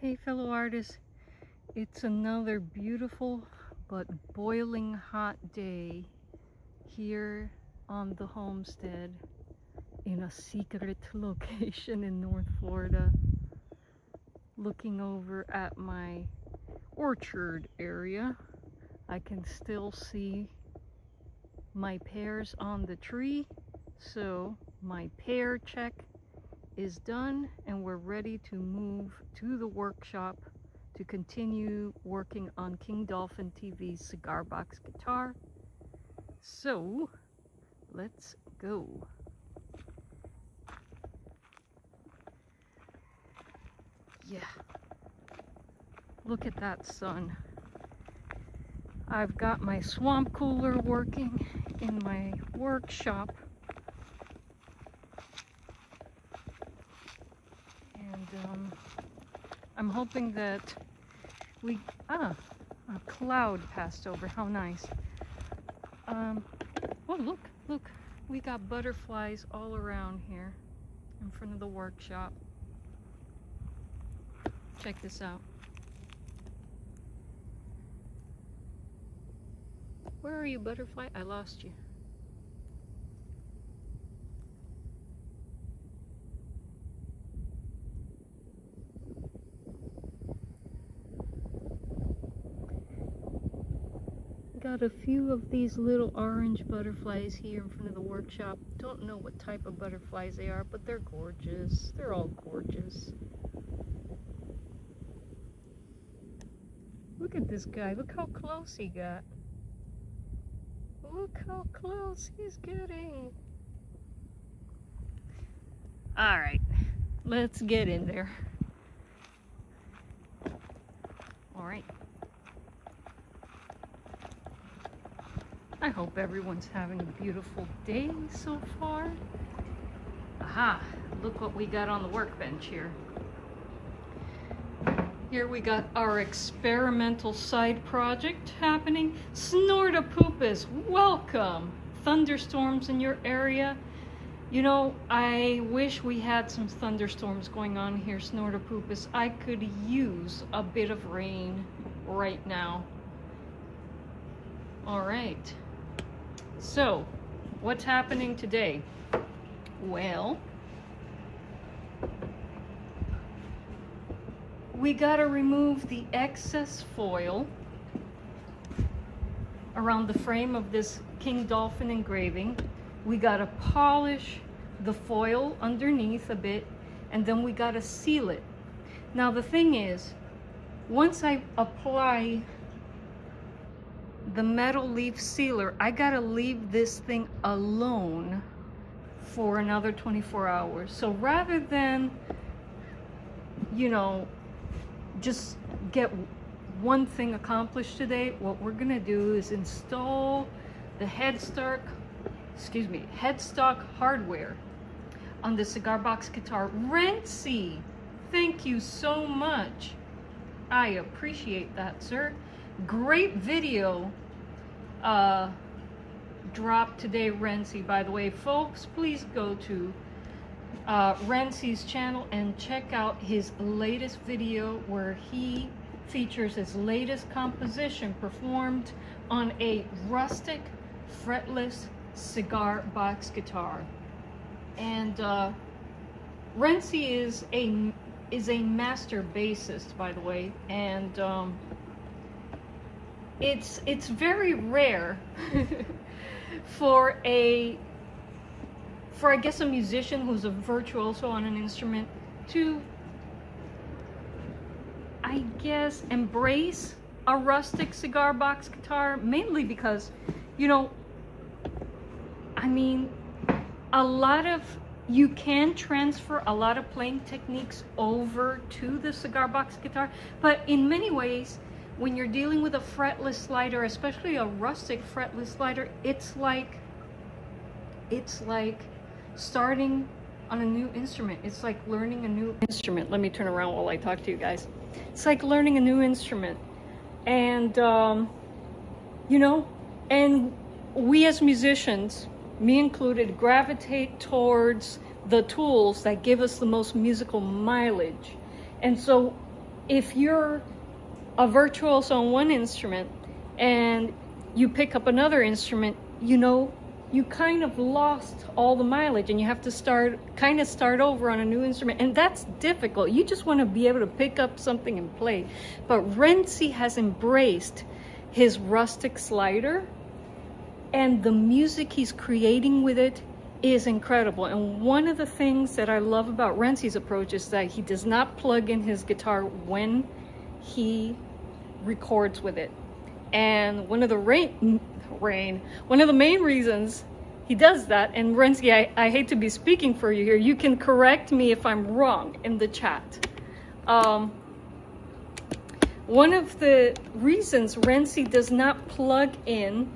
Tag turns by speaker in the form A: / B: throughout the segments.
A: Hey fellow artists, it's another beautiful but boiling hot day here on the homestead in a secret location in North Florida, looking over at my orchard area. I can still see my pears on the tree, so my pear check is done and we're ready to move to the workshop to continue working on King Dolphin TV's cigar box guitar. So let's go. Yeah, look at that sun. I've got my swamp cooler working in my workshop. I'm hoping that a cloud passed over. How nice. Oh, look, we got butterflies all around here in front of the workshop. Check this out. Where are you, butterfly? I lost you. Got a few of these little orange butterflies here in front of the workshop. Don't know what type of butterflies they are, but they're gorgeous. They're all gorgeous. Look at this guy. Look how close he got. Look how close he's getting. All right, let's get in there. All right. I hope everyone's having a beautiful day so far. Aha, look what we got on the workbench here. Here we got our experimental side project happening. Snortapoopus, welcome! Thunderstorms in your area? You know, I wish we had some thunderstorms going on here, Snortapoopus. I could use a bit of rain right now. All right. So, what's happening today? Well, we gotta remove the excess foil around the frame of this King Dolphin engraving. We gotta polish the foil underneath a bit, and then we gotta seal it. Now the thing is, once I apply the metal leaf sealer, I gotta leave this thing alone for another 24 hours. So rather than, you know, just get one thing accomplished today, what we're gonna do is install the headstock hardware on the cigar box guitar. Rentsy, thank you so much. I appreciate that, sir. Great video drop today, Rentsy. By the way, folks, please go to Rentsy's channel and check out his latest video where he features his latest composition performed on a rustic fretless cigar box guitar. And Rentsy is a master bassist, by the way, and it's very rare for I guess a musician who's a virtuoso on an instrument to, I guess, embrace a rustic cigar box guitar, mainly because, you know, I mean, you can transfer a lot of playing techniques over to the cigar box guitar, but in many ways, when you're dealing with a fretless slider, especially a rustic fretless slider, it's like starting on a new instrument. It's like learning a new instrument. Let me turn around while I talk to you guys. It's like learning a new instrument. And, you know, and we as musicians, me included, gravitate towards the tools that give us the most musical mileage. And so if you're a virtuoso on one instrument and you pick up another instrument, you know, you kind of lost all the mileage and you have to start over on a new instrument, and that's difficult. You just want to be able to pick up something and play. But Renzi has embraced his rustic slider, and the music he's creating with it is incredible. And one of the things that I love about Renzi's approach is that he does not plug in his guitar when he records with it. And one of the main reasons he does that, and Renzi, I hate to be speaking for you here, you can correct me if I'm wrong in the chat. One of the reasons Renzi does not plug in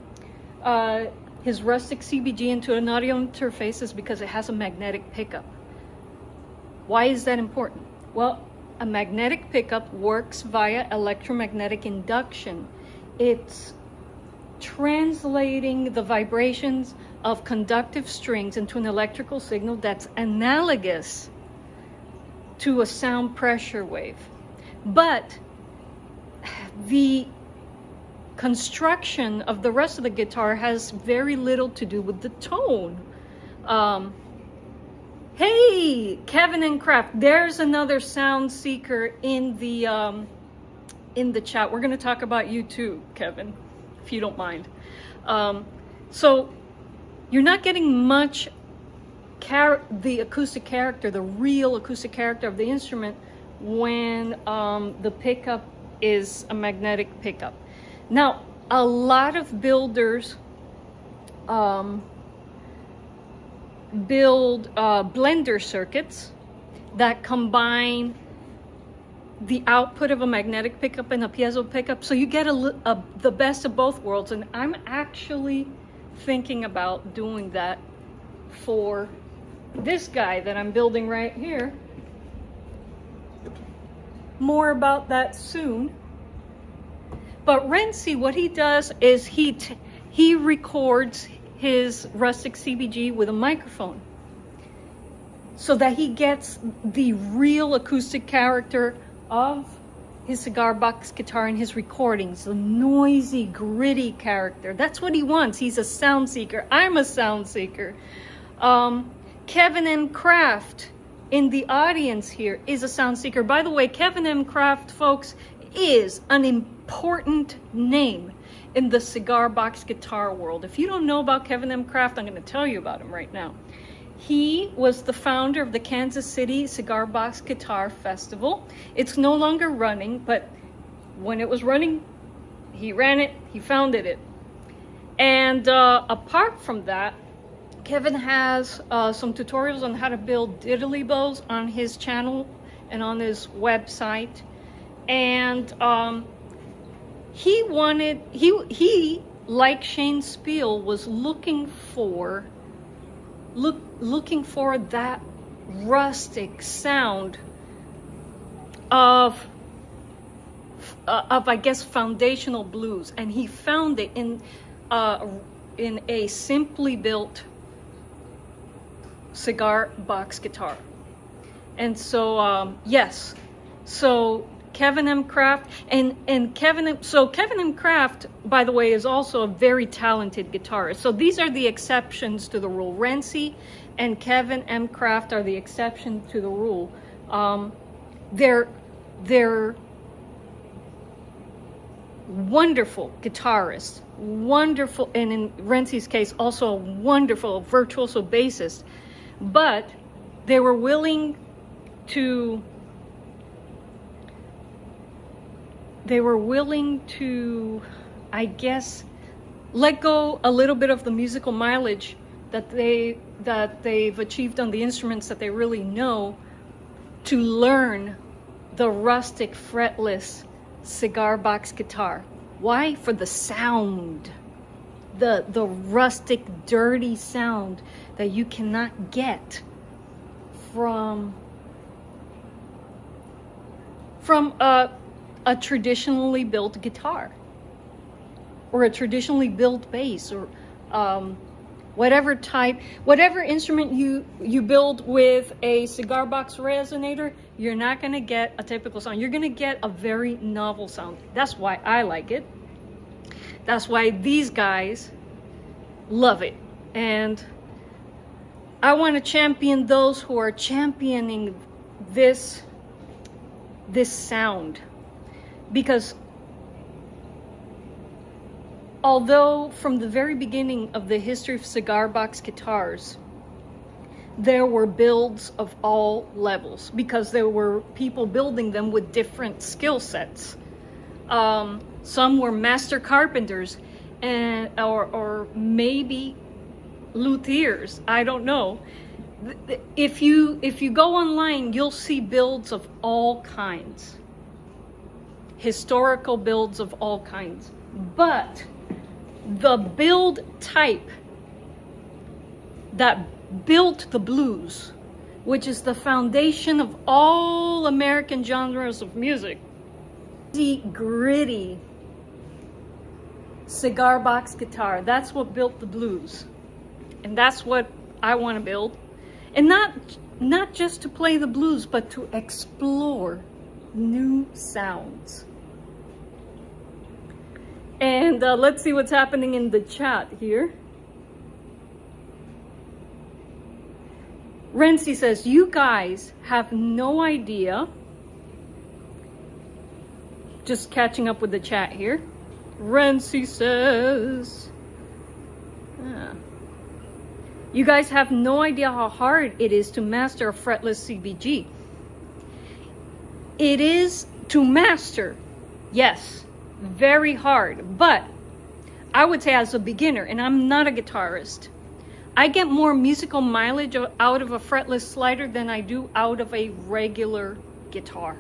A: his rustic CBG into an audio interface is because it has a magnetic pickup. Why is that important? Well, a magnetic pickup works via electromagnetic induction. It's translating the vibrations of conductive strings into an electrical signal that's analogous to a sound pressure wave. But the construction of the rest of the guitar has very little to do with the tone. Hey, Kevin and Kraft, there's another sound seeker in the chat. We're going to talk about you too, Kevin, if you don't mind. So you're not getting much the acoustic character, the real acoustic character of the instrument when the pickup is a magnetic pickup. Now, a lot of builders build blender circuits that combine the output of a magnetic pickup and a piezo pickup, so you get the best of both worlds. And I'm actually thinking about doing that for this guy that I'm building right here. More about that soon. But Renzi, what he does is he records his rustic CBG with a microphone so that he gets the real acoustic character of his cigar box guitar in his recordings, the noisy, gritty character. That's what he wants. He's a sound seeker. I'm a sound seeker. Kevin M. Kraft in the audience here is a sound seeker. By the way, Kevin M. Kraft, folks, is an important name in the cigar box guitar world. If you don't know about Kevin M. Kraft, I'm going to tell you about him right now. He was the founder of the Kansas City Cigar Box Guitar Festival. It's no longer running, but when it was running, he ran it, he founded it. And apart from that, Kevin has some tutorials on how to build diddly bows on his channel and on his website. And he like Shane Spiel was looking for that rustic sound of I guess foundational blues, and he found it in a simply built cigar box guitar. And so yes, so Kevin M. Kraft and Kevin M. Kraft, by the way, is also a very talented guitarist. So these are the exceptions to the rule. Renzi and Kevin M. Kraft are the exception to the rule. They're wonderful guitarists, wonderful, and in Renzi's case, also a wonderful virtuoso bassist. But they were willing to I guess, let go a little bit of the musical mileage that they've achieved on the instruments that they really know, to learn the rustic fretless cigar box guitar. Why? For the sound, the rustic, dirty sound that you cannot get from a traditionally built guitar or a traditionally built bass, or whatever instrument you build with a cigar box resonator, You're not going to get a typical sound. You're going to get a very novel sound. That's why I like it. That's why these guys love it. And I want to champion those who are championing this sound. Because although from the very beginning of the history of cigar box guitars, there were builds of all levels, because there were people building them with different skill sets. Some were master carpenters, or maybe luthiers. I don't know. If you go online, you'll see builds of all kinds, historical builds of all kinds. But the build type that built the blues, which is the foundation of all American genres of music, the gritty cigar box guitar, that's what built the blues. And that's what I want to build. And not just to play the blues, but to explore new sounds. And let's see what's happening in the chat here. Renzi says, you guys have no idea. Just catching up with the chat here. Renzi says, you guys have no idea how hard it is to master a fretless CBG. It is to master, yes, very hard. But I would say as a beginner, and I'm not a guitarist, I get more musical mileage out of a fretless slider than I do out of a regular guitar.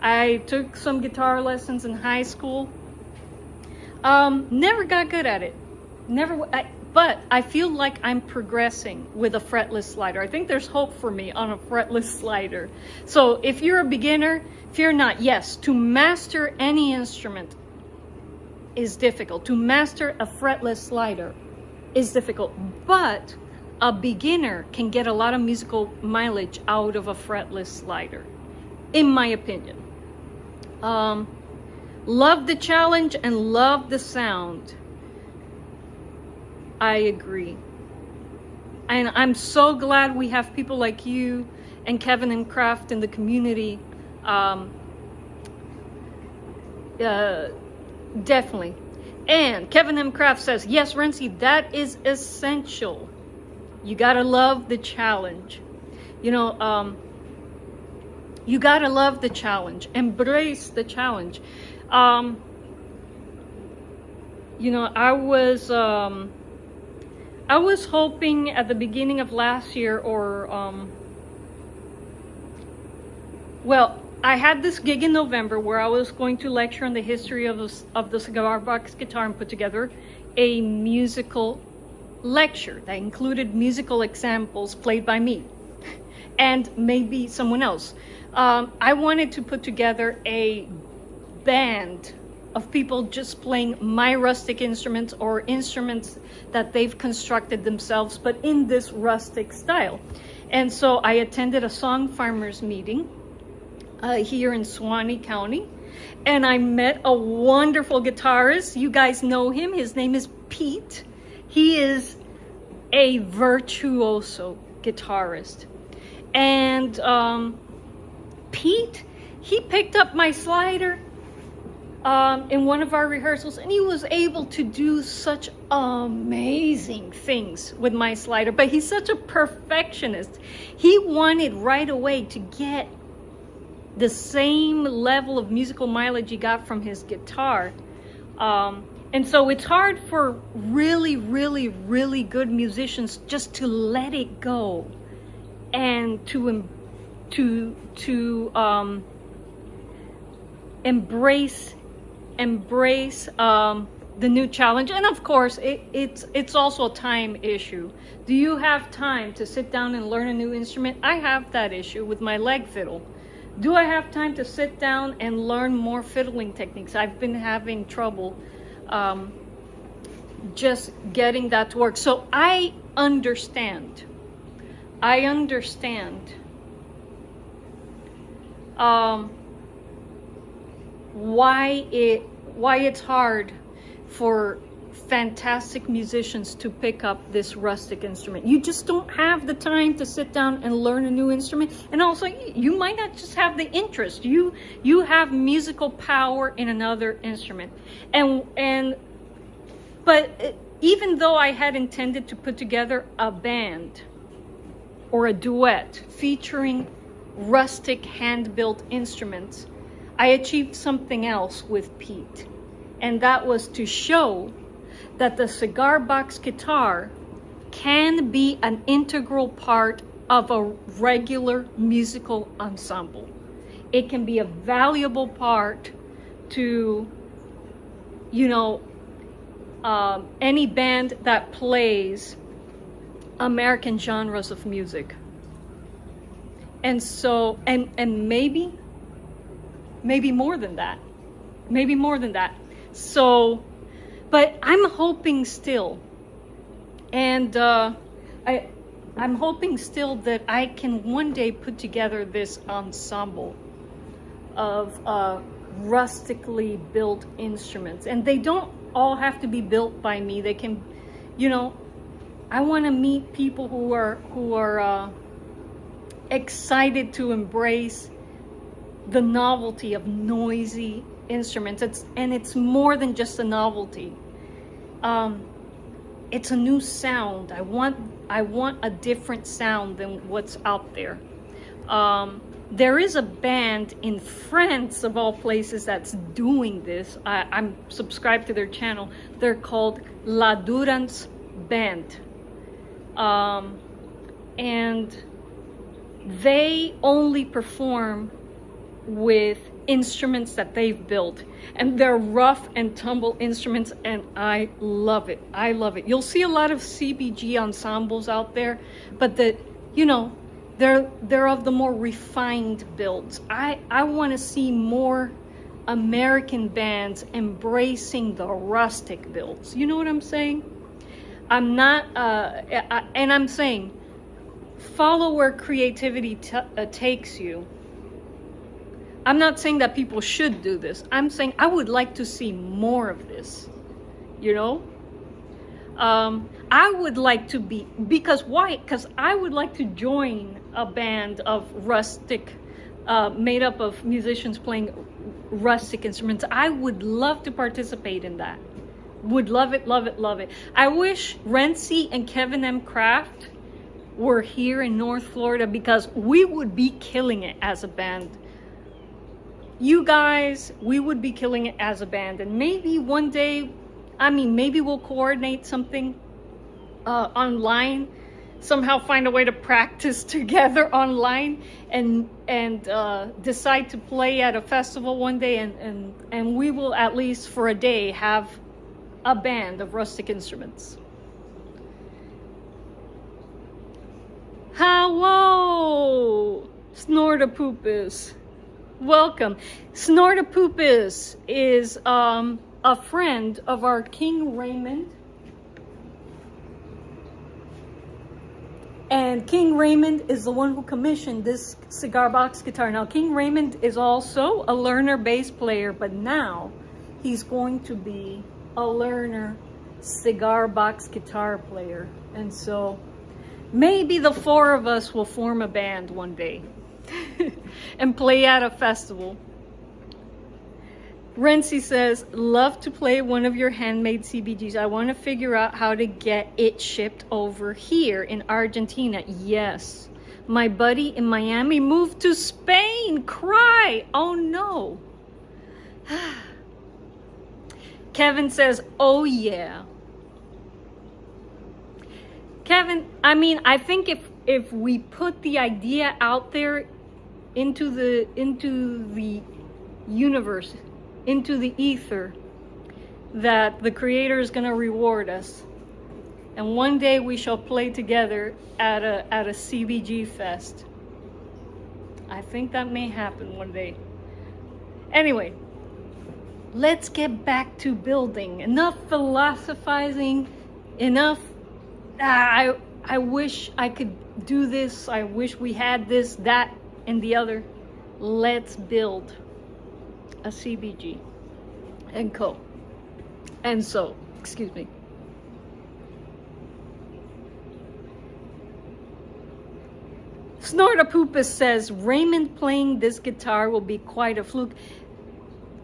A: I took some guitar lessons in high school. Never got good at it. But I feel like I'm progressing with a fretless slider. I think there's hope for me on a fretless slider. So if you're a beginner, fear not. Yes, to master any instrument is difficult. To master a fretless slider is difficult. But a beginner can get a lot of musical mileage out of a fretless slider, in my opinion. Love the challenge and love the sound. I agree. And I'm so glad we have people like you and Kevin and Kraft in the community. Definitely. And Kevin M. Kraft says, yes, Renzi, that is essential. You gotta love the challenge. You know, you gotta love the challenge. Embrace the challenge. You know, I was hoping at the beginning of last year, or well, I had this gig in November where I was going to lecture on the history of the cigar box guitar and put together a musical lecture that included musical examples played by me and maybe someone else. I wanted to put together a band of people just playing my rustic instruments or instruments that they've constructed themselves, but in this rustic style. And so I attended a song farmers meeting here in Suwannee County, and I met a wonderful guitarist. You guys know him. His name is Pete. He is a virtuoso guitarist. And Pete, he picked up my slider in one of our rehearsals, and he was able to do such amazing things with my slider. But he's such a perfectionist. He wanted right away to get the same level of musical mileage he got from his guitar. And so it's hard for really, really, really good musicians just to let it go and to embrace the new challenge. And of course, it's also a time issue. Do you have time to sit down and learn a new instrument? I have that issue with my leg fiddle. Do I have time to sit down and learn more fiddling techniques? I've been having trouble just getting that to work. So I understand um, why it's hard for fantastic musicians to pick up this rustic instrument. You just don't have the time to sit down and learn a new instrument, and also you might not just have the interest. You have musical power in another instrument, but even though I had intended to put together a band or a duet featuring rustic hand-built instruments, I achieved something else with Pete, and that was to show that the cigar box guitar can be an integral part of a regular musical ensemble. It can be a valuable part to, you know, any band that plays American genres of music. And so, and maybe more than that. Maybe more than that. So, but I'm hoping still, and I'm hoping still that I can one day put together this ensemble of rustically built instruments. And they don't all have to be built by me. They can, you know, I want to meet people who are excited to embrace the novelty of noisy instruments. It's more than just a novelty. It's a new sound. I want a different sound than what's out there. There is a band in France, of all places, that's doing this. I'm subscribed to their channel. They're called La Durance Band. And they only perform with instruments that they've built, and they're rough and tumble instruments, and I love it. I love it. You'll see a lot of CBG ensembles out there, but they're of the more refined builds. I want to see more American bands embracing the rustic builds. You know what I'm saying? I'm not, and I'm saying, follow where creativity takes you. I'm not saying that people should do this. I'm saying I would like to see more of this, you know? I would like to be, because why? Because I would like to join a band of rustic, made up of musicians playing rustic instruments. I would love to participate in that. Would love it, love it, love it. I wish Renzi and Kevin M. Kraft were here in North Florida, because we would be killing it as a band. You guys, we would be killing it as a band. And maybe one day, maybe we'll coordinate something online, somehow find a way to practice together online, and decide to play at a festival one day, and we will, at least for a day, have a band of rustic instruments. Hello, Snortapoopus. Welcome. Snortapoopus is a friend of our King Raymond. And King Raymond is the one who commissioned this cigar box guitar. Now, King Raymond is also a learner bass player, but now he's going to be a learner cigar box guitar player. And so maybe the four of us will form a band one day and play at a festival. Renzi says, love to play one of your handmade CBGs. I want to figure out how to get it shipped over here in Argentina. Yes. My buddy in Miami moved to Spain. Cry. Oh no. Kevin says, oh yeah. Kevin, I think if we put the idea out there into the universe, into the ether, that the Creator is going to reward us, and one day we shall play together at a CBG fest. I think that may happen one day. Anyway, let's get back to building. Enough philosophizing. Enough. I wish I could do this. I wish we had this, that, and the other. Let's build a CBG and Co. And so, excuse me. Snortapoopus says, Raymond playing this guitar will be quite a fluke.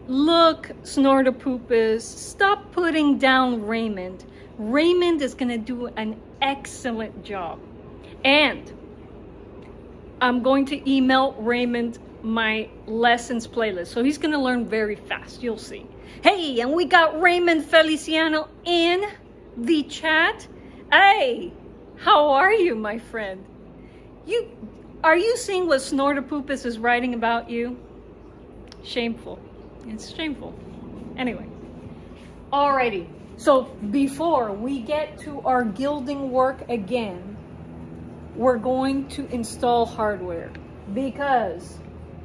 A: Look, Snortapoopus, stop putting down Raymond. Raymond is gonna do an excellent job. And I'm going to email Raymond my lessons playlist. So he's gonna learn very fast, you'll see. Hey, and we got Raymond Feliciano in the chat. Hey, how are you, my friend? Are you seeing what Snortapoopus is writing about you? Shameful. It's shameful. Anyway, alrighty. So before we get to our gilding work again, we're going to install hardware, because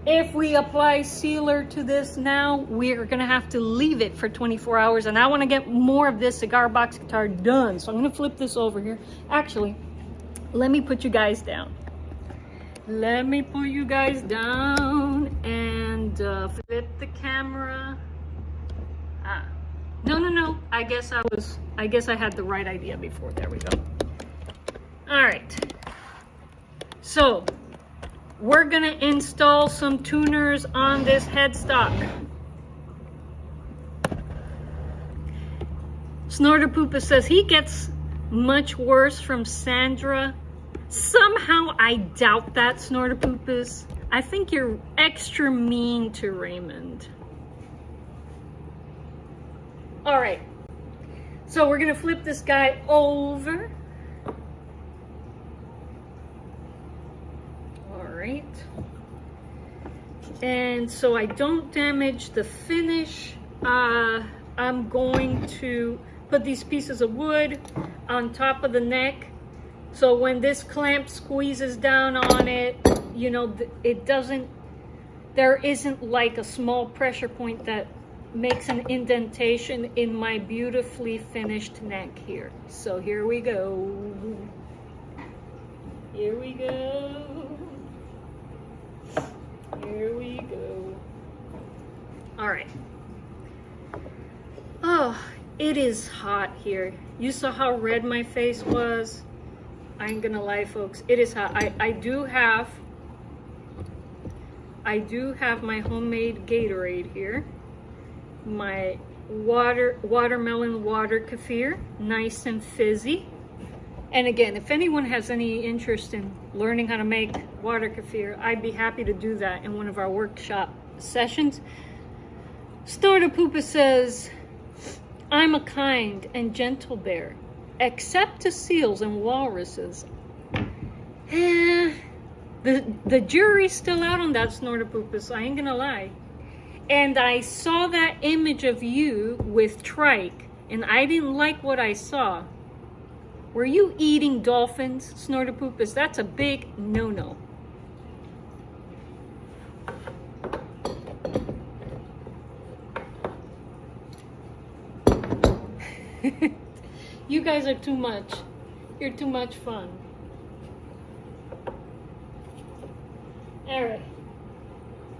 A: if we apply sealer to this now, we're gonna have to leave it for 24 hours, and I wanna get more of this cigar box guitar done. So I'm gonna flip this over here. Actually, let me put you guys down. Let me put you guys down and flip the camera. No. I guess I had the right idea before. There we go. All right. So we're gonna install some tuners on this headstock. Snortapoopus says he gets much worse from Sandra. Somehow I doubt that, Snortapoopus. I think you're extra mean to Raymond. All right, so we're gonna flip this guy over. All right, and so I don't damage the finish, I'm going to put these pieces of wood on top of the neck. So when this clamp squeezes down on it, you know, there isn't like a small pressure point that makes an indentation in my beautifully finished neck here. So here we go. Here we go. Here we go. All right. Oh, it is hot here. You saw how red my face was? I ain't gonna lie, folks. It is hot. I do have my homemade Gatorade here. My watermelon water kefir, nice and fizzy. And again, if anyone has any interest in learning how to make water kefir, I'd be happy to do that in one of our workshop sessions. Snortapoopus says, I'm a kind and gentle bear, except to seals and walruses. The jury's still out on that, Snortapoopus, I ain't gonna lie. And I saw that image of you with trike, and I didn't like what I saw. Were you eating dolphins, Snortapoopus? That's a big no-no. You guys are too much. You're too much fun. All right.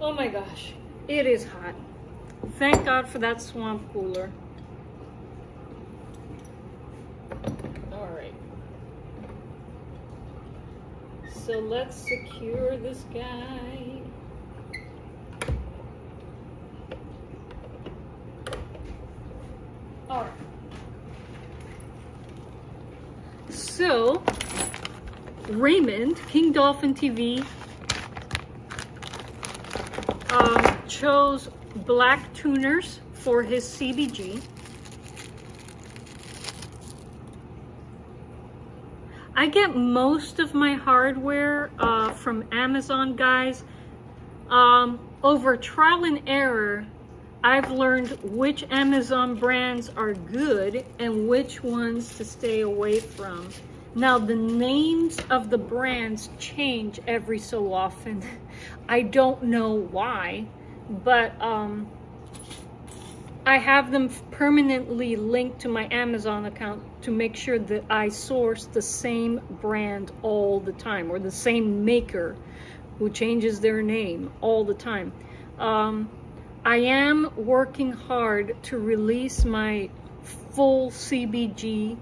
A: Oh my gosh, it is hot. Thank God for that swamp cooler. All right. So let's secure this guy. All right. So, Raymond, King Dolphin TV, chose black tuners for his CBG. I get most of my hardware from Amazon, guys. Over trial and error, I've learned which Amazon brands are good and which ones to stay away from. Now, the names of the brands change every so often. I don't know why, but I have them permanently linked to my Amazon account to make sure that I source the same brand all the time, or the same maker who changes their name all the time. I am working hard to release my full CBG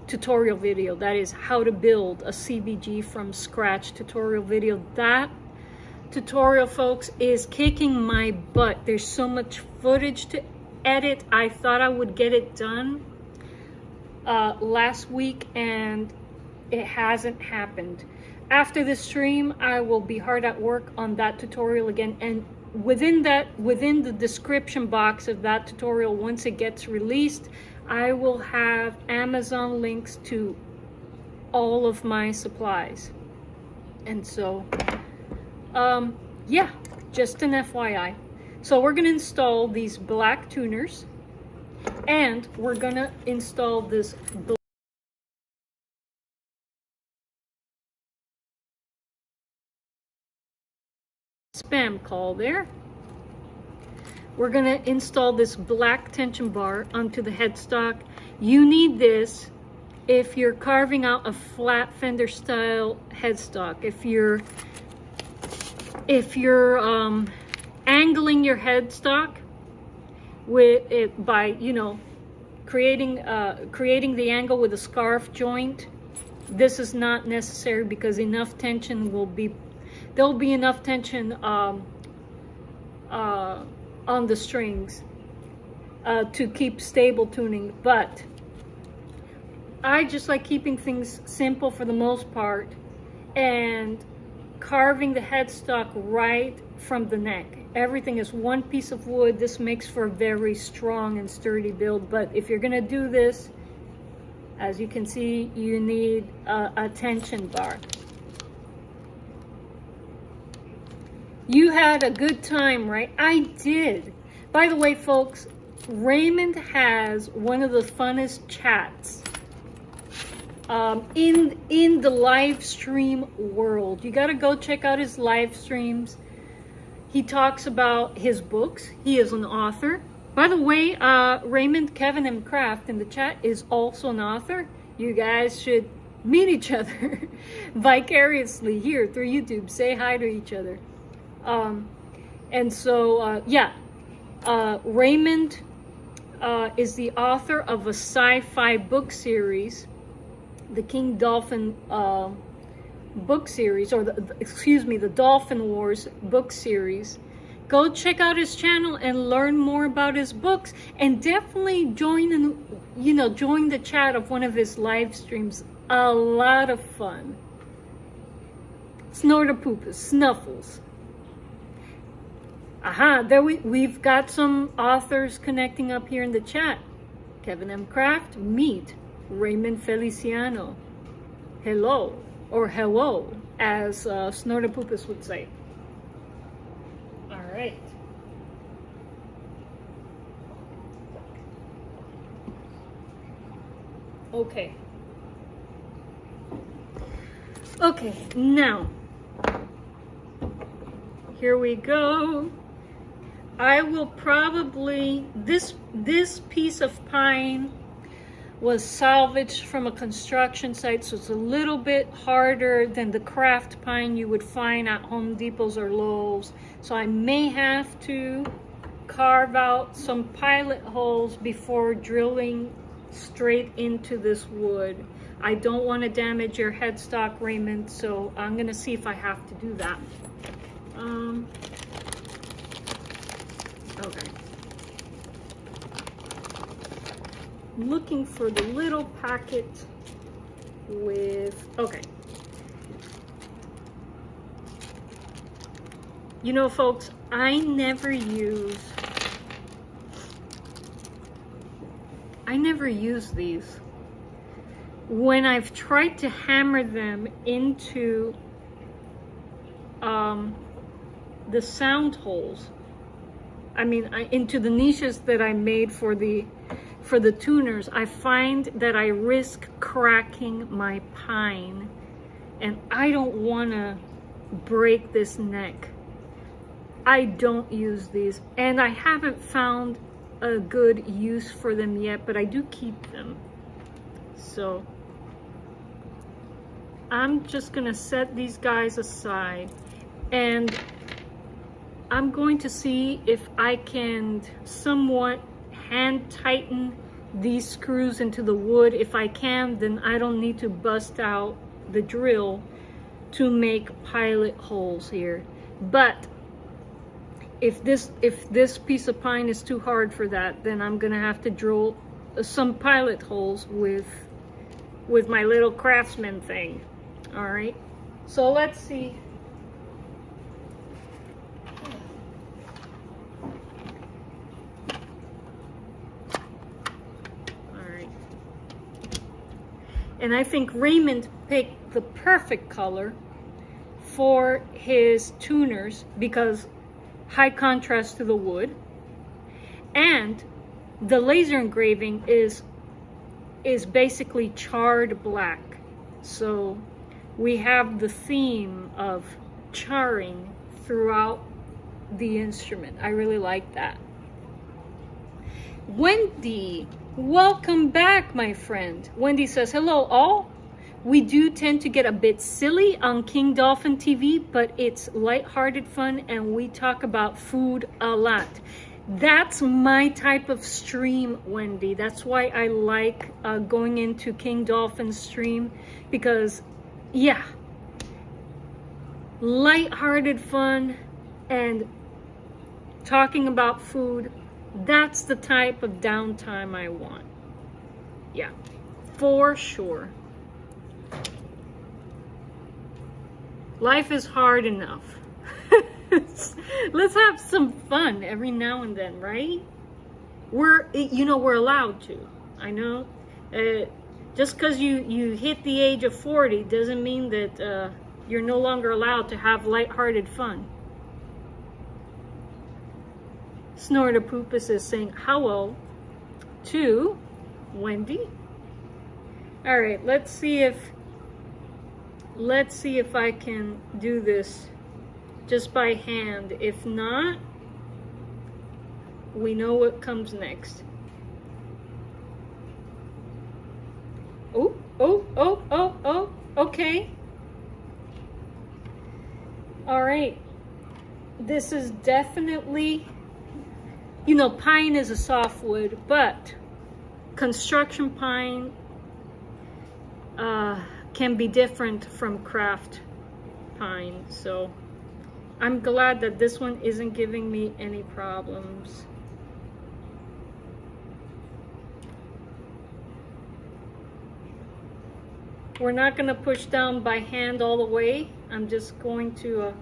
A: tutorial video. That is how to build a CBG from scratch tutorial video. That tutorial, folks, is kicking my butt. There's so much footage to edit. I thought I would get it done last week, and it hasn't happened. After the stream, I will be hard at work on that tutorial again, and within the description box of that tutorial, once it gets released, I will have Amazon links to all of my supplies. And so yeah, just an FYI. So we're gonna install these black tuners, and we're gonna install this spam call there. We're gonna install this black tension bar onto the headstock. You need this if you're carving out a flat fender style headstock. If you're angling your headstock with it by, you know, creating the angle with a scarf joint, this is not necessary, because enough tension there'll be enough tension on the strings to keep stable tuning. But I just like keeping things simple for the most part, and carving the headstock right from the neck. Everything is one piece of wood. This makes for a very strong and sturdy build. But if you're gonna do this, as you can see, you need a tension bar. You had a good time, right? I did. By the way, folks, Raymond has one of the funnest chats in the live stream world. You gotta go check out his live streams. He talks about his books. He is an author. By the way, Raymond Kevin M. Kraft in the chat is also an author. You guys should meet each other vicariously here through YouTube. Say hi to each other. And so, yeah, Raymond is the author of a sci-fi book series, the King Dolphin book series, or the Dolphin Wars book series. Go check out his channel and learn more about his books, and definitely join the chat of one of his live streams. A lot of fun. Snortapoopus, Snuffles. Aha, there we've got some authors connecting up here in the chat. Kevin M. Kraft, meet Raymond Feliciano. Hello, or hello, as Snortapoopus would say. All right. Okay. Okay, now, here we go. I will probably, this piece of pine was salvaged from a construction site, so it's a little bit harder than the craft pine you would find at Home Depots or Lowe's. So I may have to carve out some pilot holes before drilling straight into this wood. I don't want to damage your headstock, Raymond, so I'm gonna see if I have to do that. Okay. Looking for the little packet with, okay. You know, folks, I never use these. When I've tried to hammer them into the sound holes, I mean, into the niches that I made for the tuners, I find that I risk cracking my pine, and I don't want to break this neck. I don't use these, and I haven't found a good use for them yet, but I do keep them. So I'm just gonna set these guys aside. And I'm going to see if I can somewhat hand tighten these screws into the wood. If I can, then I don't need to bust out the drill to make pilot holes here. But if this piece of pine is too hard for that, then I'm gonna have to drill some pilot holes with my little craftsman thing. All right, so let's see. All right, and I think Raymond picked the perfect color for his tuners because high contrast to the wood, and the laser engraving is basically charred black. So we have the theme of charring throughout the instrument. I really like that. Wendy, welcome back, my friend. Wendy says, hello all. We do tend to get a bit silly on King Dolphin TV, but it's lighthearted fun and we talk about food a lot. That's my type of stream, Wendy. That's why I like going into King Dolphin's stream, because yeah, lighthearted fun and talking about food, that's the type of downtime I want. Yeah, for sure. Life is hard enough. Let's have some fun every now and then, right? We're allowed to. I know. Just because you hit the age of 40 doesn't mean that you're no longer allowed to have lighthearted fun. Snortapoopus is saying hello to Wendy. All right, let's see if I can do this just by hand. If not, we know what comes next. Oh, okay. All right. This is definitely, pine is a softwood, but construction pine can be different from craft pine. So I'm glad that this one isn't giving me any problems. We're not going to push down by hand all the way. I'm just going to,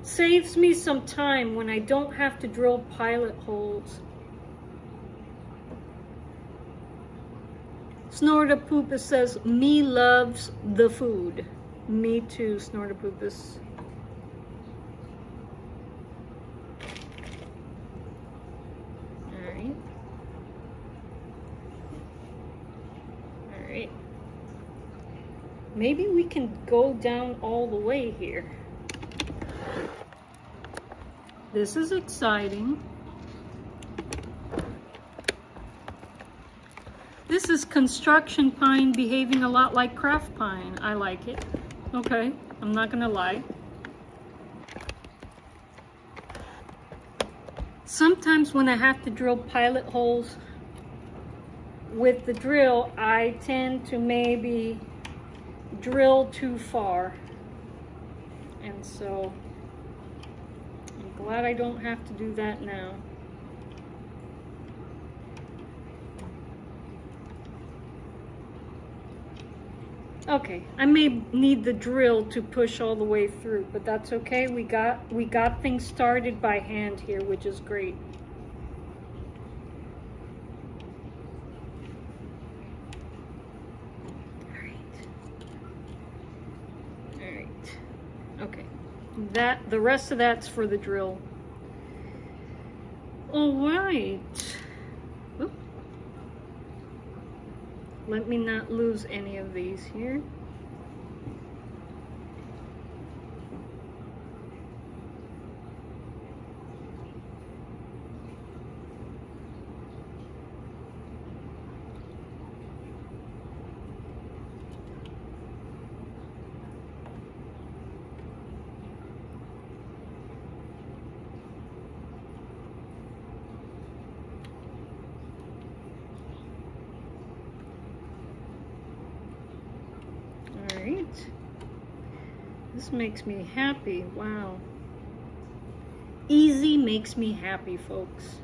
A: saves me some time when I don't have to drill pilot holes. Snortapoopus says, me loves the food. Me too, Snortapoopus. Alright. Alright. Maybe we can go down all the way here. This is exciting. This is construction pine behaving a lot like craft pine. I like it. Okay, I'm not gonna lie. Sometimes when I have to drill pilot holes with the drill, I tend to maybe drill too far. And so I'm glad I don't have to do that now. Okay, I may need the drill to push all the way through, but that's okay. We got things started by hand here, which is great. All right. Okay. The rest of that's for the drill. All right. Oop. Let me not lose any of these here. This makes me happy. Wow. Easy makes me happy, folks.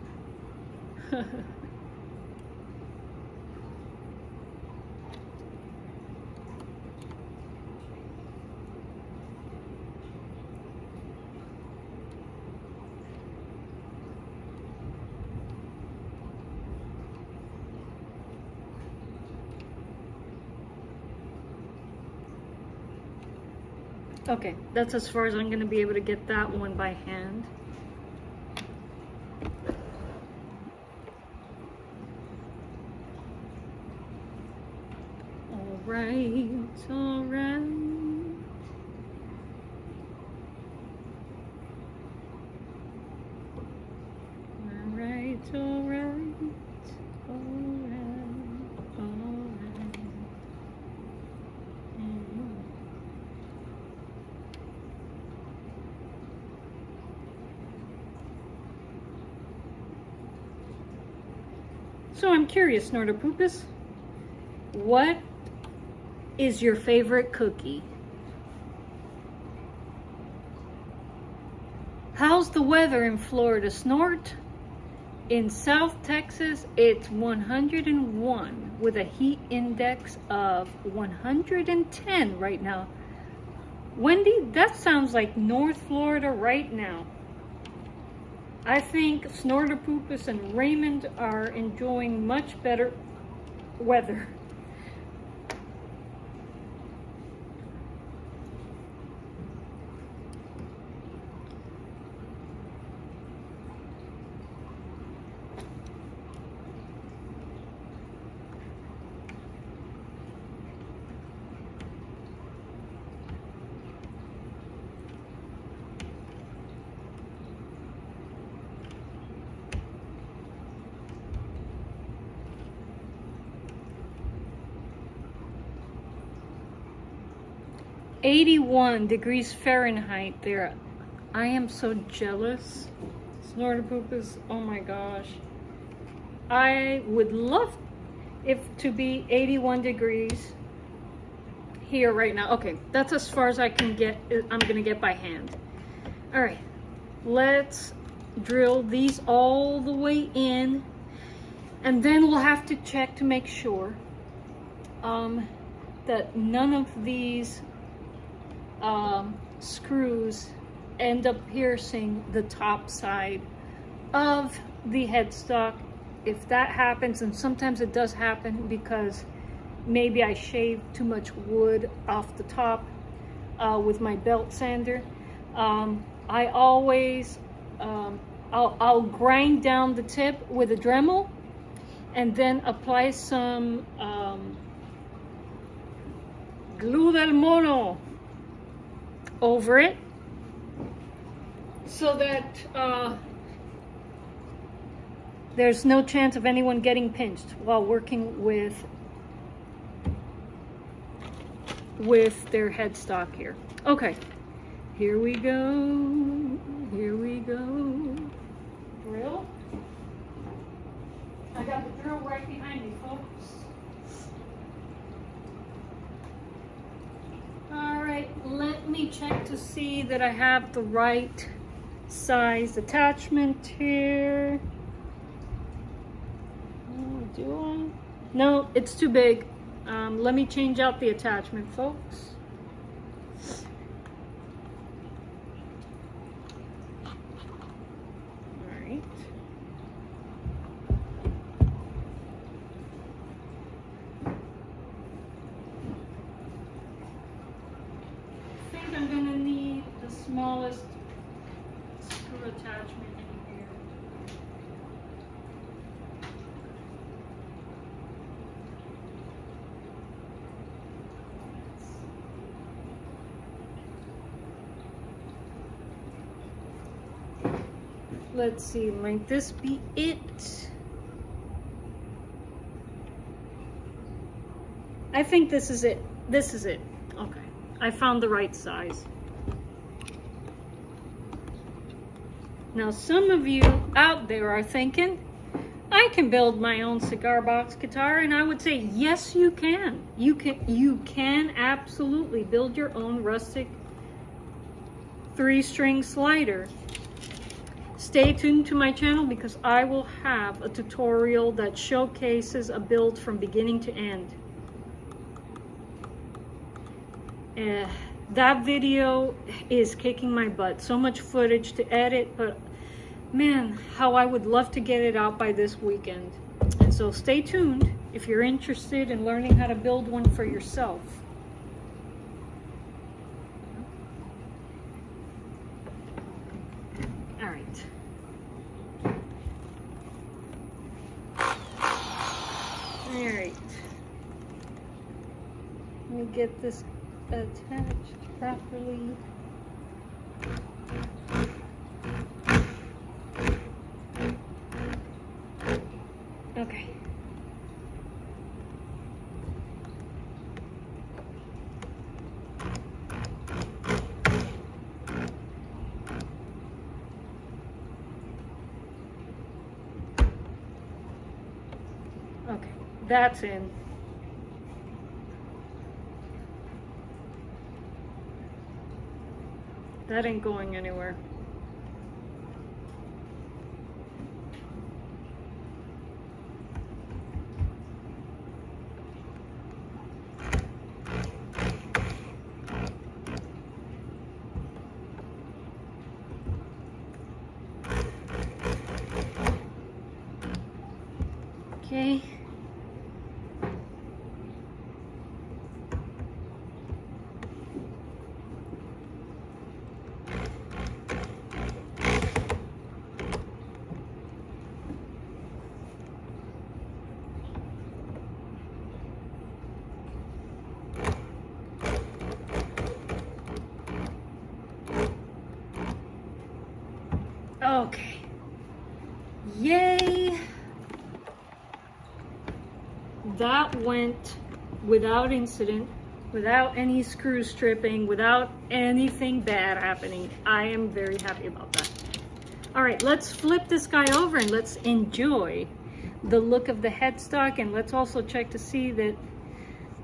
A: Okay, that's as far as I'm going to be able to get that one by hand. All right, all right. All right, all right, all right, all right. So I'm curious, Snorterpoopus, what is your favorite cookie? How's the weather in Florida, Snort? In South Texas, it's 101 with a heat index of 110 right now. Wendy, that sounds like North Florida right now. I think Snorterpoopus and Raymond are enjoying much better weather. '81 degrees Fahrenheit there. I am so jealous. Snorterpoopus, oh my gosh. I would love it to be 81 degrees here right now. Okay, that's as far as I can get. I'm gonna get by hand. All right, let's drill these all the way in, and then we'll have to check to make sure that none of these screws end up piercing the top side of the headstock. If that happens, and sometimes it does happen because maybe I shaved too much wood off the top with my belt sander, I always I'll grind down the tip with a Dremel and then apply some glue del mono over it so that there's no chance of anyone getting pinched while working with their headstock here. Okay, here we go. Here we go. Drill. I got the drill right behind me, folks. All right, let me check to see that I have the right size attachment here. Oh, do I? No, it's too big. Let me change out the attachment, folks. All right. I think I'm gonna need the smallest screw attachment in here. Let's see, might this be it? I think this is it. This is it. Okay, I found the right size. Now some of you out there are thinking, I can build my own cigar box guitar, and I would say yes, you can. You can absolutely build your own rustic 3-string slider. Stay tuned to my channel because I will have a tutorial that showcases a build from beginning to end. That video is kicking my butt. So much footage to edit, but man, how I would love to get it out by this weekend. And so stay tuned if you're interested in learning how to build one for yourself. All right. All right. Let me get this attached properly. Okay. Okay, that's in. That ain't going anywhere. Okay. Okay. Yay! That went without incident, without any screw stripping, without anything bad happening. I am very happy about that. All right, let's flip this guy over and let's enjoy the look of the headstock, and let's also check to see that,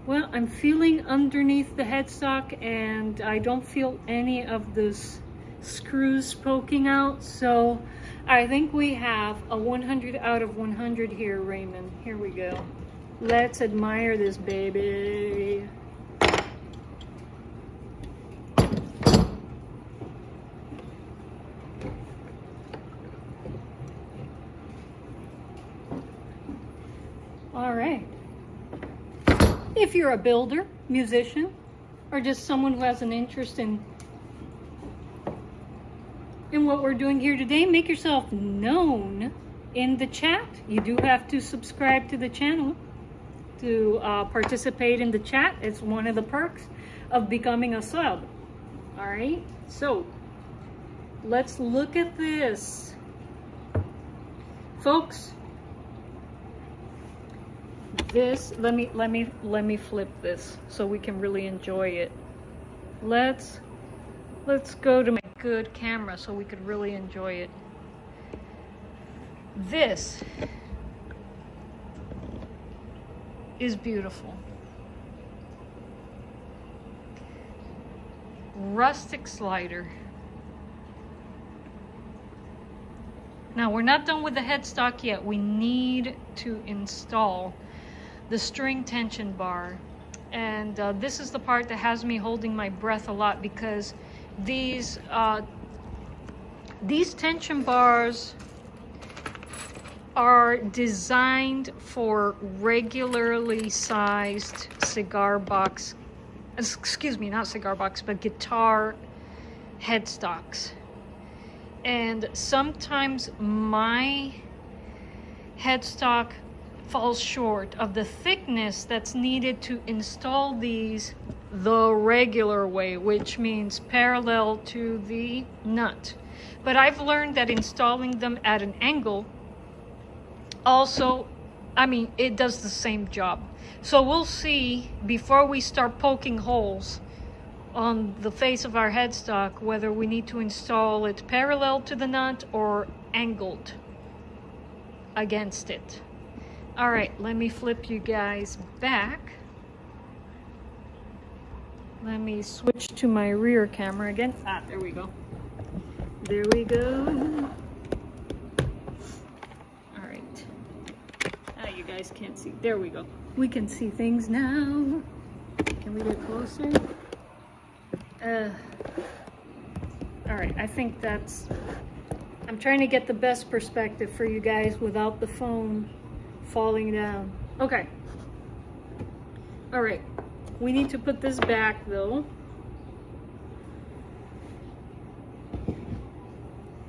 A: well, I'm feeling underneath the headstock and I don't feel any of those screws poking out, so I think we have a 100 out of 100 here, Raymond. Here we go. Let's admire this baby. All right. If you're a builder, musician, or just someone who has an interest in what we're doing here today, make yourself known in the chat. You do have to subscribe to the channel to participate in the chat. It's one of the perks of becoming a sub. All right, so let's look at this, folks. This, let me flip this so we can really enjoy it. Let's go to my good camera so we could really enjoy it. This is beautiful. Rustic slider. Now we're not done with the headstock yet. We need to install the string tension bar, and this is the part that has me holding my breath a lot, because these tension bars are designed for regularly sized cigar box, excuse me, not cigar box, but guitar headstocks. And sometimes my headstock falls short of the thickness that's needed to install these the regular way, which means parallel to the nut. But I've learned that installing them at an angle also, I mean, it does the same job. So we'll see before we start poking holes on the face of our headstock whether we need to install it parallel to the nut or angled. against it. All right, let me flip you guys back. Let me switch to my rear camera again. Ah, there we go. There we go. All right. Ah, you guys can't see. There we go. We can see things now. Can we get closer? All right, I think that's... I'm trying to get the best perspective for you guys without the phone falling down. Okay. All right. We need to put this back though.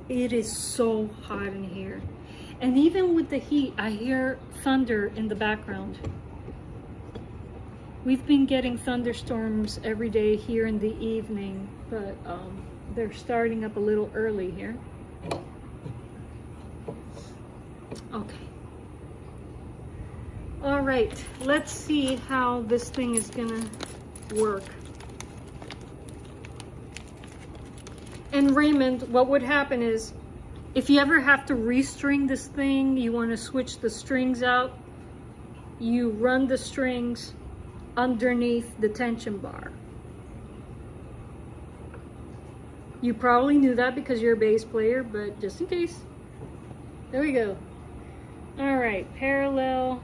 A: It is so hot in here. And even with the heat, I hear thunder in the background. We've been getting thunderstorms every day here in the evening, but they're starting up a little early here. Okay. All right, let's see how this thing is gonna work. And Raymond, what would happen is, if you ever have to restring this thing, you want to switch the strings out, you run the strings underneath the tension bar. You probably knew that because you're a bass player, but just in case. There we go. All right, parallel.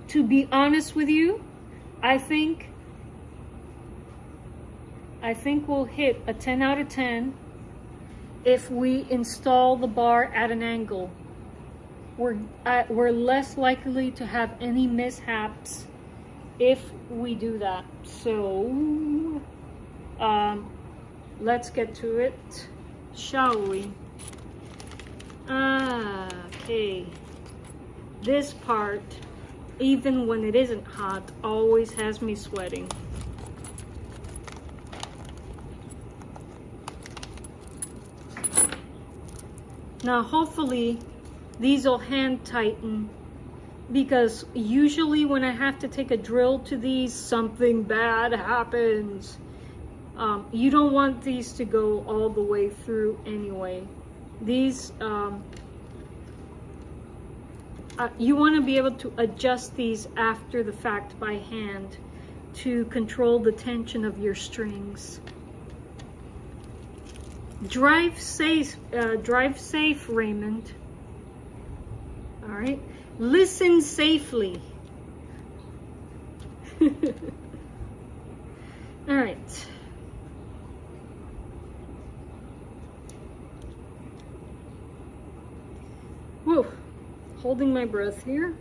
A: To be honest with you, I think we'll hit a 10 out of 10 if we install the bar at an angle. We're less likely to have any mishaps if we do that. So let's get to it, shall we? Okay, this part, even when it isn't hot, always has me sweating. Now hopefully these will hand tighten, because usually when I have to take a drill to these, something bad happens. You don't want these to go all the way through anyway. These you want to be able to adjust these after the fact by hand to control the tension of your strings. Drive safe, Raymond. All right, listen safely. All right. Whoa. Holding my breath here.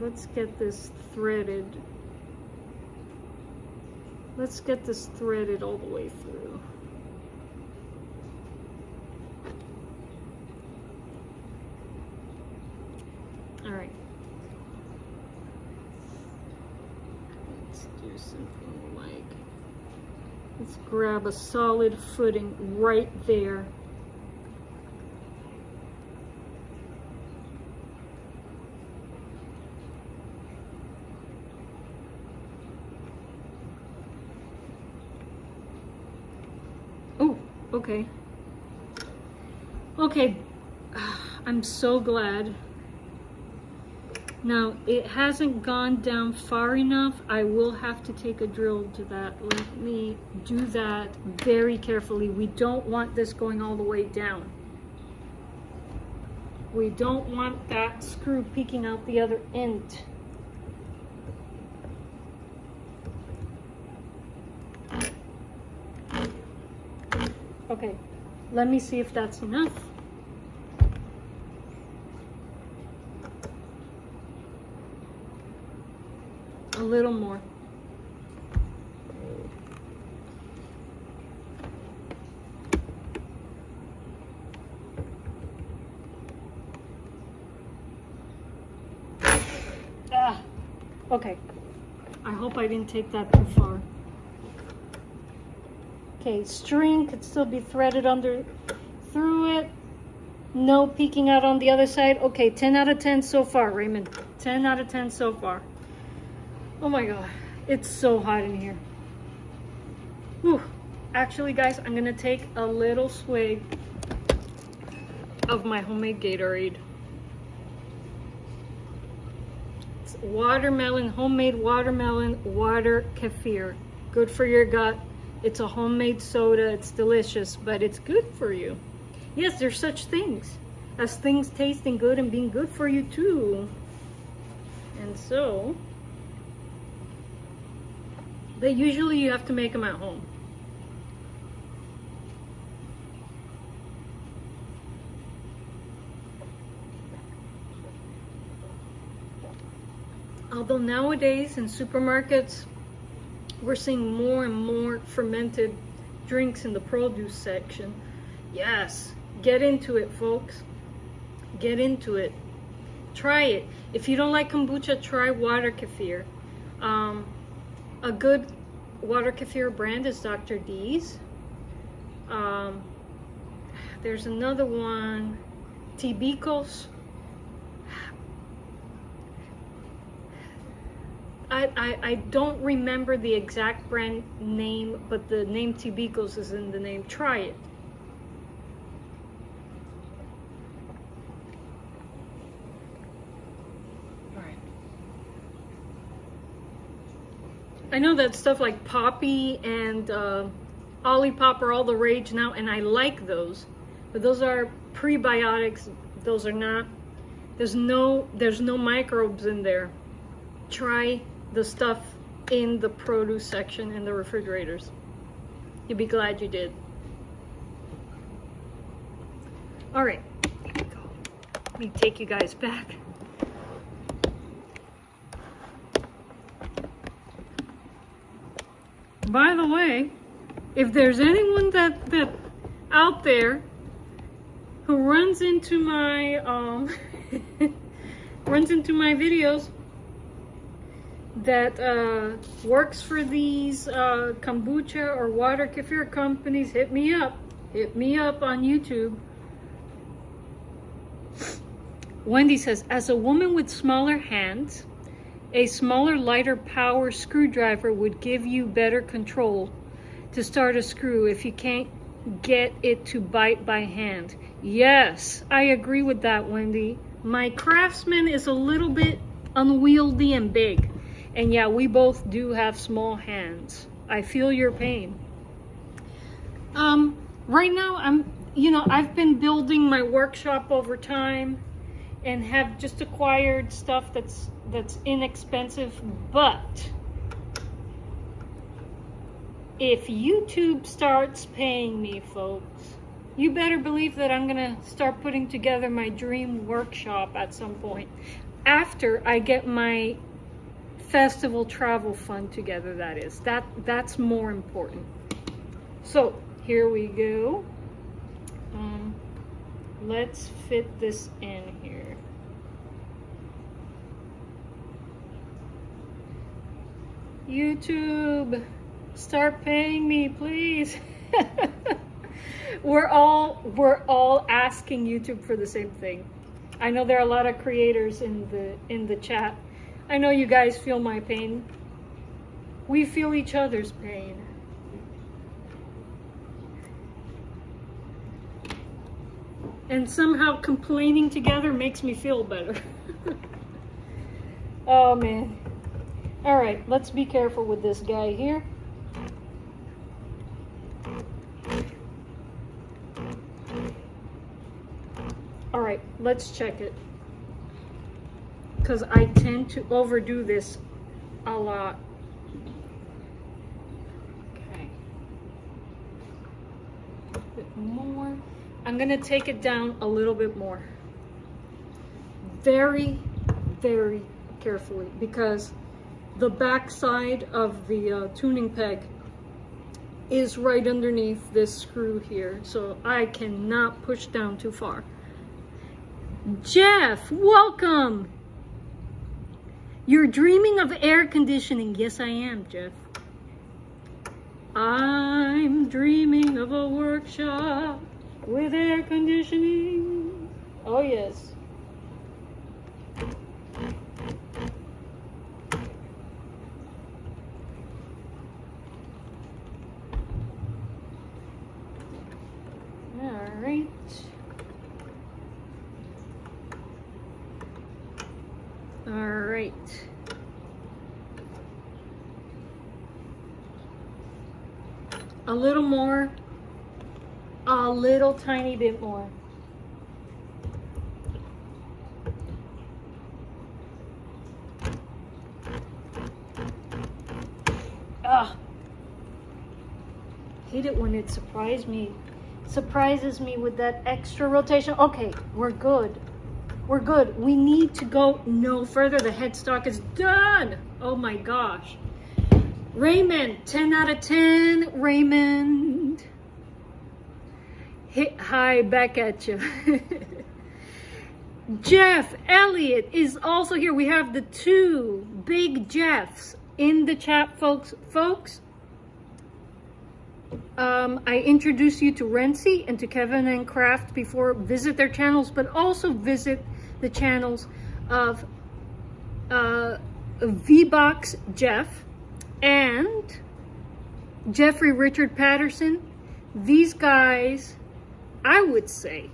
A: Let's get this threaded. Let's get this threaded all the way through. All right. Let's do something like, let's grab a solid footing right there. Oh, okay. Okay, I'm so glad. Now, it hasn't gone down far enough. I will have to take a drill to that. Let me do that very carefully. We don't want this going all the way down. We don't want that screw peeking out the other end. Okay, let me see if that's enough. A little more. Okay. I hope I didn't take that too far. Okay, string could still be threaded under through it. No peeking out on the other side. Okay, 10 out of 10 so far, Raymond. 10 out of 10 so far. Oh my God, it's so hot in here. Whew. Actually, guys, I'm gonna take a little swig of my homemade Gatorade. It's watermelon, homemade watermelon water kefir. Good for your gut. It's a homemade soda. It's delicious, but it's good for you. Yes, there's such things as things tasting good and being good for you too. And so, but usually you have to make them at home. Although nowadays in supermarkets, we're seeing more and more fermented drinks in the produce section. Yes, get into it, folks. Get into it. Try it. If you don't like kombucha, try water kefir. A good water kefir brand is Dr. D's. There's another one, Tibicos. I don't remember the exact brand name, but the name Tibicos is in the name. Try it. I know that stuff like Poppy and Olipop are all the rage now, and I like those, but those are prebiotics. Those are not. There's no microbes in there. Try the stuff in the produce section in the refrigerators. You'll be glad you did. All right, here we go. Let me take you guys back. By the way, if there's anyone that out there who runs into my videos that works for these kombucha or water kefir companies, hit me up. Hit me up on YouTube. Wendy says, as a woman with smaller hands, a smaller, lighter power screwdriver would give you better control to start a screw if you can't get it to bite by hand. Yes, I agree with that, Wendy. My Craftsman is a little bit unwieldy and big. And yeah, we both do have small hands. I feel your pain. Right now, I've been building my workshop over time and have just acquired stuff that's inexpensive, but if YouTube starts paying me, folks, you better believe that I'm gonna start putting together my dream workshop at some point after I get my festival travel fund together. That's more important. So here we go. Let's fit this in here. YouTube, start paying me, please. We're all asking YouTube for the same thing. I know there are a lot of creators in the chat. I know you guys feel my pain. We feel each other's pain. And somehow complaining together makes me feel better. Oh man. All right, let's be careful with this guy here. All right, let's check it. Because I tend to overdo this a lot. Okay. A bit more. I'm gonna take it down a little bit more. Very, very carefully, because the back side of the tuning peg is right underneath this screw here, so I cannot push down too far. Jeff, welcome! You're dreaming of air conditioning. Yes, I am, Jeff. I'm dreaming of a workshop with air conditioning. Oh, yes. right. All right. A little more. A little tiny bit more. Hate it when it surprises me with that extra rotation. Okay, we're good. We're good. We need to go no further. The headstock is done. Oh my gosh. Raymond, 10 out of 10. Raymond. Hi, back at you. Jeff Elliott is also here. We have the two big Jeffs in the chat, folks. I introduced you to Renzi and to Kevin and Kraft before. Visit their channels, but also visit the channels of V-Box Jeff and Jeffrey Richard Patterson. These guys, I would say,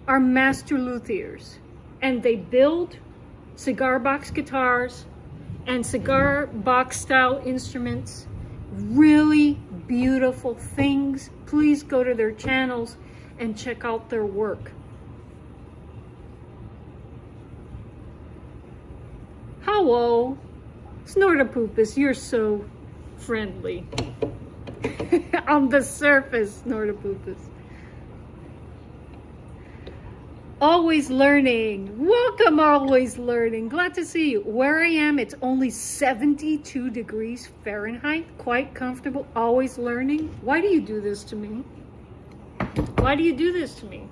A: are master luthiers, and they build cigar box guitars and cigar box style instruments. Really beautiful things. Please go to their channels and check out their work. Hello, Snortapoopus, you're so friendly. On the surface, Snortapoopus. Always learning. Welcome, always learning. Glad to see you. Where I am, it's only 72 degrees Fahrenheit. Quite comfortable. Always learning. Why do you do this to me? Why do you do this to me?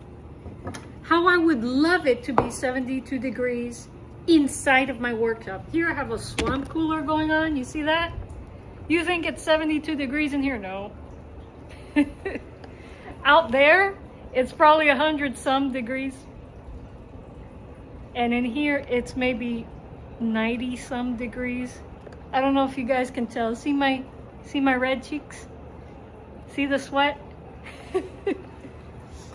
A: How I would love it to be 72 degrees inside of my workshop. Here I have a swamp cooler going on. You see that? You think it's 72 degrees in here? No. Out there, it's probably 100 some degrees. And in here, it's maybe 90 some degrees. I don't know if you guys can tell. See my red cheeks? See the sweat?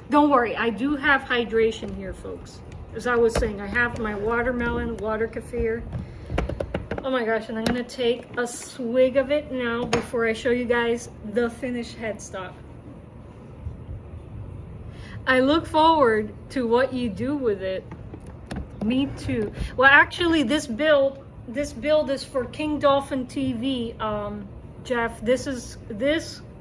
A: Don't worry, I do have hydration here, folks. As I was saying, I have my watermelon, water kefir. Oh my gosh, and I'm gonna take a swig of it now before I show you guys the finished headstock. I look forward to what you do with it. Me too. Well, actually, this build is for King Dolphin TV, Jeff. This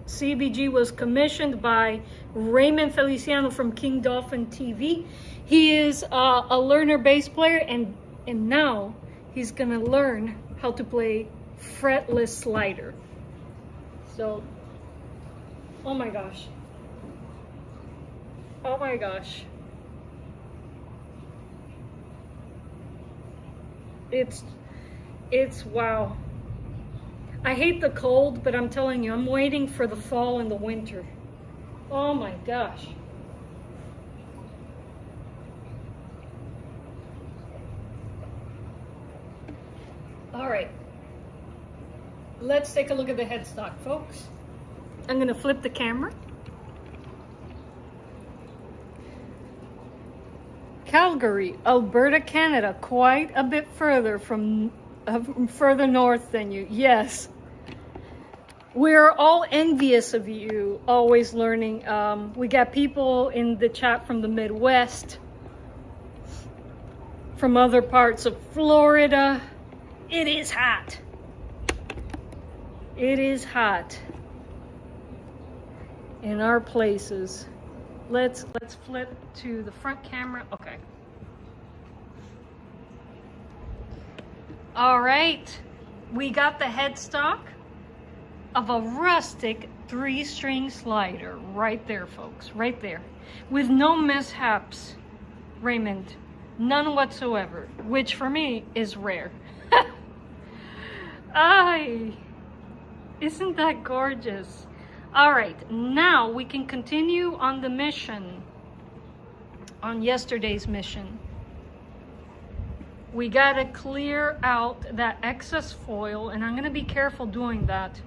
A: CBG was commissioned by Raymond Feliciano from King Dolphin TV. He is a learner bass player, and now he's gonna learn how to play fretless slider. So, oh my gosh. Oh my gosh. It's wow. I hate the cold, but I'm telling you, I'm waiting for the fall and the winter. Oh my gosh. All right. Let's take a look at the headstock, folks. I'm going to flip the camera. Calgary, Alberta, Canada, quite a bit further further north than you. Yes. We're all envious of you, always learning. We got people in the chat from the Midwest, from other parts of Florida. It is hot. It is hot in our places. Let's flip to the front camera. Okay. All right. We got the headstock of a rustic 3-string slider right there, folks. Right there. With no mishaps, Raymond. None whatsoever. Which for me is rare. Ay, isn't that gorgeous? All right, now we can continue on the mission, on yesterday's mission. We gotta clear out that excess foil, and I'm gonna be careful doing that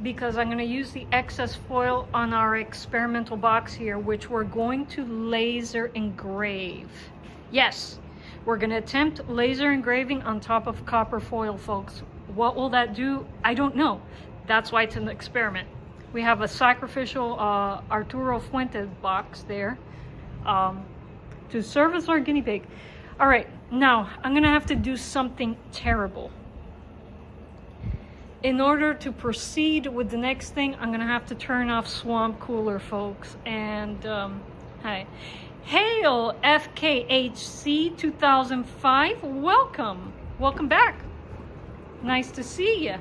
A: because I'm going to use the excess foil on our experimental box here, which we're going to laser engrave. Yes, we're going to attempt laser engraving on top of copper foil, folks. What will that do? I don't know. That's why it's an experiment. We have a sacrificial Arturo Fuentes box there to serve as our guinea pig. All right, now I'm going to have to do something terrible. In order to proceed with the next thing, I'm gonna have to turn off Swamp Cooler, folks. And hi, hail FKHC 2005. Welcome back. Nice to see you.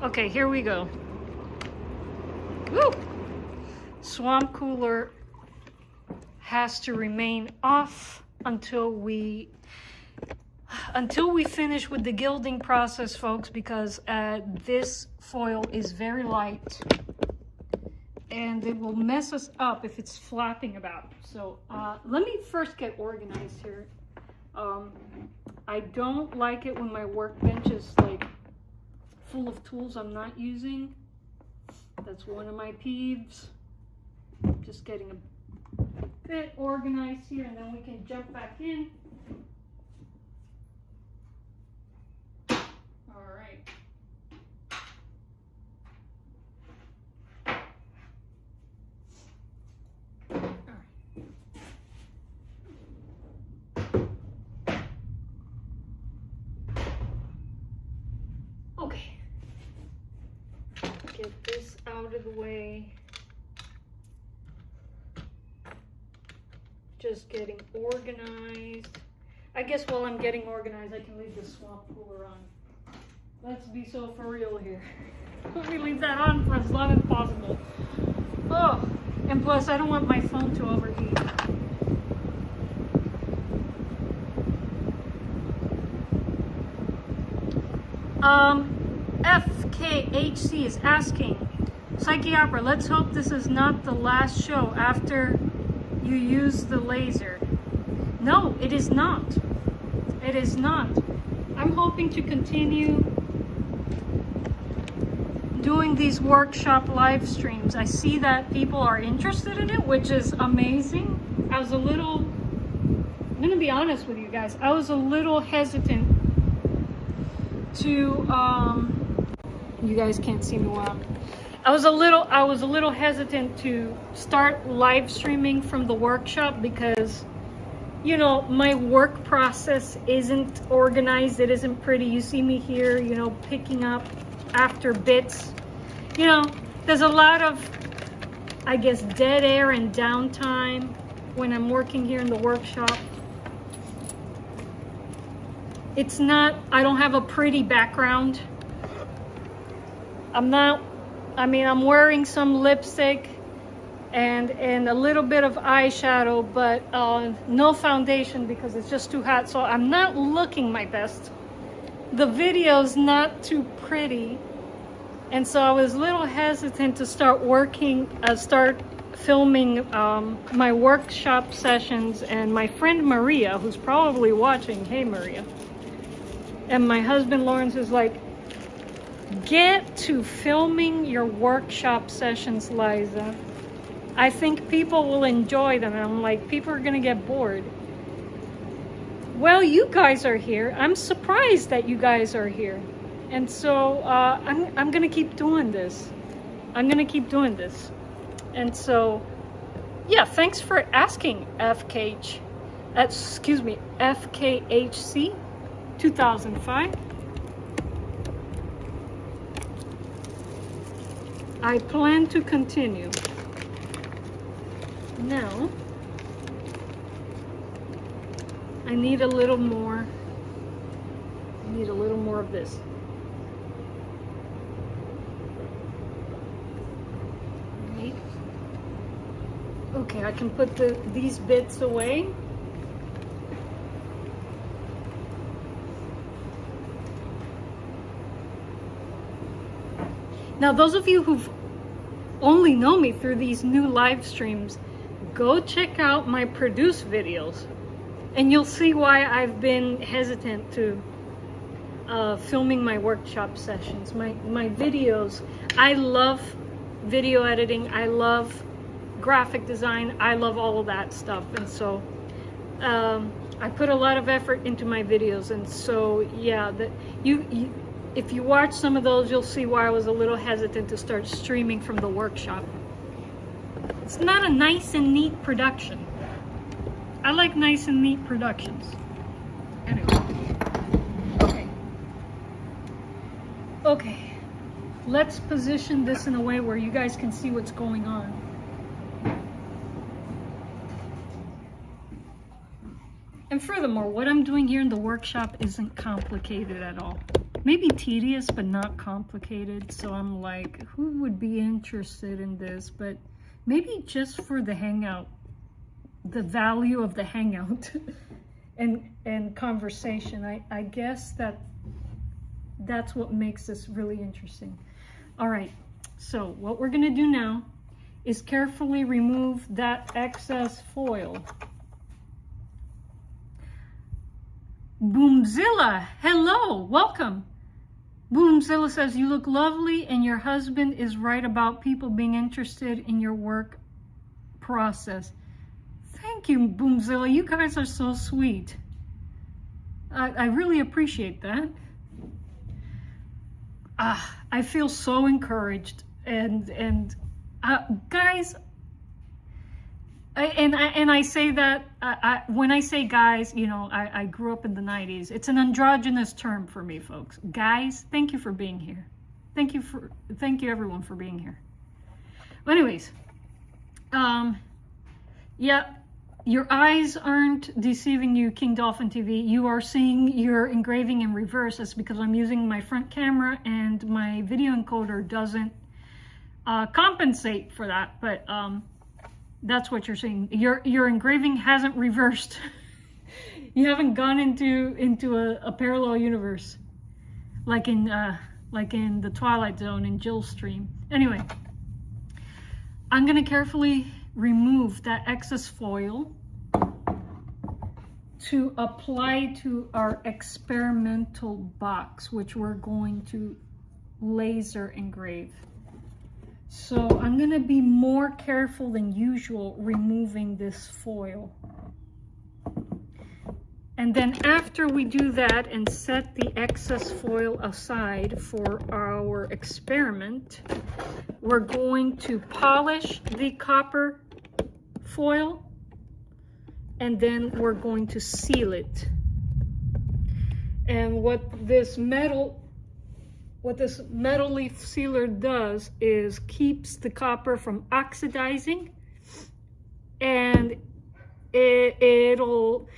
A: Okay, here we go. Woo! Swamp Cooler has to remain off until we finish with the gilding process, folks, because this foil is very light and it will mess us up if it's flapping about. So let me first get organized here. I don't like it when my workbench is like full of tools I'm not using. That's one of my peeves. Just getting a bit organized here, and then we can jump back in. Okay, get this out of the way. Just getting organized. I guess while I'm getting organized, I can leave the Swamp Cooler on. Let's be so for real here. Let me leave that on for as long as possible. Oh, and plus I don't want my phone to overheat. FKHC is asking, Psyche Opera, let's hope this is not the last show after you use the laser. No, it is not. It is not. I'm hoping to continue doing these workshop live streams. I see that people are interested in it, which is amazing. I'm gonna be honest with you guys, I was a little hesitant to you guys can't see me well. I was a little hesitant to start live streaming from the workshop because, you know, my work process isn't organized, it isn't pretty. You see me here, you know, picking up after bits. You know, there's a lot of, I guess, dead air and downtime when I'm working here in the workshop. It's not, I don't have a pretty background. I'm wearing some lipstick and a little bit of eyeshadow, but no foundation because it's just too hot. So I'm not looking my best. The video's not too pretty. And so I was a little hesitant to start filming my workshop sessions. And my friend Maria, who's probably watching, hey Maria, and my husband Lawrence is like, get to filming your workshop sessions, Liza. I think people will enjoy them. And I'm like, people are gonna get bored. Well, you guys are here. I'm surprised that you guys are here. And so I'm gonna keep doing this. And so, yeah, thanks for asking, FKHC 2005. I plan to continue. Now, I need a little more of this. Right. Okay, I can put these bits away. Now, those of you who've only know me through these new live streams, go check out my produced videos and you'll see why I've been hesitant to filming my workshop sessions, my videos. I love video editing. I love graphic design. I love all of that stuff. And so I put a lot of effort into my videos. And so, yeah, if you watch some of those, you'll see why I was a little hesitant to start streaming from the workshop. It's not a nice and neat production. I like nice and neat productions. Anyway. Okay. Let's position this in a way where you guys can see what's going on. And furthermore, what I'm doing here in the workshop isn't complicated at all. Maybe tedious, but not complicated. So I'm like, who would be interested in this? But maybe just for the hangout, the value of the hangout and conversation. I guess that's what makes this really interesting. All right, so what we're gonna do now is carefully remove that excess foil. Boomzilla, hello, welcome. Boomzilla says, you look lovely and your husband is right about people being interested in your work process. Thank you, Boomzilla, you guys are so sweet. I really appreciate that. I feel so encouraged, and guys, I say that when I say guys, you know, I grew up in the 90s. It's an androgynous term for me, folks. Guys, thank you for being here. Thank you everyone for being here. But anyways, yeah, your eyes aren't deceiving you, King Dolphin TV. You are seeing your engraving in reverse. That's because I'm using my front camera and my video encoder doesn't compensate for that. But that's what you're seeing. Your engraving hasn't reversed. You haven't gone into a parallel universe like in the Twilight Zone in Jill's stream. Anyway, I'm gonna carefully remove that excess foil to apply to our experimental box, which we're going to laser engrave. So I'm going to be more careful than usual removing this foil. And then after we do that and set the excess foil aside for our experiment, we're going to polish the copper foil and then we're going to seal it. And what this metal leaf sealer does is keeps the copper from oxidizing, and it'll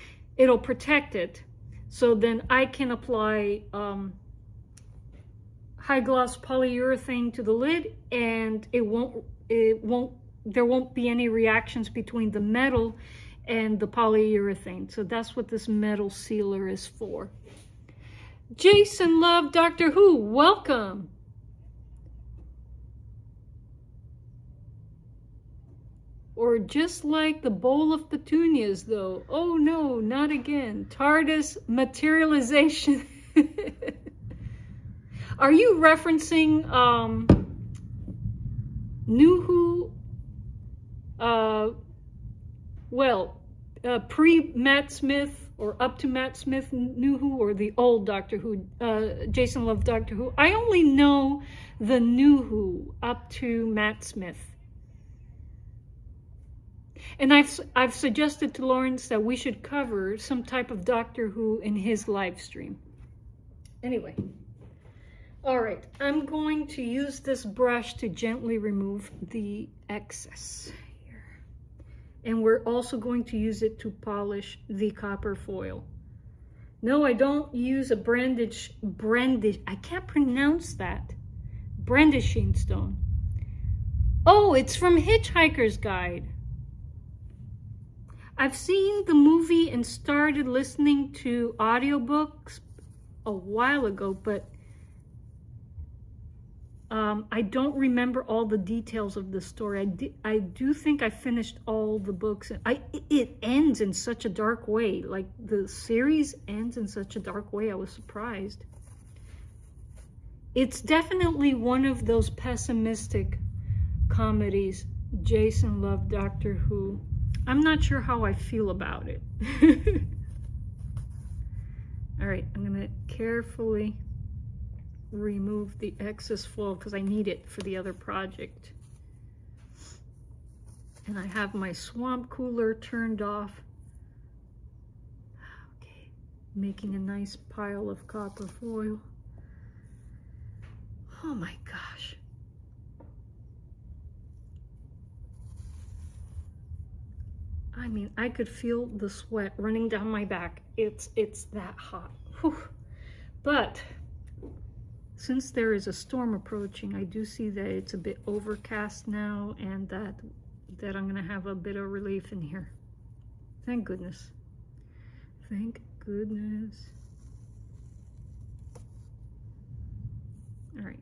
A: protect it. So then I can apply high gloss polyurethane to the lid, and there won't be any reactions between the metal and the polyurethane. So that's what this metal sealer is for. Jason Love Doctor Who, welcome. Or just like the bowl of petunias, though. Oh no, not again. TARDIS materialization. Are you referencing New Who? Pre-Matt Smith or up to Matt Smith New Who, or the old Doctor Who, Jason Love Doctor Who? I only know the New Who up to Matt Smith. And I've suggested to Lawrence that we should cover some type of Doctor Who in his live stream. Anyway, all right, I'm going to use this brush to gently remove the excess here. And we're also going to use it to polish the copper foil. No, I don't use a I can't pronounce that. Brandishing stone. Oh, it's from Hitchhiker's Guide. I've seen the movie and started listening to audiobooks a while ago, but I don't remember all the details of the story. I do think I finished all the books. It ends in such a dark way. Like, the series ends in such a dark way. I was surprised. It's definitely one of those pessimistic comedies. Jason loved Doctor Who. I'm not sure how I feel about it. All right, I'm gonna carefully remove the excess flow because I need it for the other project. And I have my swamp cooler turned off. Okay, making a nice pile of copper foil. Oh my gosh. I mean, I could feel the sweat running down my back. It's that hot. Whew. But since there is a storm approaching, I do see that it's a bit overcast now, and that I'm gonna have a bit of relief in here. Thank goodness. Thank goodness. All right.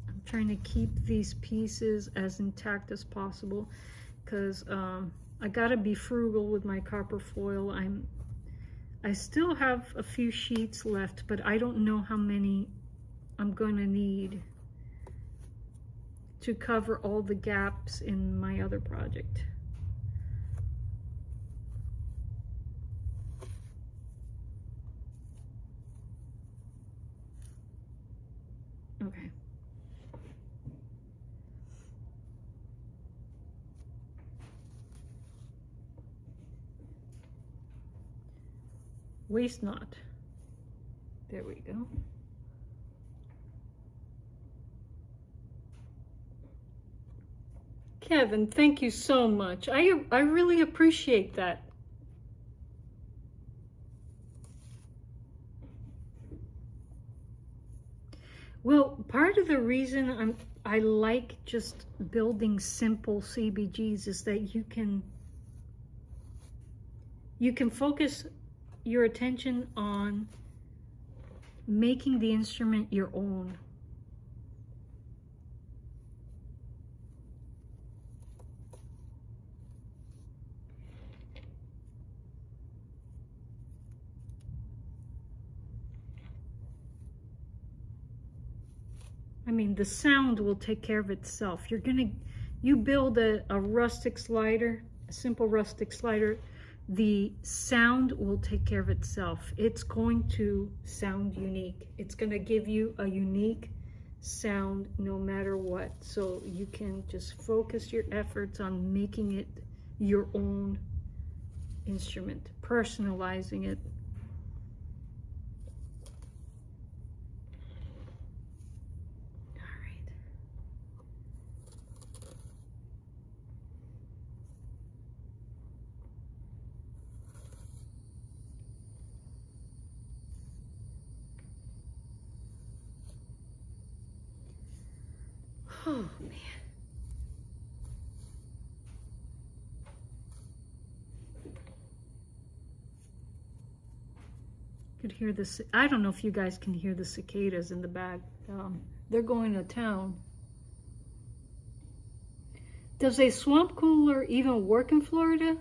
A: I'm trying to keep these pieces as intact as possible, because I gotta be frugal with my copper foil. I still have a few sheets left, but I don't know how many I'm gonna need to cover all the gaps in my other project. Okay. Waste not. There we go. Kevin, thank you so much. I really appreciate that. Well, part of the reason I like just building simple CBGs is that you can focus your attention on making the instrument your own. I mean, the sound will take care of itself. You build a rustic slider, a simple rustic slider, the sound will take care of itself. It's going to sound unique. It's going to give you a unique sound no matter what. So you can just focus your efforts on making it your own instrument, personalizing it. Oh man. Could hear this. I don't know if you guys can hear the cicadas in the back. They're going to town. Does a swamp cooler even work in Florida?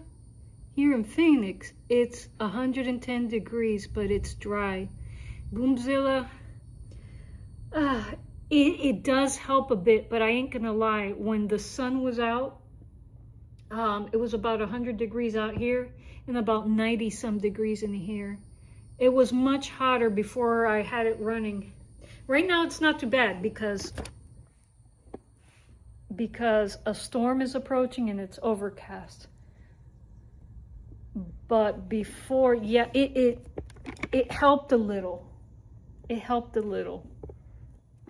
A: Here in Phoenix, it's 110 degrees, but it's dry. Boomzilla, it does help a bit, but I ain't gonna lie. When the sun was out, it was about 100 degrees out here and about 90 some degrees in here. It was much hotter before I had it running. Right now it's not too bad because a storm is approaching and it's overcast. But before, yeah, it helped a little. It helped a little.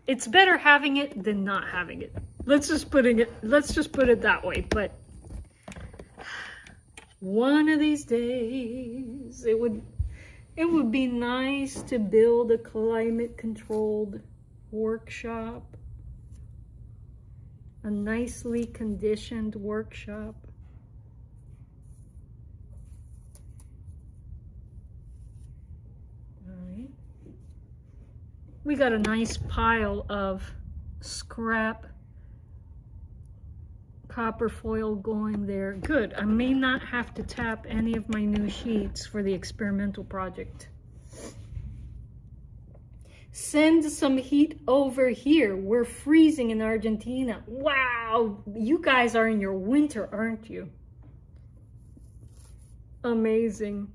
A: It's better having it than not having it. Let's just put it that way. But one of these days, it would be nice to build a climate-controlled workshop, a nicely conditioned workshop. We got a nice pile of scrap copper foil going there. Good. I may not have to tap any of my new sheets for the experimental project. Send some heat over here. We're freezing in Argentina. Wow, you guys are in your winter, aren't you? Amazing.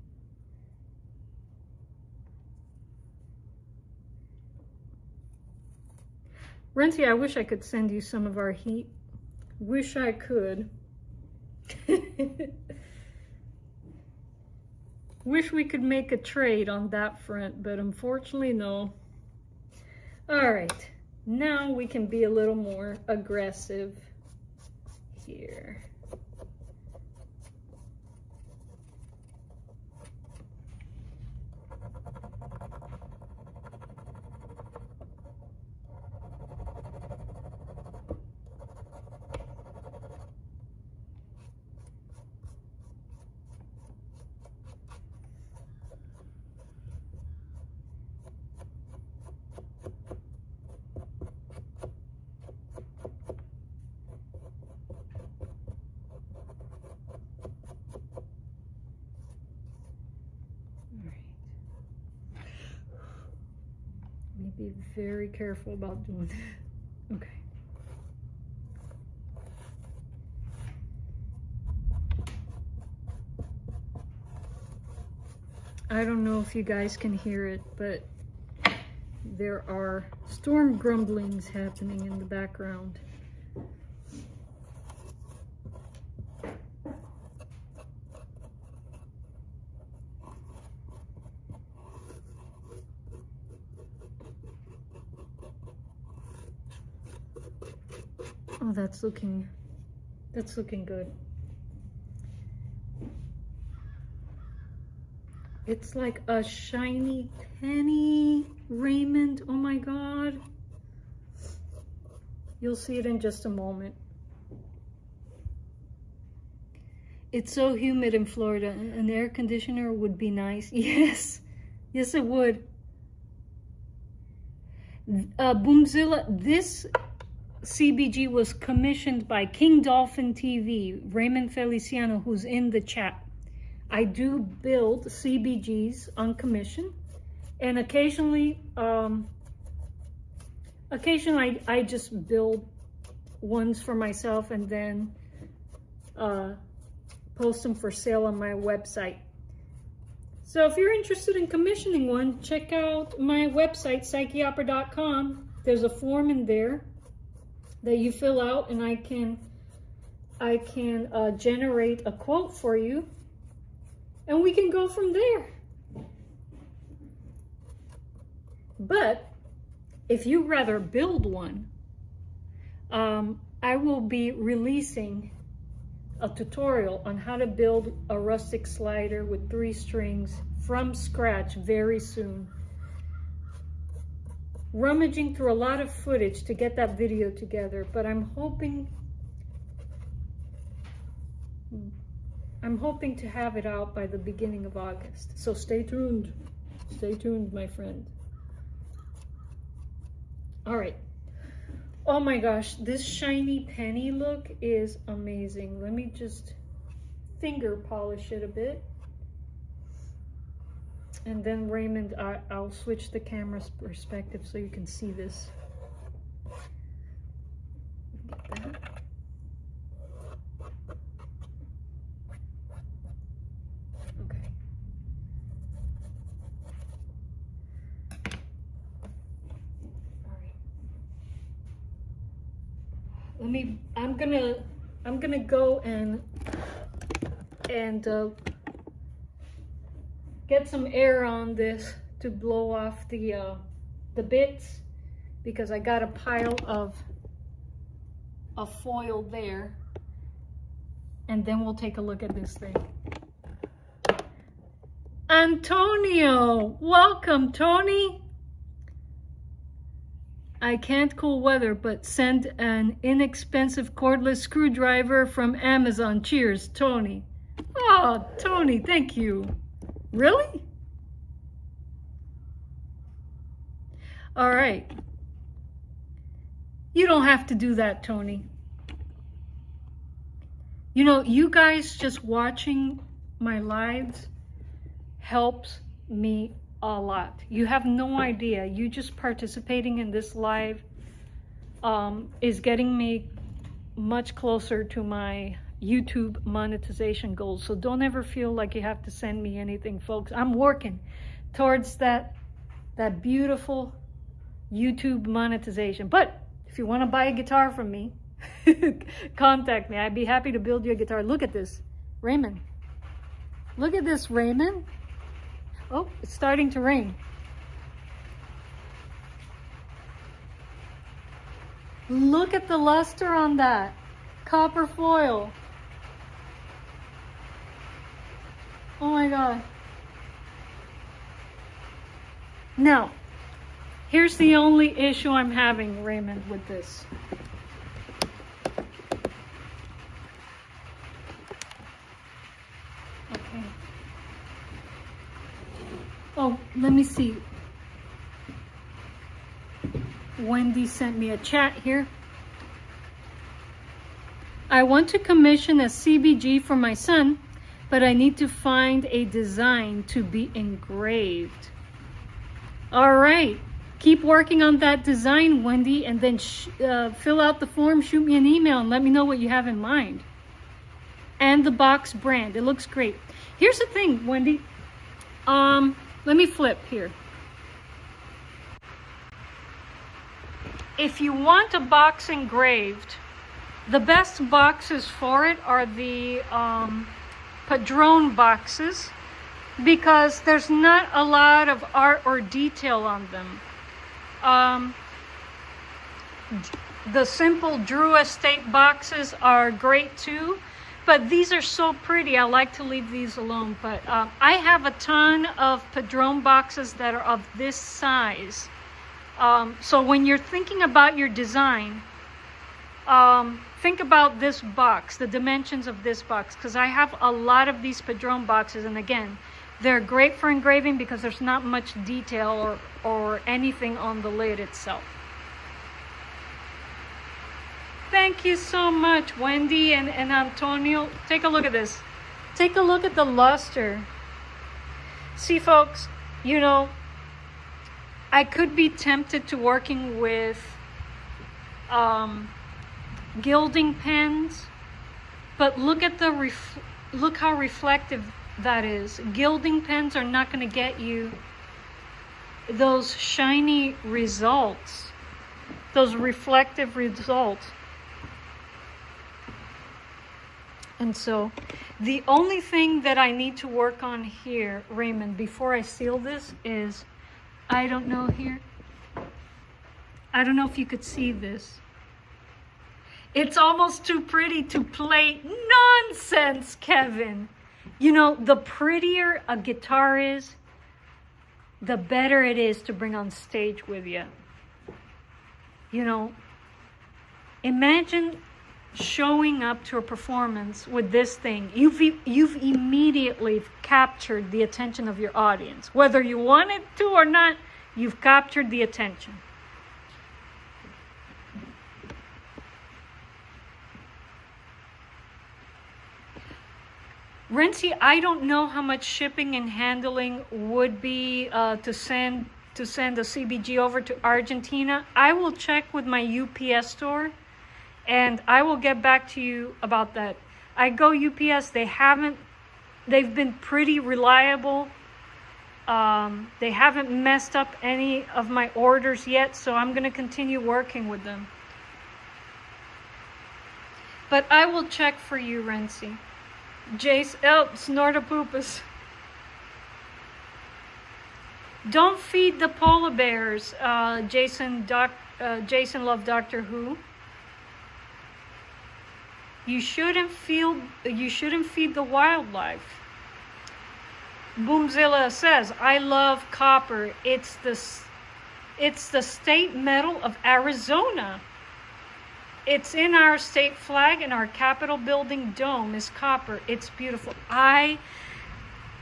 A: Renzi, I wish I could send you some of our heat. Wish I could. Wish we could make a trade on that front, but unfortunately, no. All right, now we can be a little more aggressive here. Be very careful about doing that. Okay. I don't know if you guys can hear it, but there are storm grumblings happening in the background. Oh, that's looking good. It's like a shiny penny, Raymond. Oh my God. You'll see it in just a moment. It's so humid in Florida. An air conditioner would be nice. Yes, yes it would. Boomzilla, this CBG was commissioned by King Dolphin TV, Raymond Feliciano, who's in the chat. I do build CBGs on commission, and occasionally I just build ones for myself and then post them for sale on my website. So if you're interested in commissioning one, check out my website, psycheopera.com. There's a form in there that you fill out, and I can generate a quote for you, and we can go from there. But if you'd rather build one, I will be releasing a tutorial on how to build a rustic slider with 3 strings from scratch very soon. Rummaging through a lot of footage to get that video together, but I'm hoping to have it out by the beginning of August. So stay tuned. Stay tuned, my friend. All right. Oh my gosh, this shiny penny look is amazing. Let me just finger polish it a bit. And then Raymond, I'll switch the camera's perspective so you can see this. Get that. Okay. All right. I'm gonna go and get some air on this to blow off the bits, because I got a pile of foil there, and then we'll take a look at this thing. Antonio, welcome, Tony. I can't cool weather, but send an inexpensive cordless screwdriver from Amazon. Cheers, Tony. Oh, Tony, thank you. Really? All right. You don't have to do that, Tony. You know, you guys just watching my lives helps me a lot. You have no idea. You just participating in this live is getting me much closer to my YouTube monetization goals. So don't ever feel like you have to send me anything, folks. I'm working towards that beautiful YouTube monetization. But if you want to buy a guitar from me, contact me. I'd be happy to build you a guitar. Look at this, Raymond. Look at this, Raymond. Oh, it's starting to rain. Look at the luster on that copper foil. Oh my God. Now, here's the only issue I'm having, Raymond, with this. Okay. Oh, let me see. Wendy sent me a chat here. I want to commission a CBG for my son, but I need to find a design to be engraved. All right. Keep working on that design, Wendy, and then fill out the form, shoot me an email, and let me know what you have in mind. And the box brand. It looks great. Here's the thing, Wendy. Let me flip here. If you want a box engraved, the best boxes for it are the Padron boxes, because there's not a lot of art or detail on them. The simple Drew Estate boxes are great too, but these are so pretty. I like to leave these alone. But I have a ton of Padron boxes that are of this size. So when you're thinking about your design, think about this box, the dimensions of this box, because I have a lot of these Padron boxes, and again, they're great for engraving because there's not much detail or anything on the lid itself. Thank you so much, Wendy and Antonio. Take a look at this. Take a look at the luster. See, folks, you know, I could be tempted to working with gilding pens, but look at the look how reflective that is. Gilding pens are not going to get you those shiny results, those reflective results. And so the only thing that I need to work on here, Raymond, before I seal this is, I don't know here. I don't know if you could see this. It's almost too pretty to play. Nonsense, Kevin. You know, the prettier a guitar is, the better it is to bring on stage with you. You know, imagine showing up to a performance with this thing. You've immediately captured the attention of your audience. Whether you wanted to or not, you've captured the attention. Renzi, I don't know how much shipping and handling would be to send a CBG over to Argentina. I will check with my UPS store, and I will get back to you about that. I go UPS. They've been pretty reliable. They haven't messed up any of my orders yet, so I'm going to continue working with them. But I will check for you, Renzi. Jace, Snortopoopas. Don't feed the polar bears, Jason Love Doctor Who. You shouldn't feed the wildlife. Boomzilla says, I love copper. It's the state metal of Arizona. It's in our state flag, and our Capitol building dome is copper. It's beautiful.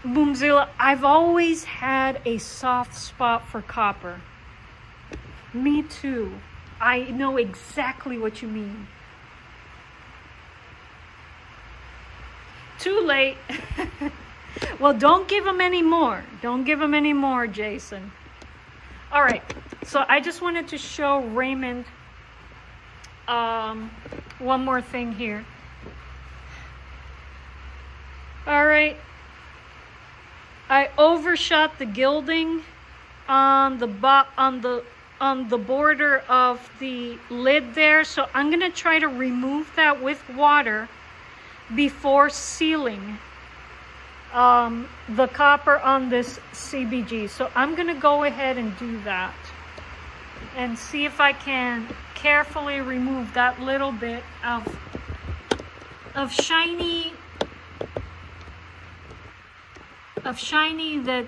A: Boomzilla, I've always had a soft spot for copper. Me too. I know exactly what you mean. Too late. Well, don't give him any more. Don't give him any more, Jason. All right. So I just wanted to show Raymond one more thing here. All right. I overshot the gilding on the border of the lid there, so I'm gonna try to remove that with water before sealing the copper on this CBG. So I'm gonna go ahead and do that and see if I can carefully remove that little bit of shiny that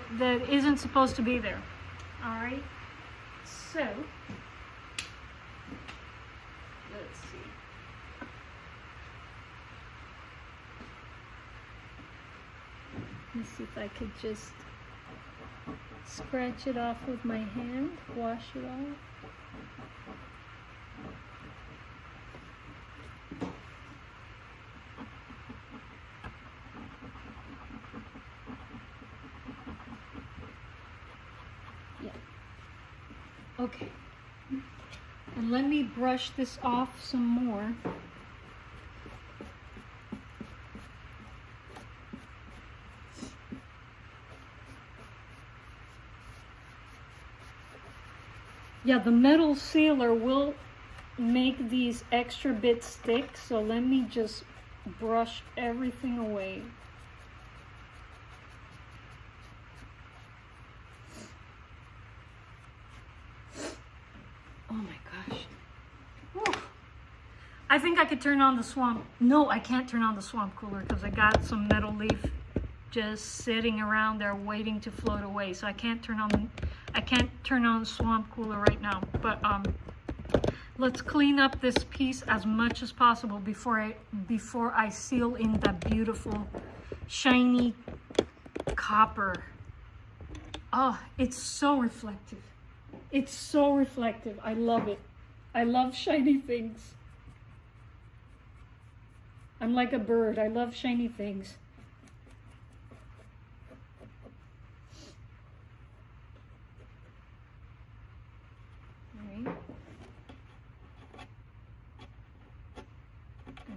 A: isn't supposed to be there. All right, so let's see. Let's see if I could just scratch it off with my hand, wash it off. Okay, and let me brush this off some more. Yeah, the metal sealer will make these extra bits stick, so let me just brush everything away. Oh my gosh. Whew. I think I could turn on the swamp. No, I can't turn on the swamp cooler because I got some metal leaf just sitting around there waiting to float away. So I can't turn on the swamp cooler right now. But let's clean up this piece as much as possible before I seal in that beautiful shiny copper. Oh, it's so reflective. It's so reflective. I love it. I love shiny things. I'm like a bird. I love shiny things. All right. There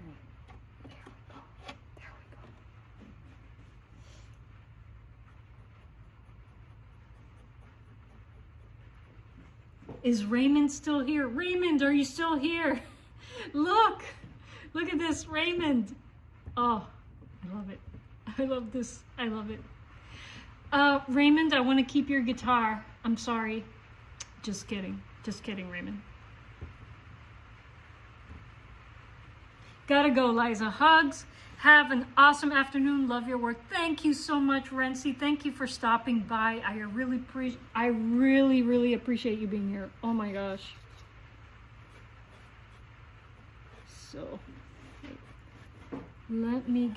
A: we go. There we go. Is Raymond still here? Raymond, are you still here? Look at this, Raymond. Oh, I love it. I love this. I love it. Raymond, I want to keep your guitar. I'm sorry. Just kidding. Just kidding, Raymond. Gotta go, Liza. Hugs. Have an awesome afternoon. Love your work. Thank you so much, Renzi. Thank you for stopping by. I really appreciate you being here. Oh my gosh. So, let me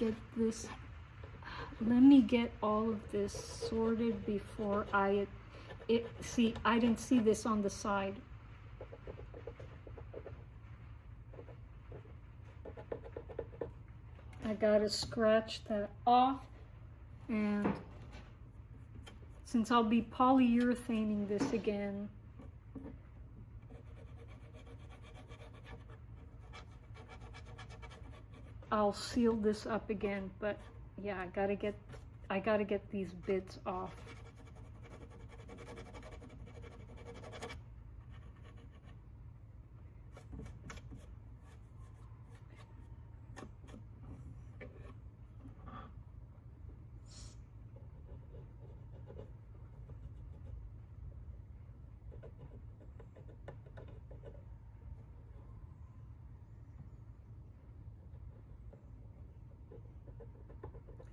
A: get all of this sorted before see, I didn't see this on the side. I gotta scratch that off, and since I'll be polyurethaning this again, I'll seal this up again. But yeah, I gotta get these bits off.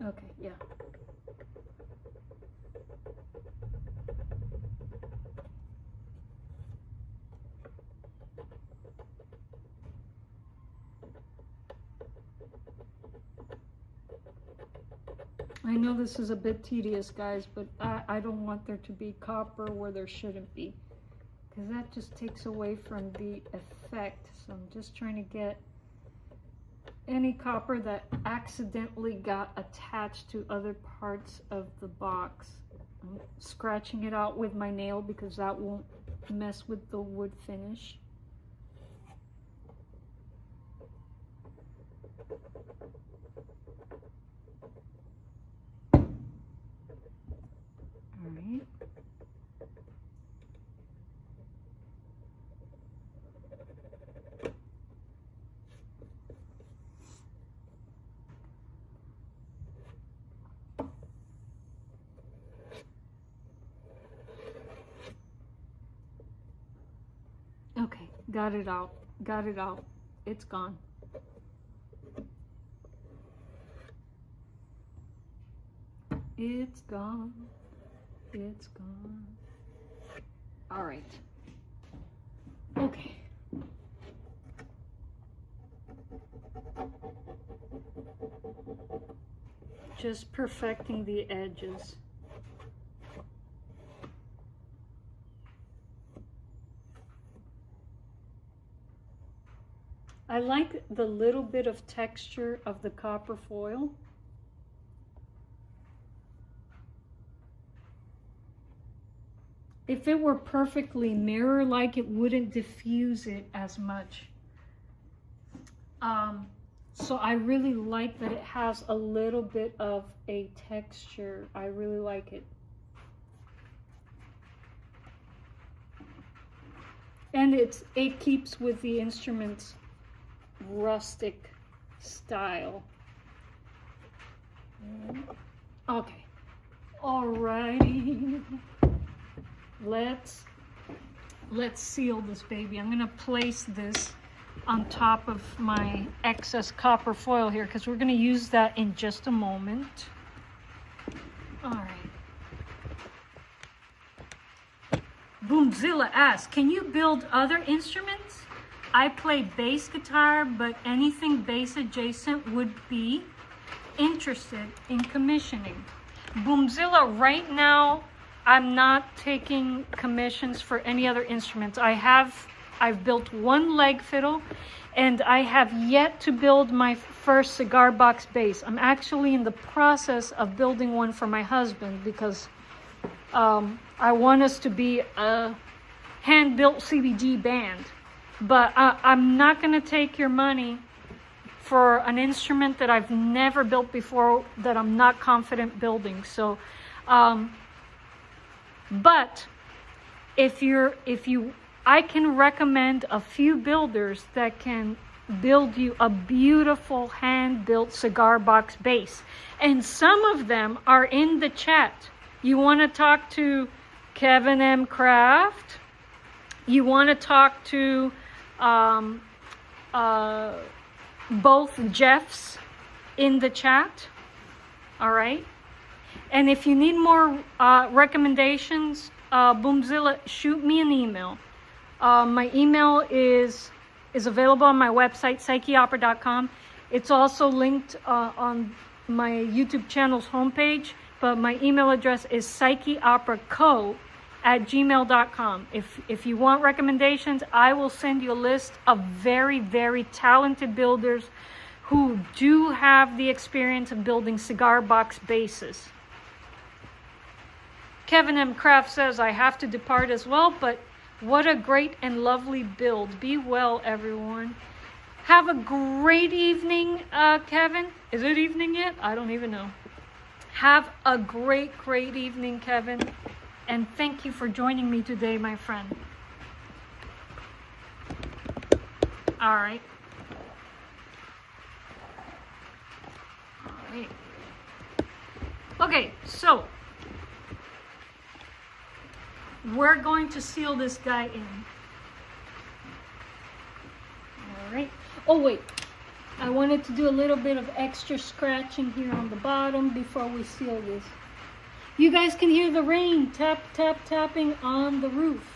A: Okay, yeah. I know this is a bit tedious, guys, but I don't want there to be copper where there shouldn't be, because that just takes away from the effect. So I'm just trying to get any copper that accidentally got attached to other parts of the box. I'm scratching it out with my nail because that won't mess with the wood finish. All right. Okay, got it out. Got it out. It's gone. It's gone. It's gone. All right. Okay. Just perfecting the edges. I like the little bit of texture of the copper foil. If it were perfectly mirror-like, it wouldn't diffuse it as much. So I really like that it has a little bit of a texture. I really like it. And it keeps with the instrument's rustic style. Okay. Alrighty. Let's seal this baby. I'm gonna place this on top of my excess copper foil here because we're gonna use that in just a moment. All right. Boomzilla asks, can you build other instruments? I play bass guitar, but anything bass adjacent would be interested in commissioning. Boomzilla, right now, I'm not taking commissions for any other instruments. I've built one leg fiddle, and I have yet to build my first cigar box bass. I'm actually in the process of building one for my husband because I want us to be a hand-built CBG band. But I'm not going to take your money for an instrument that I've never built before, that I'm not confident building. So, but I can recommend a few builders that can build you a beautiful hand-built cigar box bass. And some of them are in the chat. You want to talk to Kevin M. Kraft? You want to talk to both Jeffs in the chat? All right. And if you need more recommendations, Boomzilla, shoot me an email. My email is available on my website, psycheopera.com. It's also linked on my YouTube channel's homepage, but my email address is psycheoperaco@gmail.com. If you want recommendations, I will send you a list of very, very talented builders who do have the experience of building cigar box basses. Kevin M. Kraft says, I have to depart as well, but what a great and lovely build. Be well, everyone. Have a great evening, Kevin. Is it evening yet? I don't even know. Have a great, great evening, Kevin. And thank you for joining me today, my friend. All right. All right. Okay, so we're going to seal this guy in. All right. Oh, wait. I wanted to do a little bit of extra scratching here on the bottom before we seal this. You guys can hear the rain tap, tap, tapping on the roof.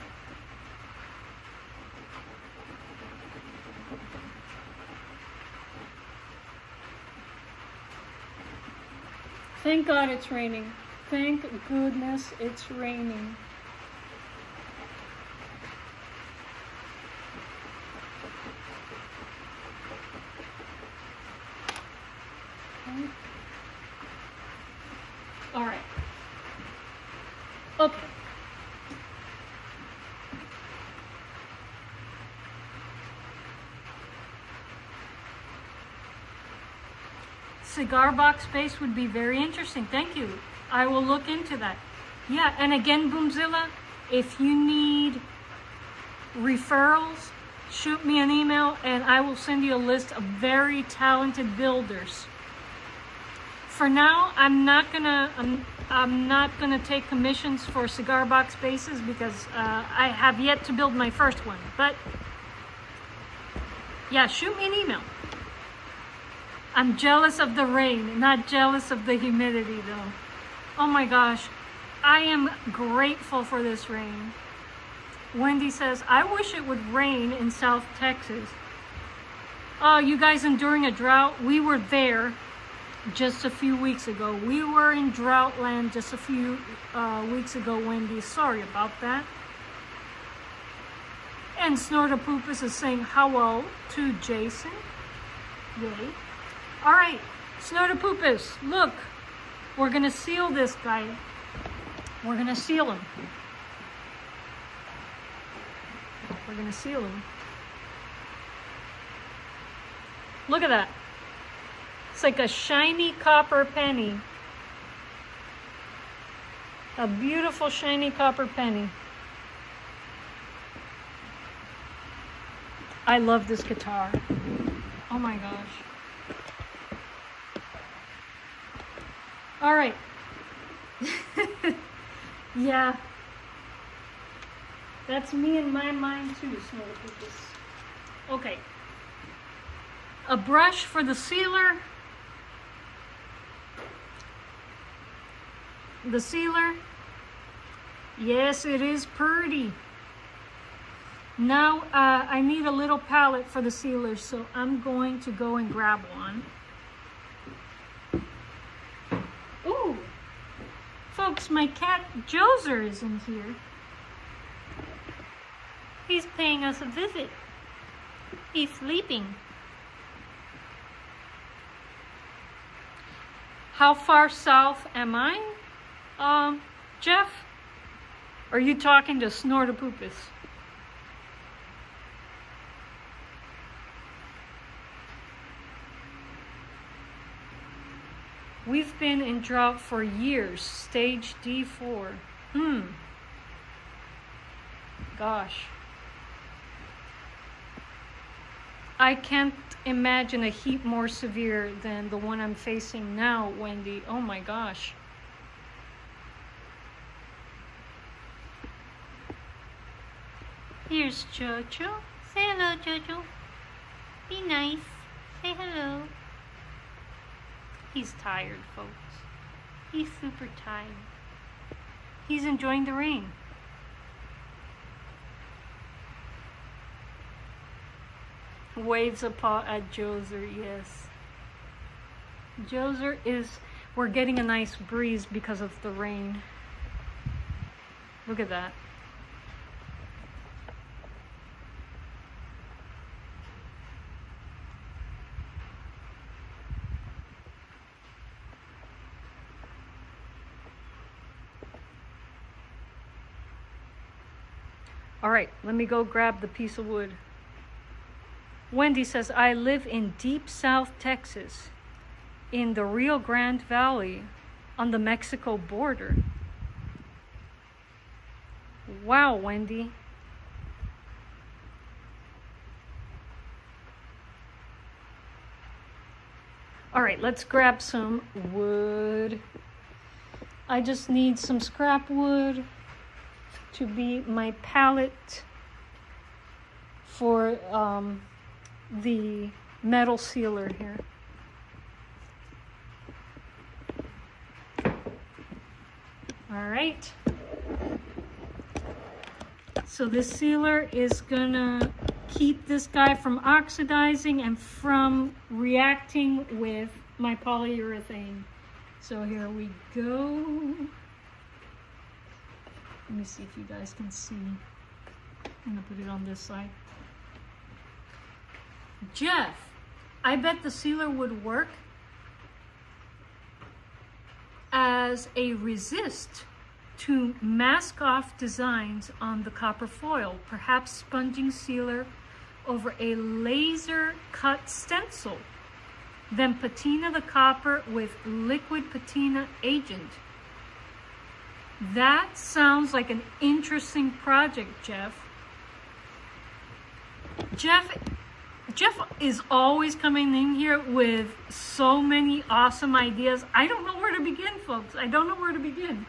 A: Thank God it's raining. Thank goodness it's raining. All right. Okay. Cigar box space would be very interesting. Thank you. I will look into that. Yeah, and again, Boomzilla, if you need referrals, shoot me an email and I will send you a list of very talented builders. For now, I'm not gonna take commissions for cigar box bases because I have yet to build my first one. But yeah, shoot me an email. I'm jealous of the rain, not jealous of the humidity though. Oh my gosh, I am grateful for this rain. Wendy says, I wish it would rain in South Texas. Oh, you guys enduring a drought? We were there just a few weeks ago. We were in drought land just a few weeks ago, Wendy. Sorry about that. And Snortapoopus is saying hello to Jason. Yay. All right, Snortapoopus, look. We're gonna seal this guy. We're gonna seal him. We're gonna seal him. Look at that. It's like a shiny copper penny. A beautiful shiny copper penny. I love this guitar. Oh my gosh. All right. Yeah. That's me in my mind too, Snortapoopus. Okay. A brush for the sealer. The sealer. Yes, it is pretty. Now I need a little palette for the sealer, so I'm going to go and grab one. Ooh, folks, my cat Joser is in here. He's paying us a visit. He's sleeping. How far south am I? Jeff? Are you talking to Snortapoopus? We've been in drought for years, stage D4. Gosh. I can't imagine a heat more severe than the one I'm facing now, Wendy. Oh my gosh. Here's Jojo. Say hello, Jojo. Be nice. Say hello. He's tired, folks. He's super tired. He's enjoying the rain. Waves a paw at Joser, yes. Joser is, we're getting a nice breeze because of the rain. Look at that. All right, let me go grab the piece of wood. Wendy says, I live in deep South Texas, in the Rio Grande Valley, on the Mexico border. Wow, Wendy. All right, let's grab some wood. I just need some scrap wood to be my palette for the metal sealer here. All right. So this sealer is gonna keep this guy from oxidizing and from reacting with my polyurethane. So here we go. Let me see if you guys can see. I'm gonna put it on this side. Jeff, I bet the sealer would work as a resist to mask off designs on the copper foil, perhaps sponging sealer over a laser cut stencil. Then patina the copper with liquid patina agent. That sounds like an interesting project, Jeff. Jeff is always coming in here with so many awesome ideas. I don't know where to begin, folks. I don't know where to begin.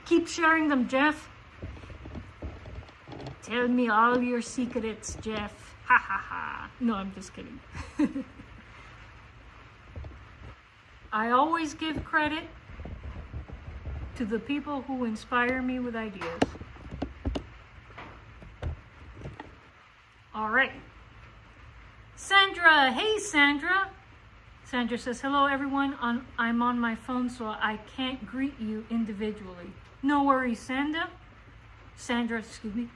A: Keep sharing them, Jeff. Tell me all your secrets, Jeff. Ha ha ha. No, I'm just kidding. I always give credit to the people who inspire me with ideas. All right. Sandra, hey Sandra. Sandra says, hello everyone, I'm on my phone so I can't greet you individually. No worries, Sandra. Excuse me.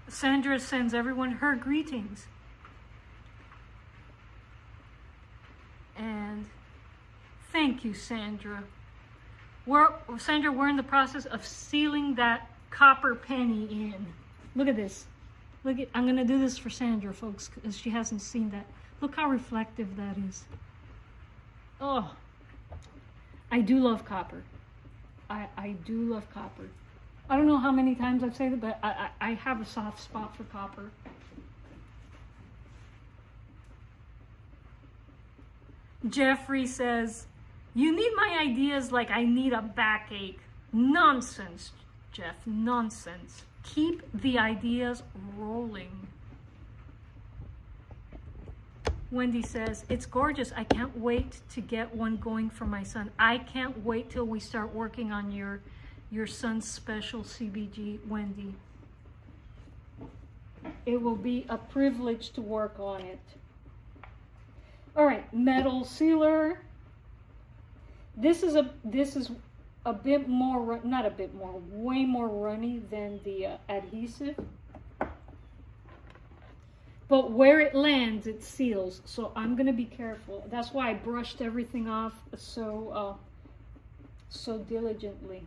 A: Sandra sends everyone her greetings. And thank you, Sandra. Sandra, we're in the process of sealing that copper penny in. Look at this. I'm gonna do this for Sandra, folks, because she hasn't seen that. Look how reflective that is. Oh, I do love copper. I do love copper. I don't know how many times I've said it, but I have a soft spot for copper. Jeffrey says, you need my ideas like I need a backache. Nonsense, Jeff, nonsense. Keep the ideas rolling. Wendy says, it's gorgeous. I can't wait to get one going for my son. I can't wait till we start working on your son's special CBG, Wendy. It will be a privilege to work on it. All right, metal sealer. This is a bit more, not a bit more, way more runny than the adhesive. But where it lands, it seals. So I'm gonna be careful. That's why I brushed everything off so diligently.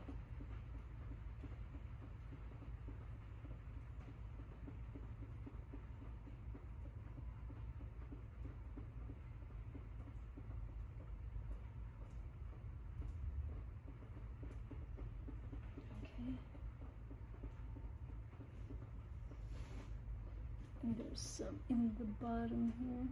A: And there's some in the bottom here.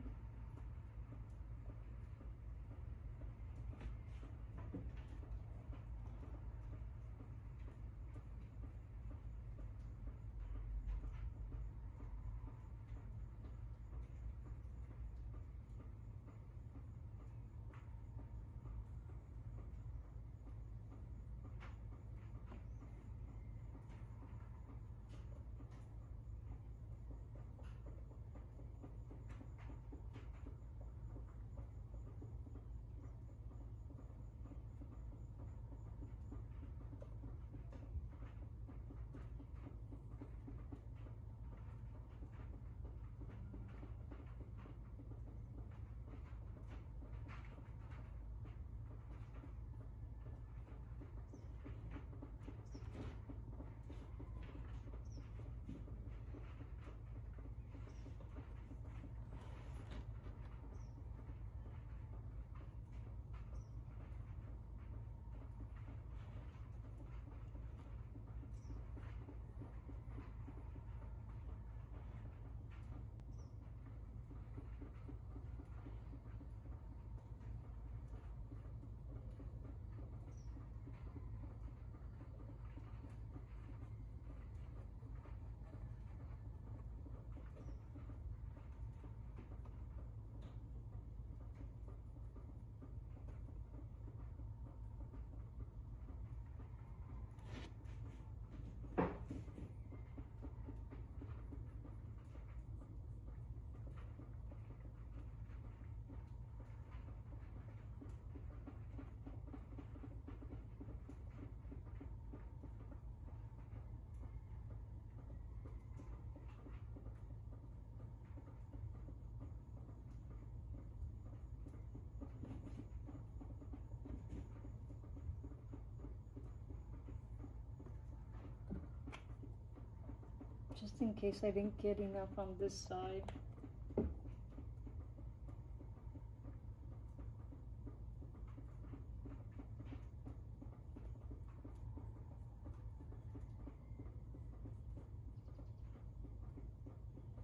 A: just in case I didn't get enough on this side.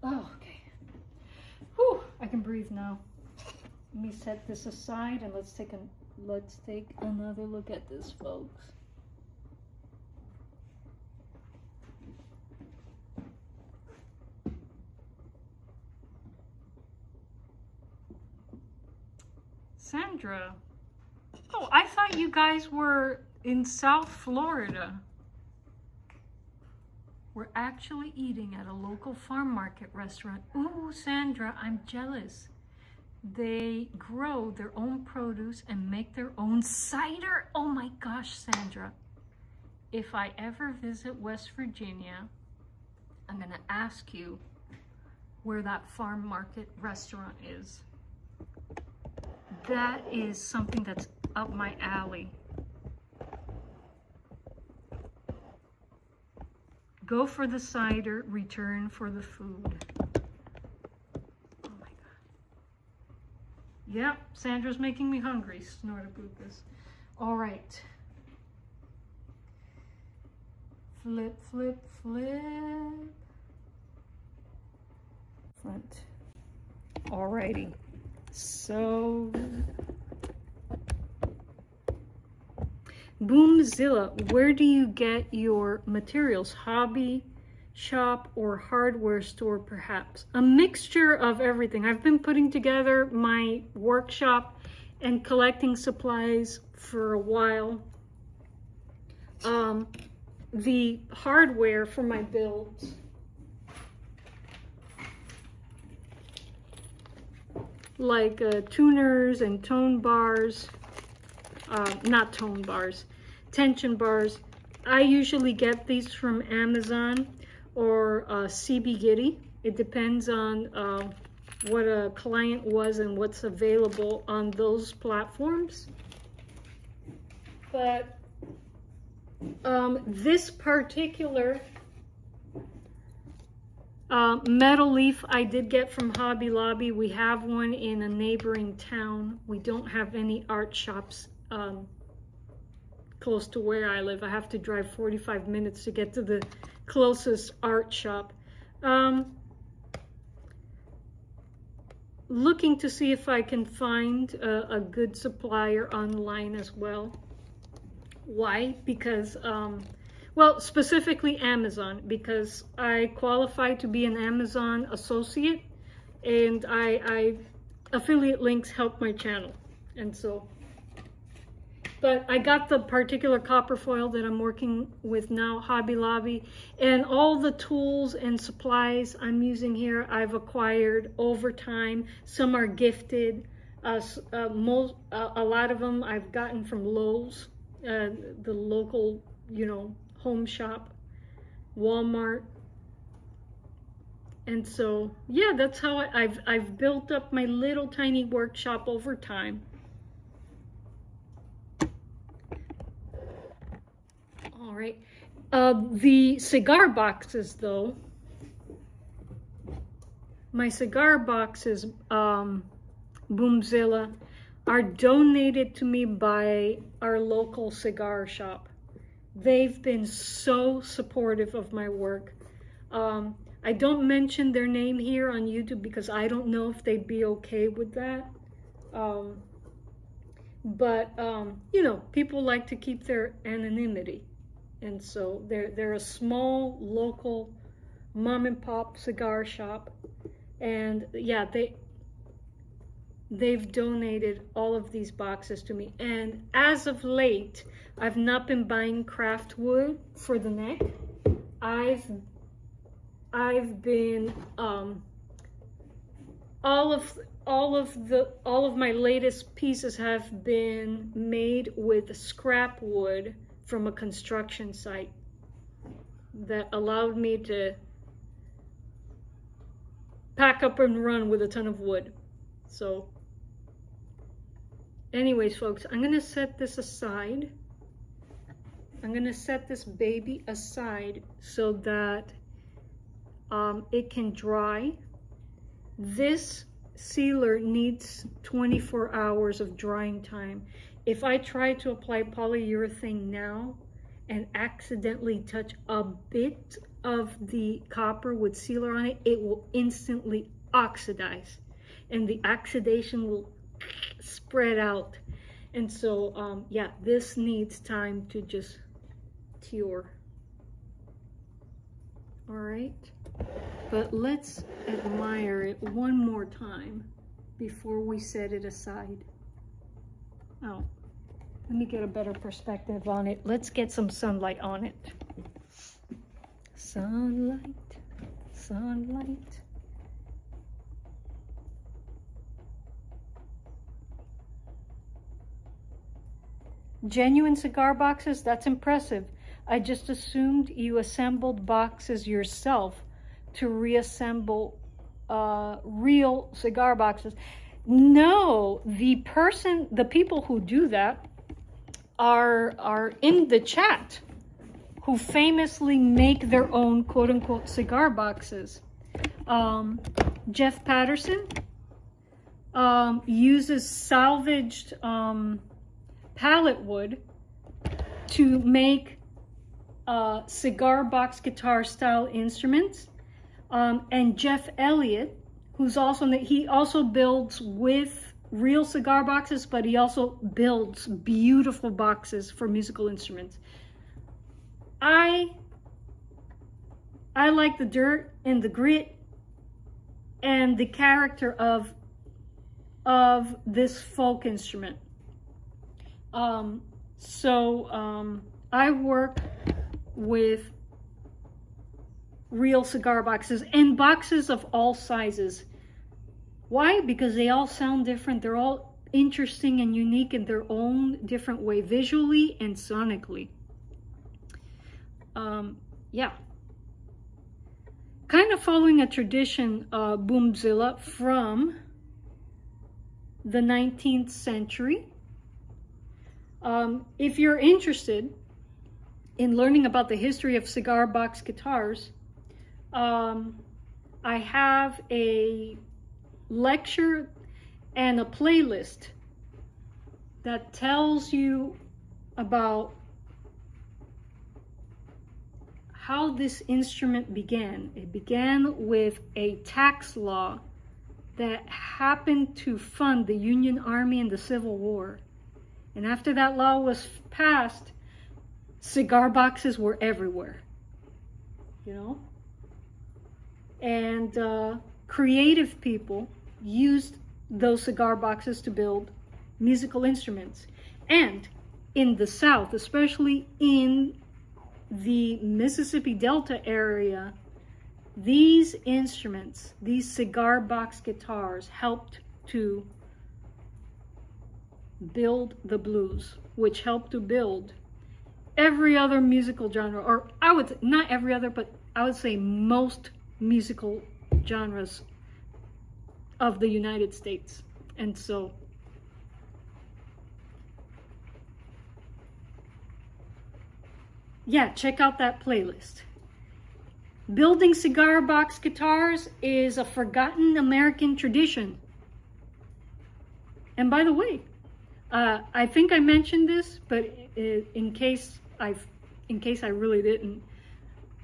A: Oh, okay. Whew, I can breathe now. Let me set this aside and let's take another look at this, folks. Sandra. Oh, I thought you guys were in South Florida. We're actually eating at a local farm market restaurant. Ooh, Sandra, I'm jealous. They grow their own produce and make their own cider. Oh my gosh, Sandra. If I ever visit West Virginia, I'm gonna ask you where that farm market restaurant is. That is something that's up my alley. Go for the cider, return for the food. Oh my God. Yep, Sandra's making me hungry, Snortaboopus. All right. Flip, flip, flip. Front. Alrighty. So, Boomzilla, where do you get your materials? Hobby shop or hardware store, perhaps? A mixture of everything. I've been putting together my workshop and collecting supplies for a while. The hardware for my builds, like tuners and tone bars, not tone bars, tension bars. I usually get these from Amazon or CB Giddy. It depends on what a client was and what's available on those platforms. But this particular metal leaf I did get from Hobby Lobby. We have one in a neighboring town. We don't have any art shops close to where I live. I have to drive 45 minutes to get to the closest art shop. Looking to see if I can find a good supplier online as well. Why? Because well, specifically Amazon, because I qualify to be an Amazon associate, and I affiliate links help my channel, and so. But I got the particular copper foil that I'm working with now, Hobby Lobby, and all the tools and supplies I'm using here I've acquired over time. Some are gifted. A lot of them I've gotten from Lowe's, the local, home shop, Walmart. And so, yeah, that's how I've built up my little tiny workshop over time. All right. The cigar boxes, though, my cigar boxes, Boomzilla, are donated to me by our local cigar shop. They've been so supportive of my work. I don't mention their name here on YouTube because I don't know if they'd be okay with that. But people like to keep their anonymity. And so they're a small local mom and pop cigar shop. And yeah, they've donated all of these boxes to me. And as of late, I've not been buying craft wood for the neck. I've been all of my latest pieces have been made with scrap wood from a construction site that allowed me to pack up and run with a ton of wood. So anyways, folks, I'm gonna set this aside. I'm gonna set this baby aside so that it can dry. This sealer needs 24 hours of drying time. If I try to apply polyurethane now and accidentally touch a bit of the copper with sealer on it, it will instantly oxidize, and the oxidation will spread out. And so, yeah, this needs time to just cure. All right, but let's admire it one more time before we set it aside. Oh, let me get a better perspective on it. Let's get some sunlight on it. Sunlight, sunlight. Genuine cigar boxes, that's impressive. I just assumed you assembled boxes yourself to reassemble real cigar boxes. No, the people who do that are in the chat, who famously make their own quote-unquote cigar boxes. Jeff Patterson uses salvaged pallet wood to make cigar box guitar style instruments. And Jeff Elliott, who's also, he also builds with real cigar boxes, but he also builds beautiful boxes for musical instruments. I like the dirt and the grit and the character of this folk instrument. I work with real cigar boxes and boxes of all sizes. Why? Because they all sound different. They're all interesting and unique in their own different way, visually and sonically. Yeah. Kind of following a tradition, Boomzilla, from the 19th century. If you're interested in learning about the history of cigar box guitars, I have a lecture and a playlist that tells you about how this instrument began. It began with a tax law that happened to fund the Union Army in the Civil War. And after that law was passed, cigar boxes were everywhere, you know? And creative people used those cigar boxes to build musical instruments. And in the South, especially in the Mississippi Delta area, these instruments, these cigar box guitars, helped to build the blues, which helped to build every other musical genre, or I would say, not every other, but I would say most musical genres of the United States. And so yeah, check out that playlist. Building cigar box guitars is a forgotten American tradition. And by the way, I think I mentioned this, but in case I really didn't,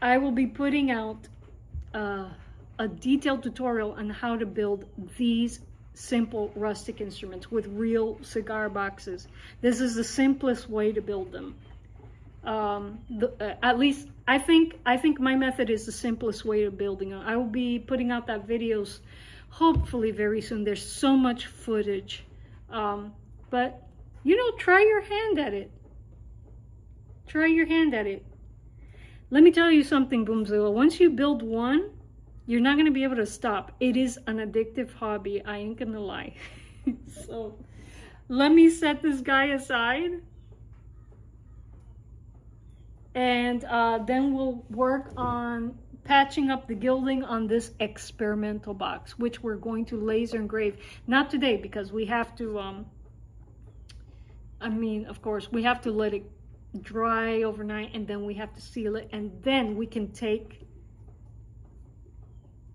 A: I will be putting out a detailed tutorial on how to build these simple rustic instruments with real cigar boxes. This is the simplest way to build them. At least I think my method is the simplest way of building them. I will be putting out that videos hopefully very soon. There's so much footage, but you know, try your hand at it. Try your hand at it. Let me tell you something, Boomzilla. Once you build one, you're not going to be able to stop. It is an addictive hobby. I ain't gonna lie. So let me set this guy aside, and then we'll work on patching up the gilding on this experimental box, which we're going to laser engrave. Not today, because we have to, I mean, of course, we have to let it dry overnight, and then we have to seal it, and then we can take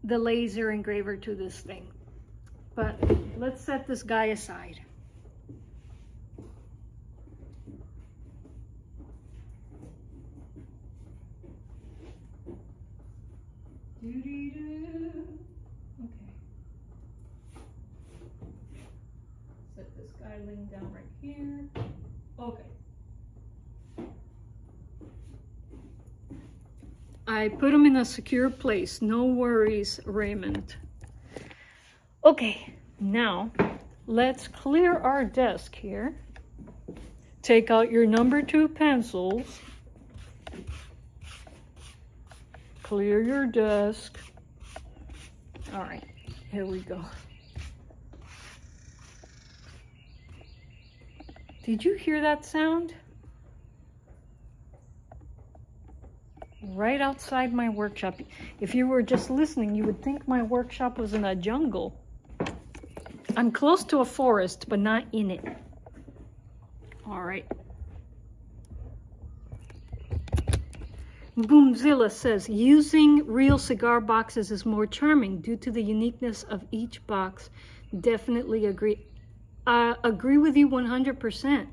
A: the laser engraver to this thing. But let's set this guy aside. Okay. Set this guy laying down right here. Okay. I put him in a secure place. No worries, Raymond. Okay, now let's clear our desk here. Take out your number 2 pencils. Clear your desk. All right, here we go. Did you hear that sound? Right outside my workshop. If you were just listening, you would think my workshop was in a jungle. I'm close to a forest, but not in it. All right. Boomzilla says, using real cigar boxes is more charming due to the uniqueness of each box. Definitely agree. Agree with you 100%.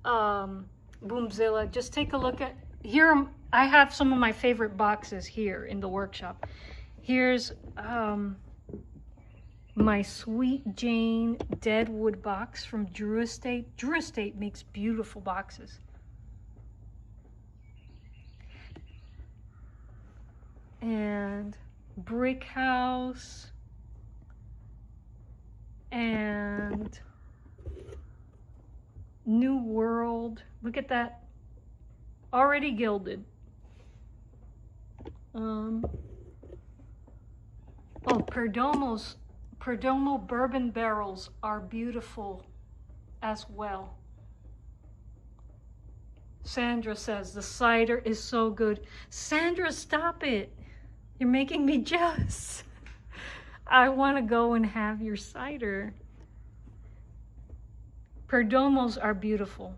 A: Boomzilla, just take a look at, here I have some of my favorite boxes here in the workshop. Here's my Sweet Jane Deadwood box from Drew Estate. Drew Estate makes beautiful boxes. And Brick House. And New World. Look at that. Already gilded. Oh, Perdomo bourbon barrels are beautiful as well. Sandra says, the cider is so good. Sandra, stop it. You're making me jealous. I want to go and have your cider. Perdomos are beautiful.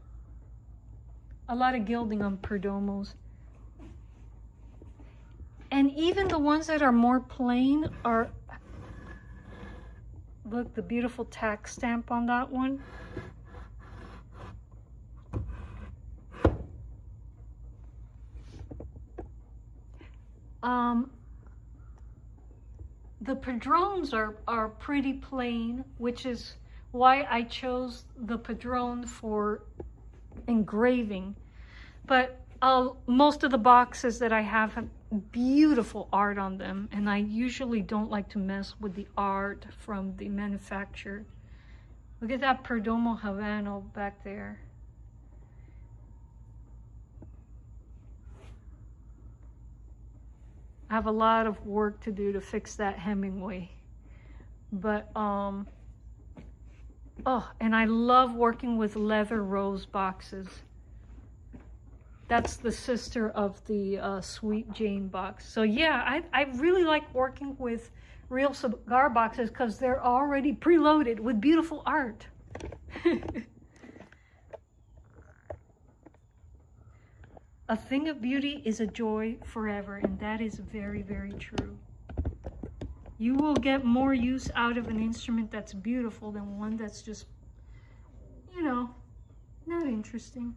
A: A lot of gilding on Perdomos. And even the ones that are more plain are, look, the beautiful tax stamp on that one. The Padrones are pretty plain, which is why I chose the Padrone for engraving. But most of the boxes that I have beautiful art on them, and I usually don't like to mess with the art from the manufacturer. Look at that Perdomo Havano back there. I have a lot of work to do to fix that Hemingway. But, oh, and I love working with leather rose boxes. That's the sister of the Sweet Jane box. So yeah, I really like working with real cigar boxes because they're already preloaded with beautiful art. A thing of beauty is a joy forever, and that is very, very true. You will get more use out of an instrument that's beautiful than one that's just, you know, not interesting.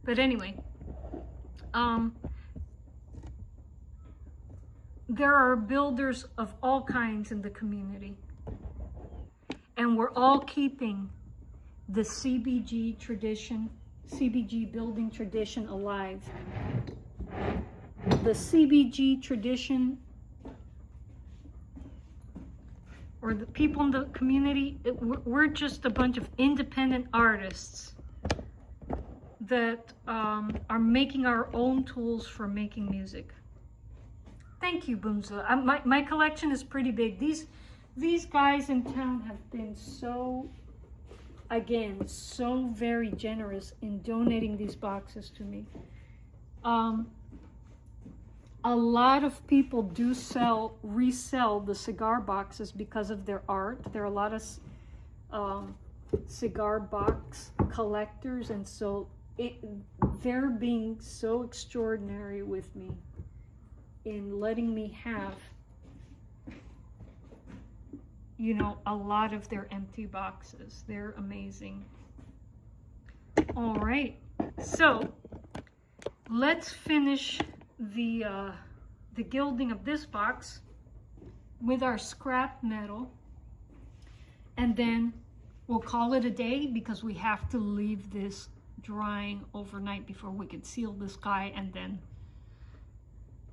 A: But anyway, there are builders of all kinds in the community, and we're all keeping the CBG tradition, CBG building tradition alive. The CBG tradition, or the people in the community, we're just a bunch of independent artists that are making our own tools for making music. Thank you, Boomza. My collection is pretty big. These guys in town have been so, again, so very generous in donating these boxes to me. A lot of people do resell the cigar boxes because of their art. There are a lot of cigar box collectors, and so they're being so extraordinary with me in letting me have, you know, a lot of their empty boxes. They're amazing. All right, so let's finish the gilding of this box with our scrap metal, and then we'll call it a day because we have to leave this drying overnight before we can seal this guy and then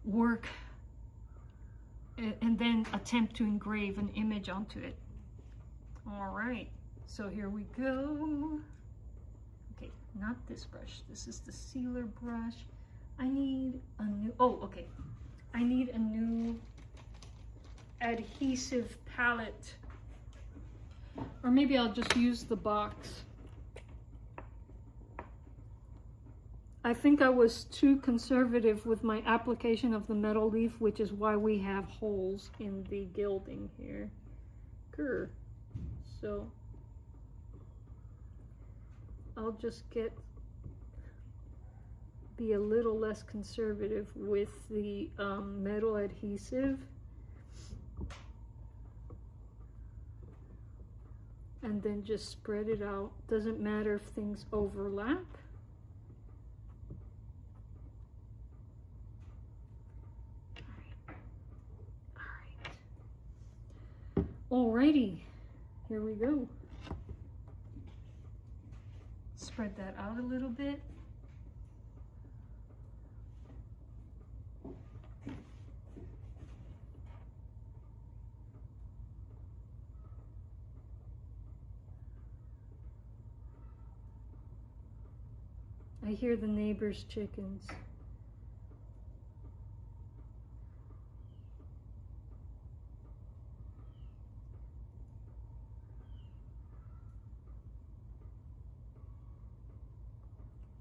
A: work and then attempt to engrave an image onto it. All right, so here we go. Okay, not this brush. This is the sealer brush. I need a new, oh, okay. I need a new adhesive palette. Or maybe I'll just use the box. I think I was too conservative with my application of the metal leaf, which is why we have holes in the gilding here. Grr. So I'll just be a little less conservative with the metal adhesive. And then just spread it out. Doesn't matter if things overlap. Alrighty, here we go. Spread that out a little bit. I hear the neighbor's chickens.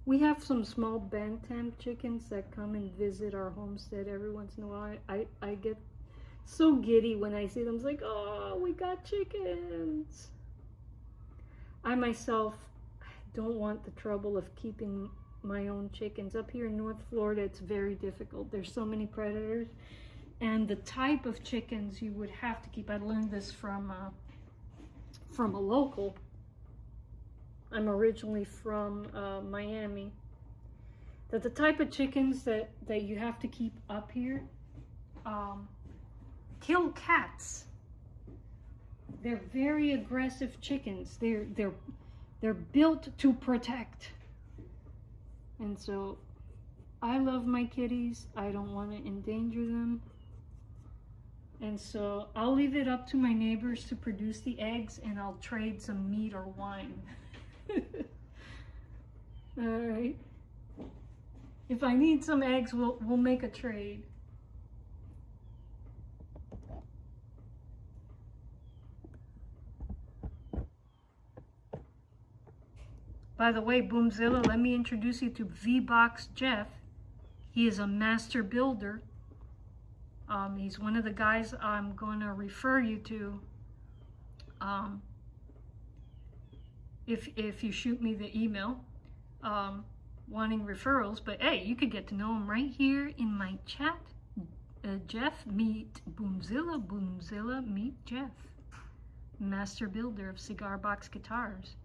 A: We have some small bantam chickens that come and visit our homestead every once in a while. I get so giddy when I see them. It's like, oh, we got chickens. I myself don't want the trouble of keeping my own chickens. Up here in North Florida, it's very difficult. There's so many predators. And the type of chickens you would have to keep, I learned this from a local. I'm originally from Miami. That the type of chickens that you have to keep up here kill cats. They're very aggressive chickens. They're built to protect. And so I love my kitties. I don't want to endanger them. And so I'll leave it up to my neighbors to produce the eggs, and I'll trade some meat or wine. All right. If I need some eggs, we'll make a trade. By the way, Boomzilla, let me introduce you to V-Box Jeff. He is a master builder. He's one of the guys I'm going to refer you to if you shoot me the email wanting referrals. But hey, you could get to know him right here in my chat. Jeff, meet Boomzilla. Boomzilla, meet Jeff. Master builder of cigar box guitars.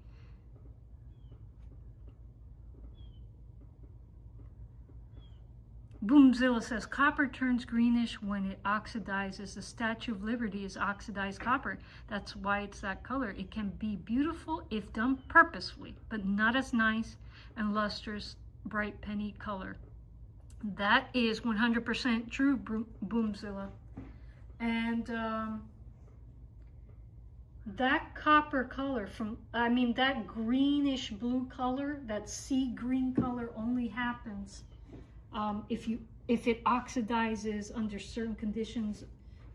A: Boomzilla says, copper turns greenish when it oxidizes. The Statue of Liberty is oxidized copper. That's why it's that color. It can be beautiful if done purposefully, but not as nice and lustrous, bright penny color. That is 100% true, Boomzilla. And that copper color that greenish blue color, that sea green color only happens if it oxidizes under certain conditions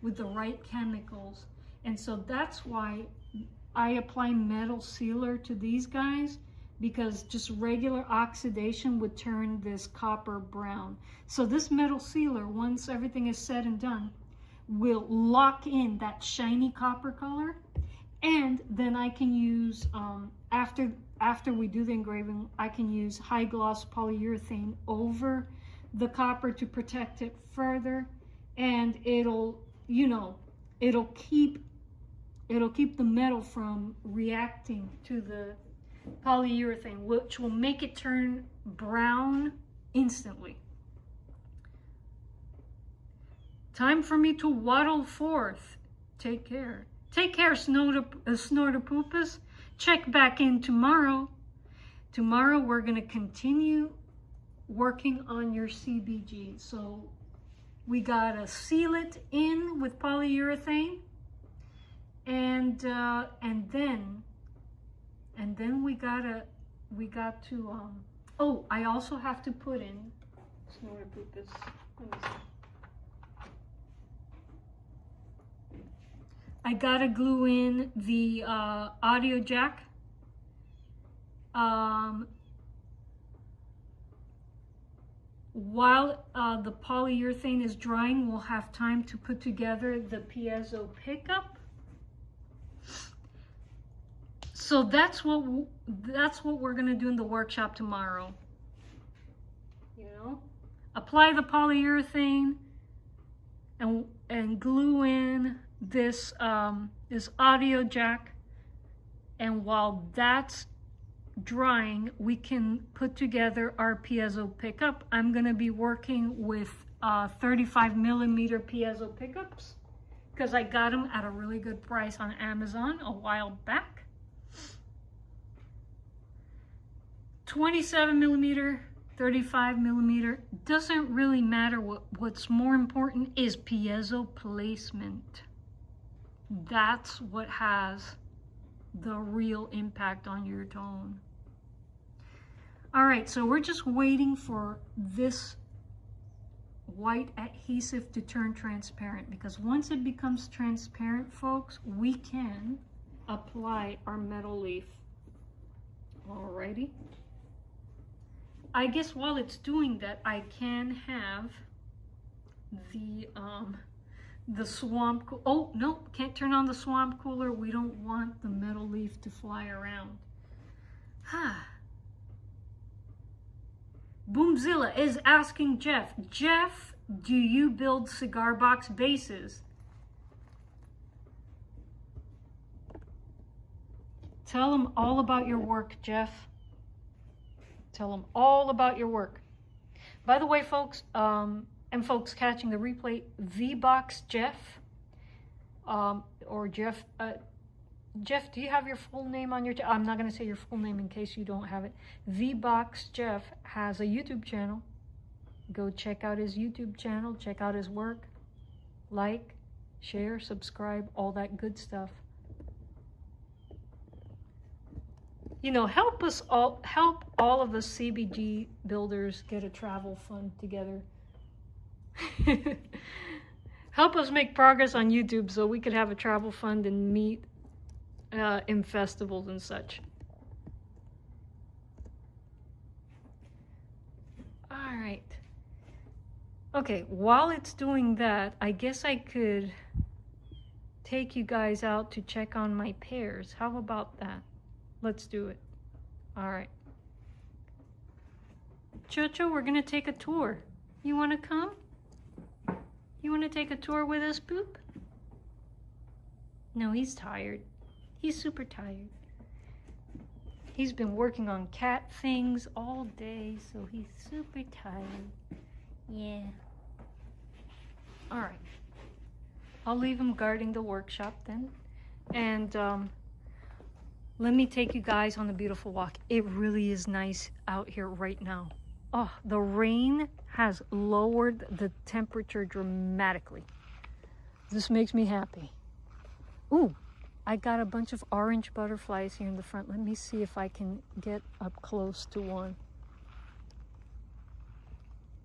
A: with the right chemicals. And so that's why I apply metal sealer to these guys, because just regular oxidation would turn this copper brown. So this metal sealer, once everything is said and done, will lock in that shiny copper color. And then I can use, after we do the engraving, I can use high gloss polyurethane over the copper to protect it further. and it'll, you know, it'll keep the metal from reacting to the polyurethane, which will make it turn brown instantly. Time for me to waddle forth. Take care. Take care, Snortopoopas. Check back in tomorrow. Tomorrow we're going to continue working on your CBG. So we got to seal it in with polyurethane, and then we got to oh, I also have to put in Snortopoopas. Let me see. I gotta glue in the audio jack. While the polyurethane is drying, we'll have time to put together the piezo pickup. So that's what we're gonna do in the workshop tomorrow. You know, apply the polyurethane and glue in this this audio jack, and while that's drying, we can put together our piezo pickup. I'm going to be working with 35mm piezo pickups because I got them at a really good price on Amazon a while back. 27mm, 35mm, doesn't really matter. What's more important is piezo placement. That's what has the real impact on your tone. All right, so we're just waiting for this white adhesive to turn transparent, because once it becomes transparent, folks, we can apply our metal leaf. Alrighty. I guess while it's doing that, I can have the swamp, oh no, can't turn on the swamp cooler. We don't want the metal leaf to fly around. Boomzilla is asking Jeff, do you build cigar box bases? Tell him all about your work, Jeff. Tell him all about your work. By the way, folks, and folks catching the replay, VBox Jeff, or Jeff, Jeff, do you have your full name on your, I'm not going to say your full name in case you don't have it. VBox Jeff has a YouTube channel. Go check out his YouTube channel, check out his work, like, share, subscribe, all that good stuff. You know, help all of us CBG builders get a travel fund together. Help us make progress on YouTube so we could have a travel fund and meet in festivals and such. All right. Okay, while it's doing that, I guess I could take you guys out to check on my pears. How about that? Let's do it. All right. Chocho, we're gonna take a tour. You wanna come? You wanna take a tour with us, Poop? No, he's tired. He's super tired. He's been working on cat things all day, so he's super tired. Yeah. All right. I'll leave him guarding the workshop then. And let me take you guys on a beautiful walk. It really is nice out here right now. Oh, the rain has lowered the temperature dramatically. This makes me happy. Ooh, I got a bunch of orange butterflies here in the front. Let me see if I can get up close to one.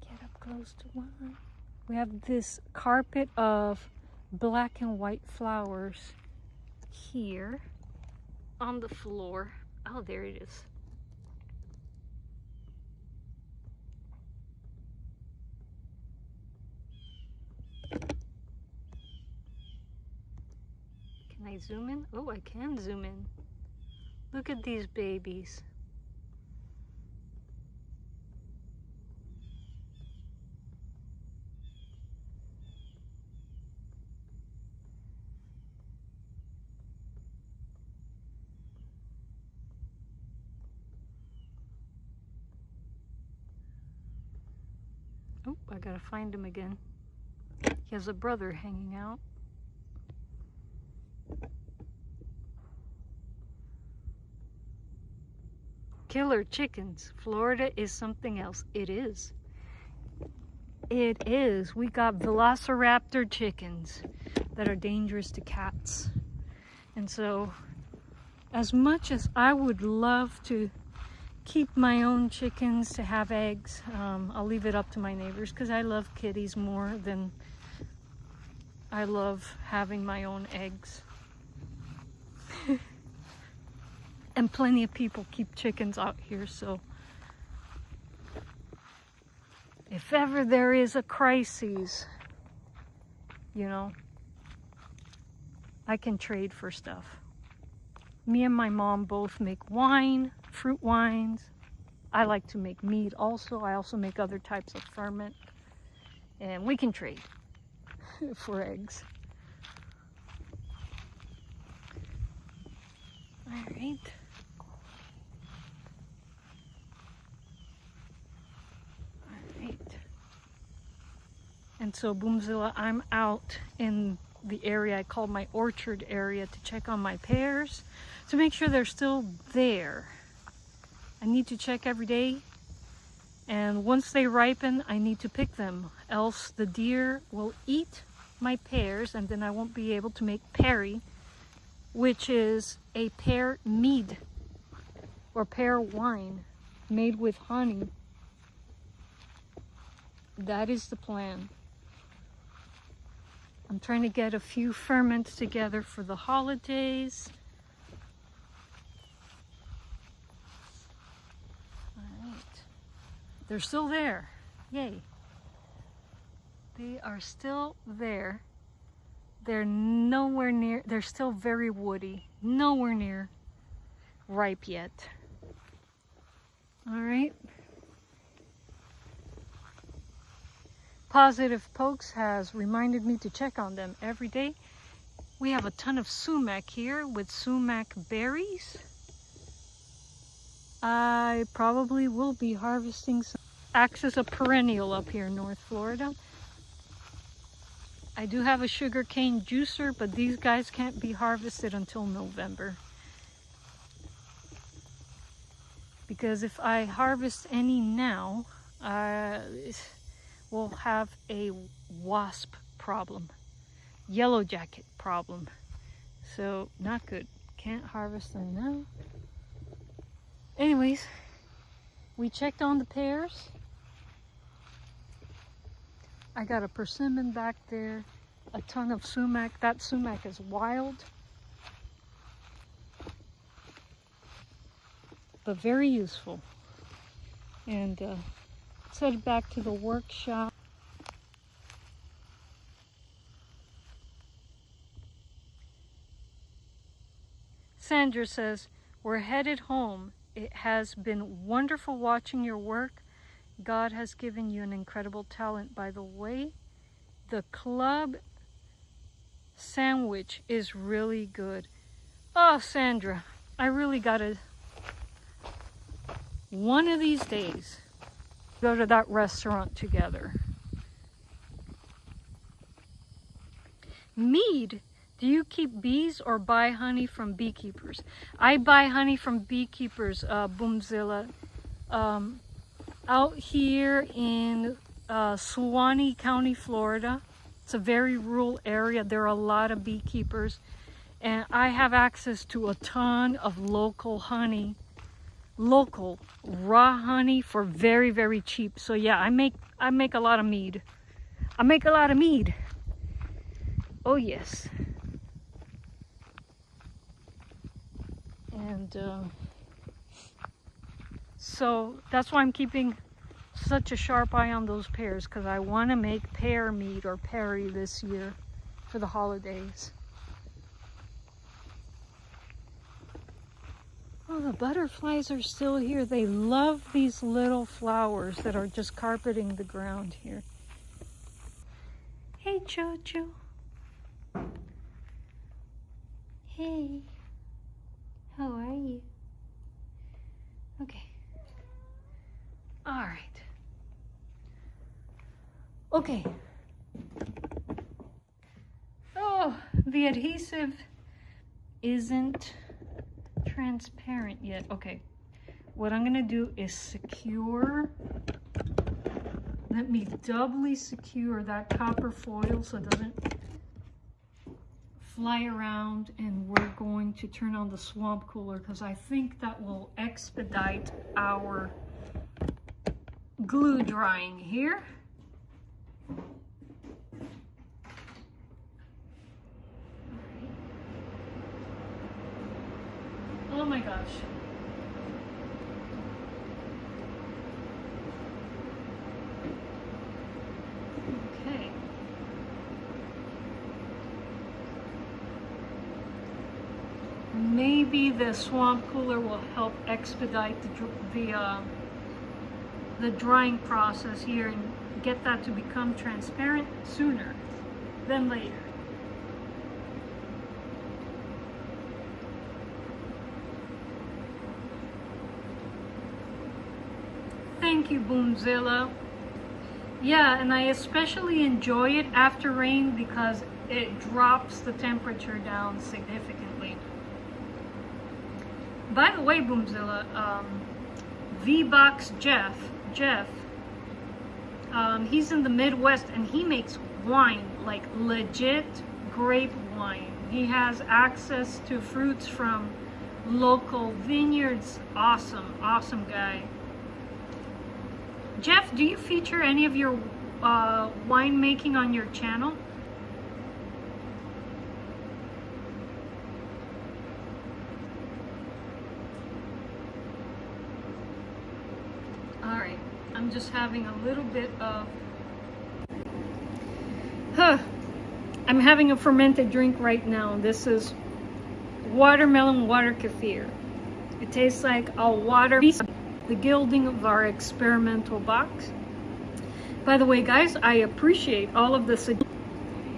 A: Get up close to one. We have this carpet of black and white flowers here on the floor. Oh, there it is. Can I zoom in? Oh, I can zoom in. Look at these babies. Oh, I gotta find him again. He has a brother hanging out. Killer chickens. Florida is something else. It is. It is. We got velociraptor chickens that are dangerous to cats. And so, as much as I would love to keep my own chickens to have eggs, I'll leave it up to my neighbors because I love kitties more than I love having my own eggs. And plenty of people keep chickens out here, so if ever there is a crisis, you know, I can trade for stuff. Me and my mom both make wine, fruit wines. I like to make mead also. I also make other types of ferment. And we can trade for eggs. All right. And so, Boomzilla, I'm out in the area I call my orchard area to check on my pears to make sure they're still there. I need to check every day, and once they ripen, I need to pick them, else the deer will eat my pears and then I won't be able to make perry, which is a pear mead or pear wine made with honey. That is the plan. I'm trying to get a few ferments together for the holidays. All right. They're still there. Yay. They are still there. They're nowhere near, they're still very woody. Nowhere near ripe yet. All right. Positive Pokes has reminded me to check on them every day. We have a ton of sumac here with sumac berries. I probably will be harvesting some. Acts as a perennial up here in North Florida. I do have a sugarcane juicer, but these guys can't be harvested until November. Because if I harvest any now, we'll have a wasp problem, yellow jacket problem. So not good. Can't harvest them now. Anyways, we checked on the pears. I got a persimmon back there, a ton of sumac. That sumac is wild, but very useful. And let's head back to the workshop. Sandra says, we're headed home. It has been wonderful watching your work. God has given you an incredible talent. By the way, the club sandwich is really good. Oh, Sandra, I really gotta, one of these days, go to that restaurant together. Mead. Do you keep bees or buy honey from beekeepers? I buy honey from beekeepers, Boomzilla. Out here in Suwannee County, Florida. It's a very rural area. There are a lot of beekeepers. And I have access to a ton of local honey. Local raw honey for very, very cheap. So yeah, I make a lot of mead. I make a lot of mead. Oh yes. And so that's why I'm keeping such a sharp eye on those pears, because I want to make pear mead or perry this year for the holidays. Oh, the butterflies are still here. They love these little flowers that are just carpeting the ground here. Hey, Jojo. Hey. How are you? Okay. All right. Okay. Oh, the adhesive isn't transparent yet. Okay. What I'm gonna do is secure. Let me doubly secure that copper foil so it doesn't fly around, and we're going to turn on the swamp cooler because I think that will expedite our glue drying here. Oh my gosh. Okay. Maybe the swamp cooler will help expedite the drying process here and get that to become transparent sooner than later. Thank you, Boomzilla. Yeah, and I especially enjoy it after rain because it drops the temperature down significantly. By the way, Boomzilla, V-Box Jeff, he's in the Midwest and he makes wine, like legit grape wine. He has access to fruits from local vineyards. Awesome, awesome guy. Jeff, do you feature any of your winemaking on your channel? Alright, I'm just having a little bit of... I'm having a fermented drink right now. This is watermelon water kefir. It tastes like a water... the gilding of our experimental box. By the way, guys, I appreciate all of this.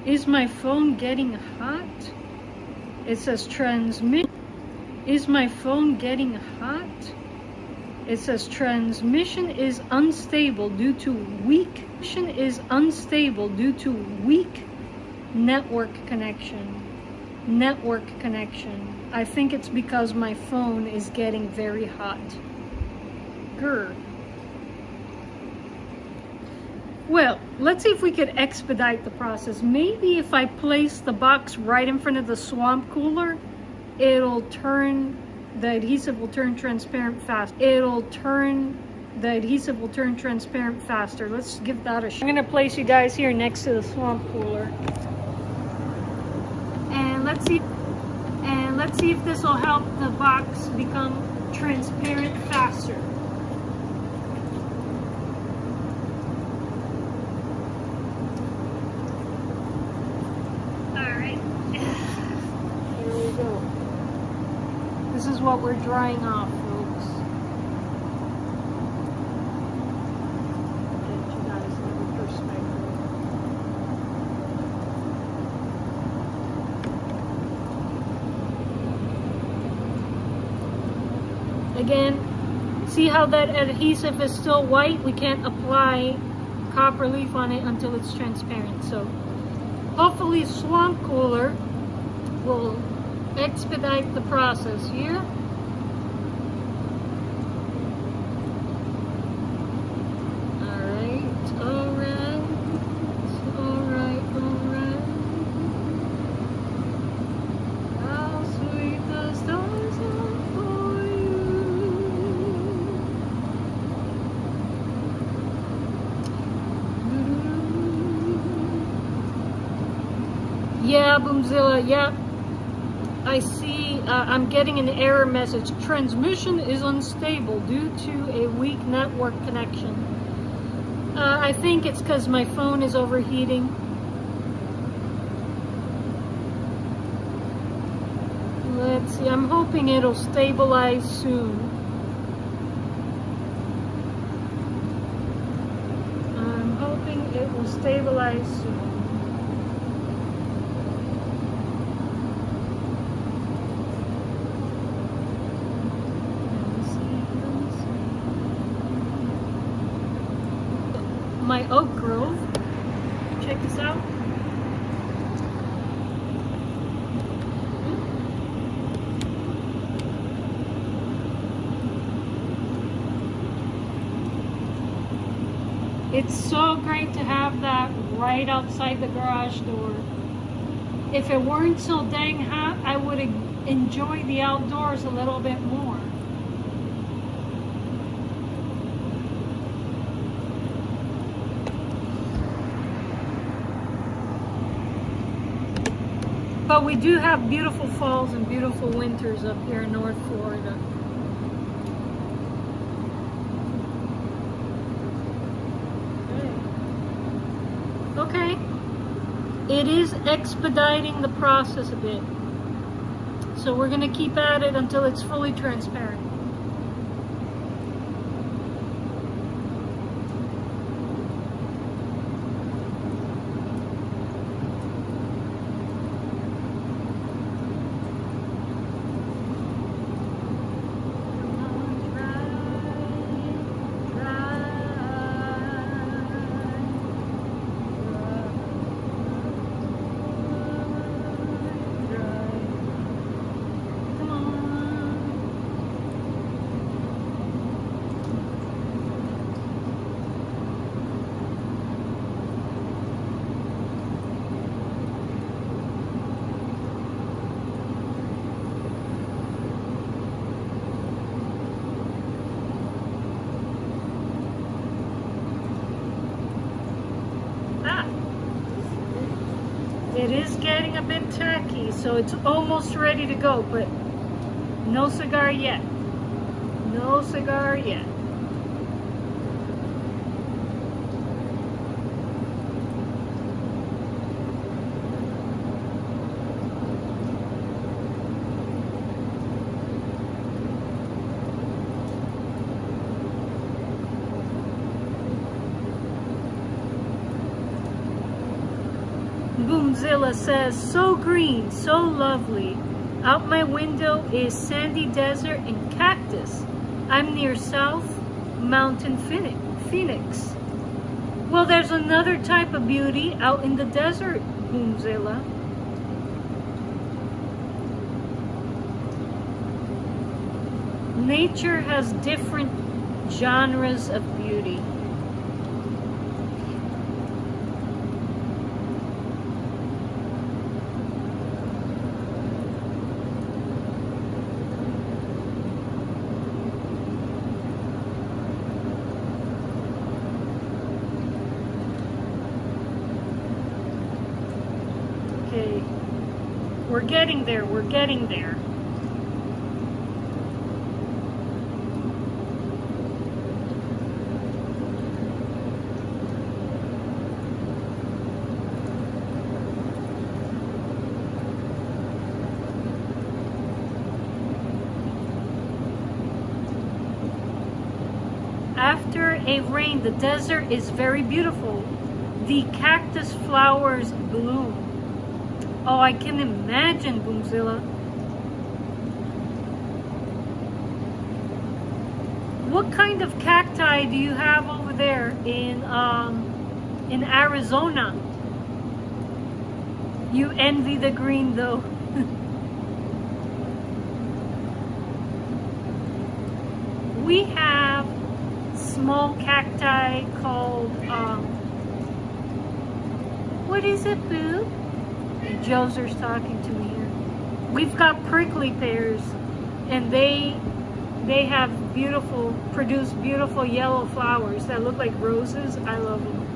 A: Is my phone getting hot? It says transmit. Is my phone getting hot? It says transmission is unstable due to weak. Network connection. I think it's because my phone is getting very hot. Well, let's see if we could expedite the process. Maybe if I place the box right in front of the swamp cooler, the adhesive will turn transparent fast. Let's give that a shot. I'm gonna place you guys here next to the swamp cooler. And let's see if this will help the box become transparent faster. This is what we're drying off, folks. Get you guys another perspective. Again, see how that adhesive is still white? We can't apply copper leaf on it until it's transparent. So hopefully swamp cooler will expedite the process here. Alright. How sweet the stars are for you. Yeah, Boomzilla, yeah. I see, I'm getting an error message. Transmission is unstable due to a weak network connection. I think it's because my phone is overheating. Let's see, I'm hoping it'll stabilize soon. I'm hoping it will stabilize soon. My oak grove It's so great to have that right outside the garage door. If it weren't so dang hot, I would enjoy the outdoors a little bit more. But we do have beautiful falls and beautiful winters up here in North Florida. Okay. It is expediting the process a bit. So we're going to keep at it until it's fully transparent. It is getting a bit tacky, so it's almost ready to go, but no cigar yet. No cigar yet. Boomzilla says, so green, so lovely. Out my window is sandy desert and cactus. I'm near South Mountain Phoenix. Well, there's another type of beauty out in the desert, Boomzilla. Nature has different genres of beauty. Okay, we're getting there, we're getting there. After a rain, the desert is very beautiful. The cactus flowers bloom. Oh, I can imagine, Boomzilla. What kind of cacti do you have over there in Arizona? You envy the green, though. We have small cacti called, what is it, Boo? Joser's talking to me here. We've got prickly pears, and they have produce beautiful yellow flowers that look like roses. I love them.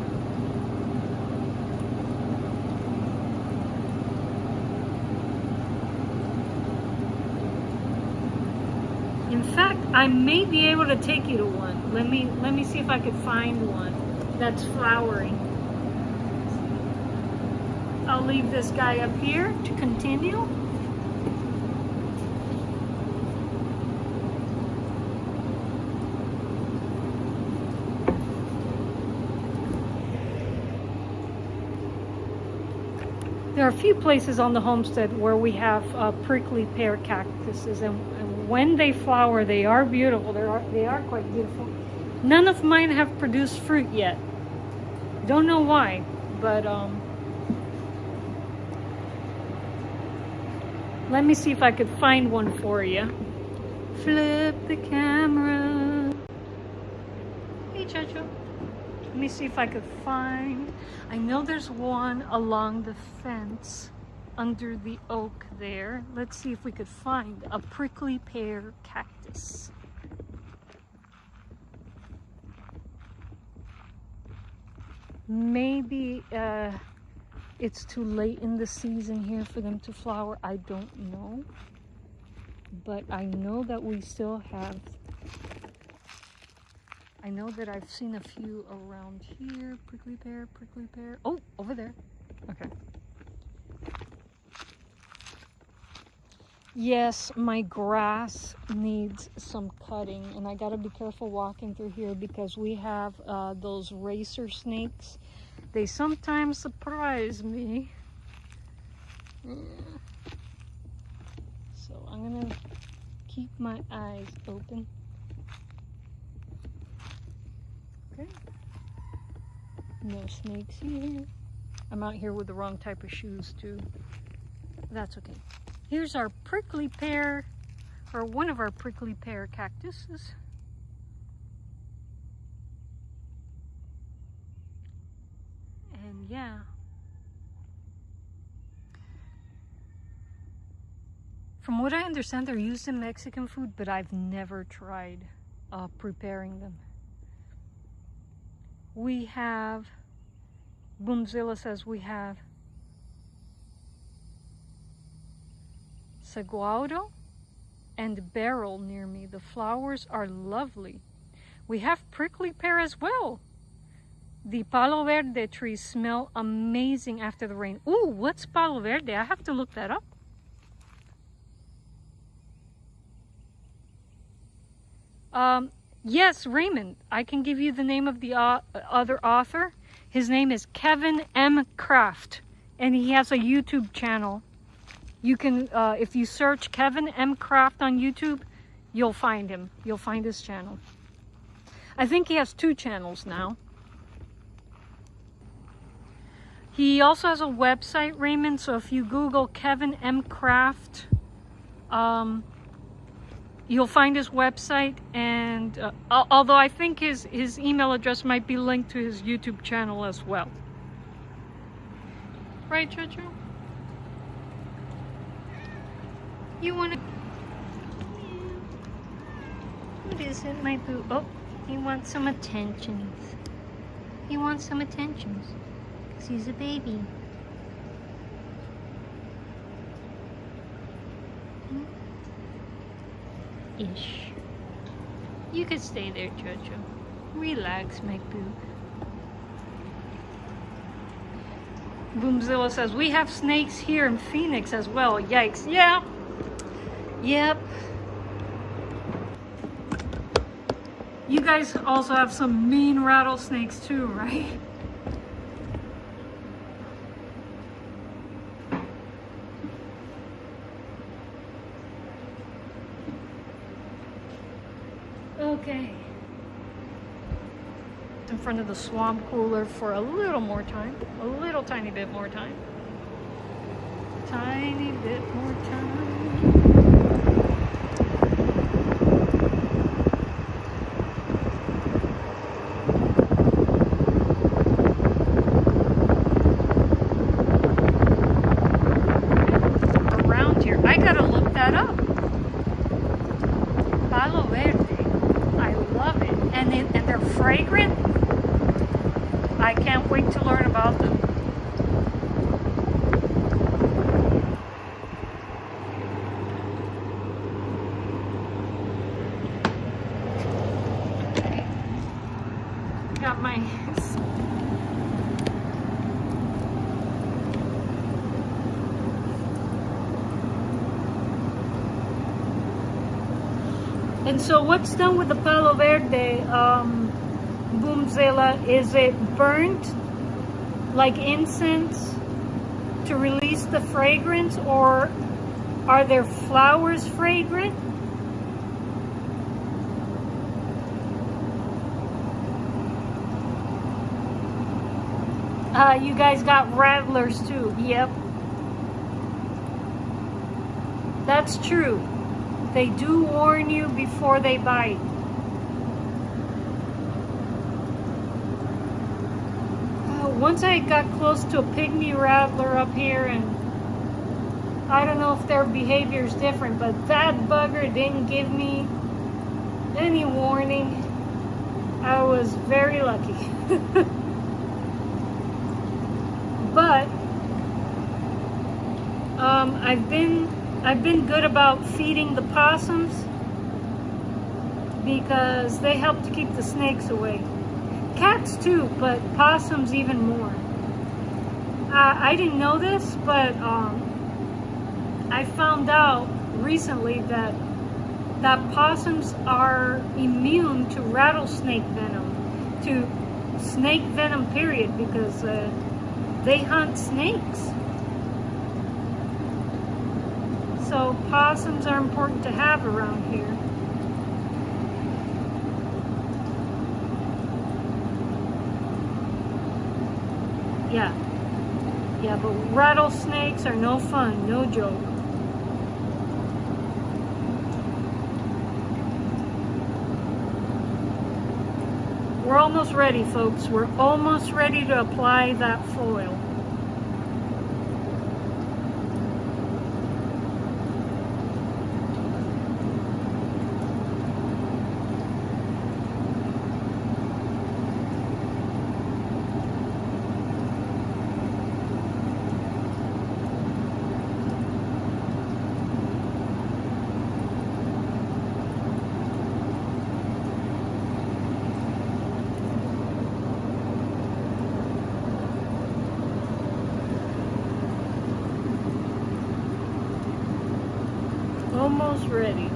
A: In fact, I may be able to take you to one. Let me see if I could find one that's flowering. I'll leave this guy up here to continue. There are a few places on the homestead where we have prickly pear cactuses, and when they flower, they are beautiful. They are quite beautiful. None of mine have produced fruit yet. Don't know why, but let me see if I could find one for you. Flip the camera. Hey, Chacho. Let me see if I could find. I know there's one along the fence under the oak there. Let's see if we could find a prickly pear cactus. Maybe it's too late in the season here for them to flower. I don't know. But I know that we still have. I know that I've seen a few around here. Prickly pear, prickly pear. Oh, over there. Okay. Yes, my grass needs some cutting, and I gotta be careful walking through here because we have those racer snakes. They sometimes surprise me. Yeah. So I'm gonna keep my eyes open. Okay. No snakes here. I'm out here with the wrong type of shoes too. That's okay. Here's our prickly pear, or one of our prickly pear cactuses. And yeah. From what I understand, they're used in Mexican food, but I've never tried preparing them. We have, Boomzilla says we have saguaro and beryl near me. The flowers are lovely. We have prickly pear as well. The palo verde trees smell amazing after the rain. Ooh, what's palo verde? I have to look that up. Yes, Raymond, I can give you the name of the other author. His name is Kevin M. Kraft, and he has a YouTube channel. You can, if you search Kevin M. Kraft on YouTube, you'll find him. You'll find his channel. I think he has 2 channels now. He also has a website, Raymond, so if you Google Kevin M. Kraft, you'll find his website, and although I think his email address might be linked to his YouTube channel as well. Right, Jojo? You want to... What is it, my boo? Oh, he wants some attentions. He wants some attentions. Because he's a baby. Ish. You could stay there, Jojo. Relax, my boo. Boomzilla says, we have snakes here in Phoenix as well. Yikes. Yeah. Yep. You guys also have some mean rattlesnakes too, right? Okay. In front of the swamp cooler for a little more time. A little tiny bit more time. Tiny bit more time. Around here. I gotta look that up. Palo verde. I love it. And they're fragrant. I can't wait to learn about them. Okay. Got my... And so what's done with the Palo Verde, Boomzilla? Is it burnt like incense to release the fragrance, or are their flowers fragrant? You guys got rattlers too. Yep. That's true. They do warn you before they bite. once I got close to a pygmy rattler up here, and I don't know if their behavior is different, but that bugger didn't give me any warning. I was very lucky. But I've been good about feeding the possums because they help to keep the snakes away. Cats too, but possums even more. I didn't know this, but I found out recently that possums are immune to rattlesnake venom, to snake venom period, because they hunt snakes. So possums are important to have around here. Yeah, but rattlesnakes are no fun, no joke. We're almost ready, folks. We're almost ready to apply that foil. Almost ready.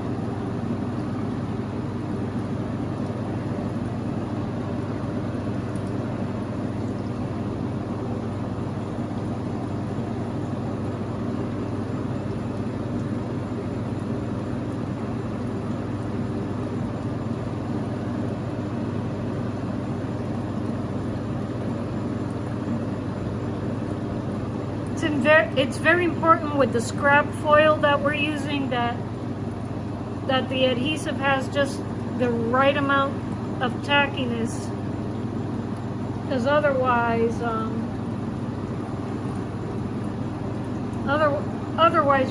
A: It's very important with the scrap foil that we're using that the adhesive has just the right amount of tackiness, because otherwise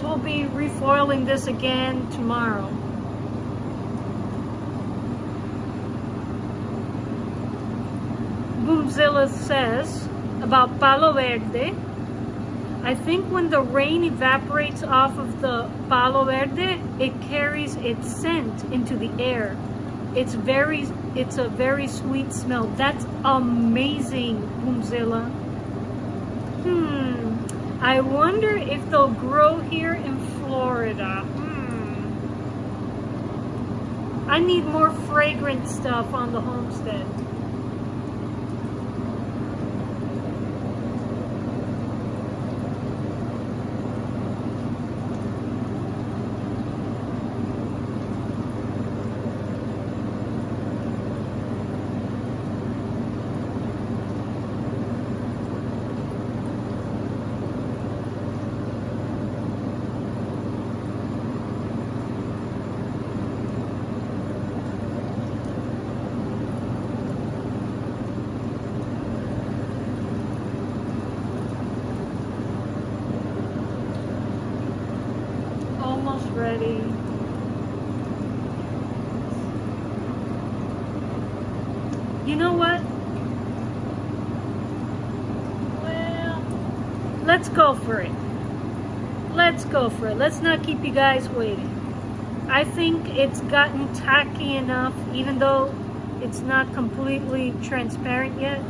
A: we'll be refoiling this again tomorrow. Boomzilla says about Palo Verde, I think when the rain evaporates off of the Palo Verde, it carries its scent into the air. It's a very sweet smell. That's amazing, Boomzilla. I wonder if they'll grow here in Florida. I need more fragrant stuff on the homestead. Ready. You know what? Well, let's go for it. Let's go for it. Let's not keep you guys waiting. I think it's gotten tacky enough, even though it's not completely transparent yet.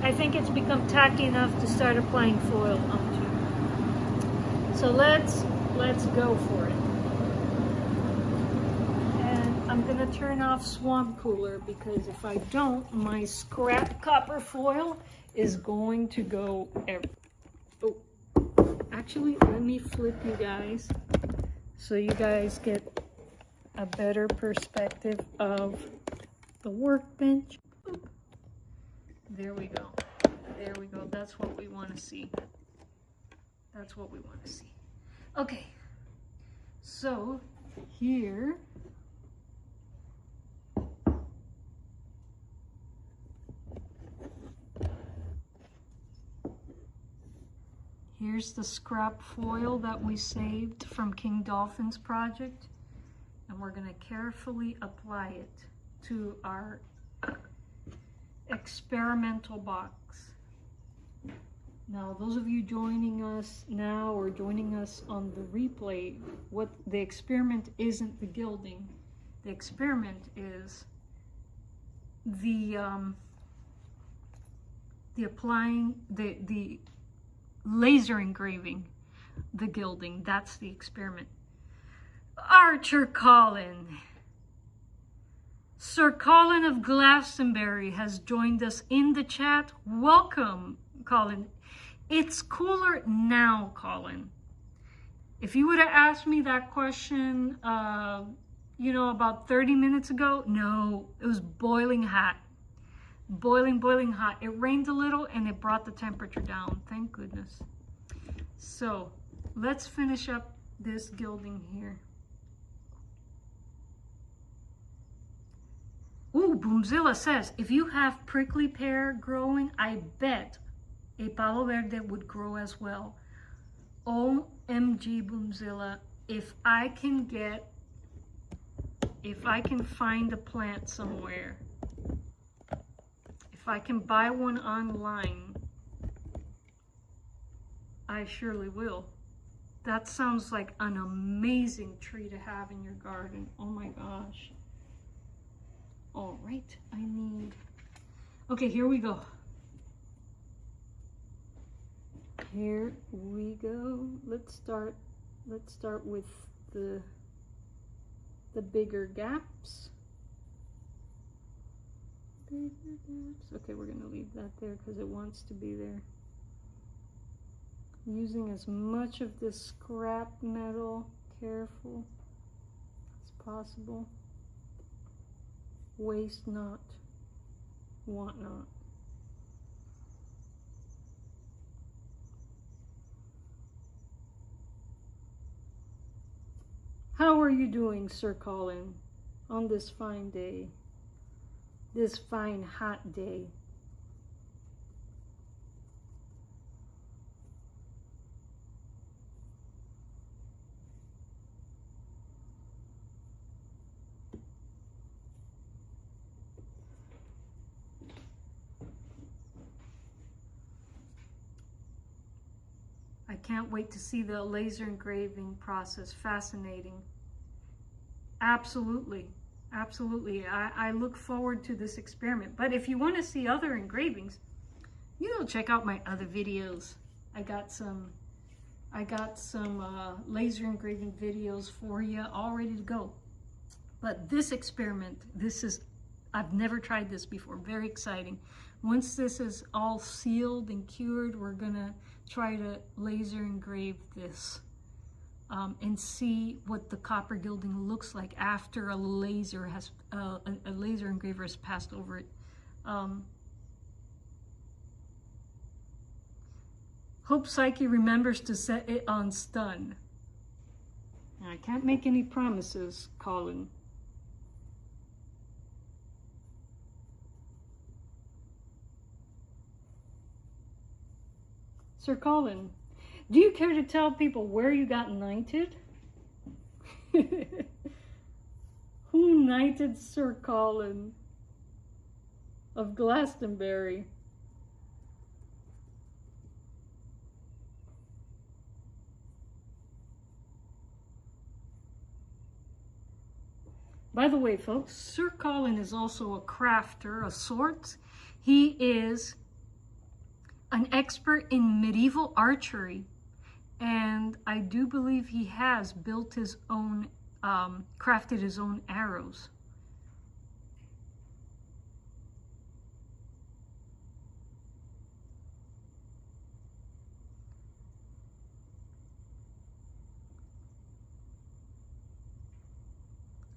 A: I think it's become tacky enough to start applying foil onto. So let's go for it. I'm gonna turn off Swamp Cooler because if I don't, my scrap copper foil is going to go oh, actually, let me flip you guys so you guys get a better perspective of the workbench. There we go. There we go. That's what we want to see. That's what we want to see. Okay. So here Here's the scrap foil that we saved from King Dolphin's project, and we're going to carefully apply it to our experimental box. Now, those of you joining us now or joining us on the replay, what the experiment isn't the gilding. The experiment is the applying the laser engraving the gilding. That's the experiment. Archer Colin, Sir Colin of Glastonbury has joined us in the chat. Welcome, Colin. It's cooler now, Colin. If you would have asked me that question, you know, about 30 minutes ago, no, it was boiling hot. Boiling hot. It rained a little and it brought the temperature down. Thank goodness. So let's finish up this gilding here. Ooh, Boomzilla says, if you have prickly pear growing, I bet a palo verde would grow as well. OMG, Boomzilla, if I can find a plant somewhere, if I can buy one online, I surely will. That sounds like an amazing tree to have in your garden. Oh my gosh. All right, okay, here we go. Here we go. Let's start with the bigger gaps. Okay, we're gonna leave that there because it wants to be there. Using as much of this scrap metal, careful as possible. Waste not, want not. How are you doing, Sir Colin, on this fine day? This fine hot day. I can't wait to see the laser engraving process. Fascinating. Absolutely. Absolutely. I look forward to this experiment. But if you want to see other engravings, you know, check out my other videos. I got some laser engraving videos for you all ready to go. But this experiment, I've never tried this before. Very exciting. Once this is all sealed and cured, we're gonna try to laser engrave this and see what the copper gilding looks like after a laser engraver has passed over it. Hope Psyche remembers to set it on stun. I can't make any promises, Colin. Sir Colin, do you care to tell people where you got knighted? Who knighted Sir Colin of Glastonbury? By the way, folks, Sir Colin is also a crafter of sorts. He is an expert in medieval archery, and I do believe he has built his own, crafted his own arrows.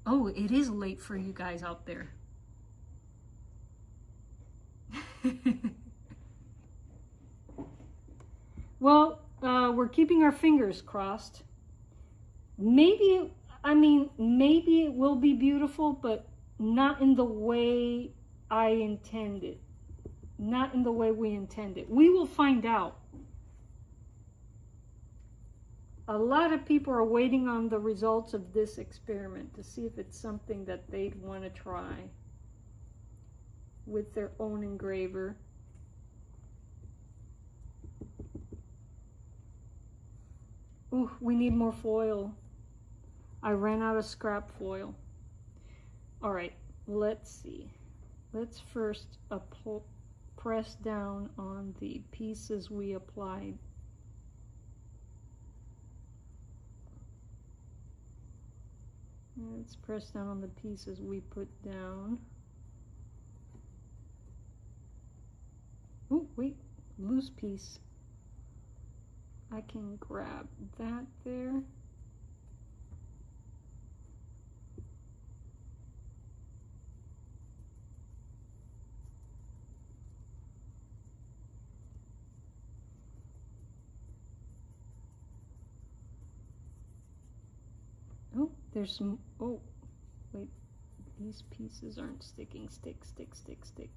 A: Oh, it is late for you guys out there. Well, we're keeping our fingers crossed. Maybe it will be beautiful, but not in the way I intend it. Not in the way we intend it. We will find out. A lot of people are waiting on the results of this experiment to see if it's something that they'd want to try with their own engraver. Ooh, we need more foil. I ran out of scrap foil. All right, let's see. Let's first press down on the pieces we applied. Let's press down on the pieces we put down. Oh, wait, loose piece. I can grab that there. Oh, there's some, oh, wait, these pieces aren't sticking. Stick, stick, stick, stick.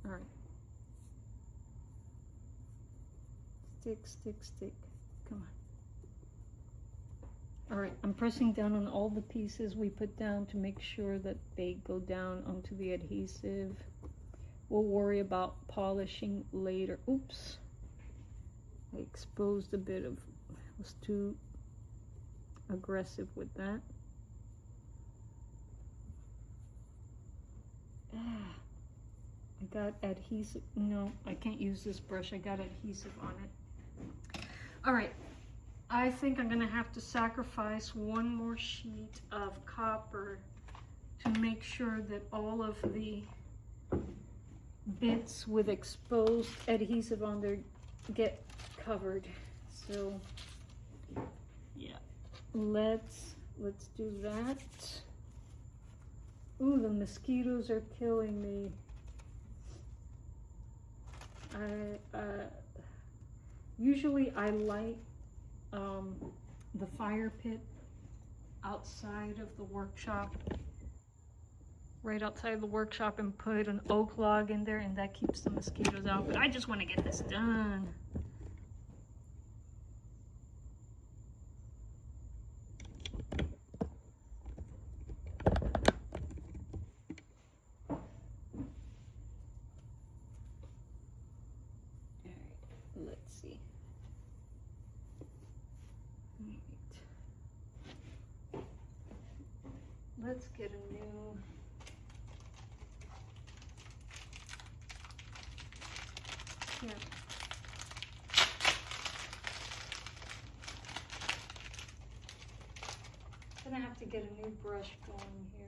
A: All right. Stick, stick, stick. Come on. All right, I'm pressing down on all the pieces we put down to make sure that they go down onto the adhesive. We'll worry about polishing later. Oops. I exposed a bit of, I was too aggressive with that. I got adhesive. No, I can't use this brush. I got adhesive on it. All right, I think I'm gonna have to sacrifice one more sheet of copper to make sure that all of the bits with exposed adhesive on there get covered. So yeah, let's do that. Ooh, the mosquitoes are killing me. Usually I light the fire pit outside of the workshop, right outside the workshop, and put an oak log in there, and that keeps the mosquitoes out. But I just want to get this done. Let's see. All right. Let's get a new here. Gonna have to get a new brush going here.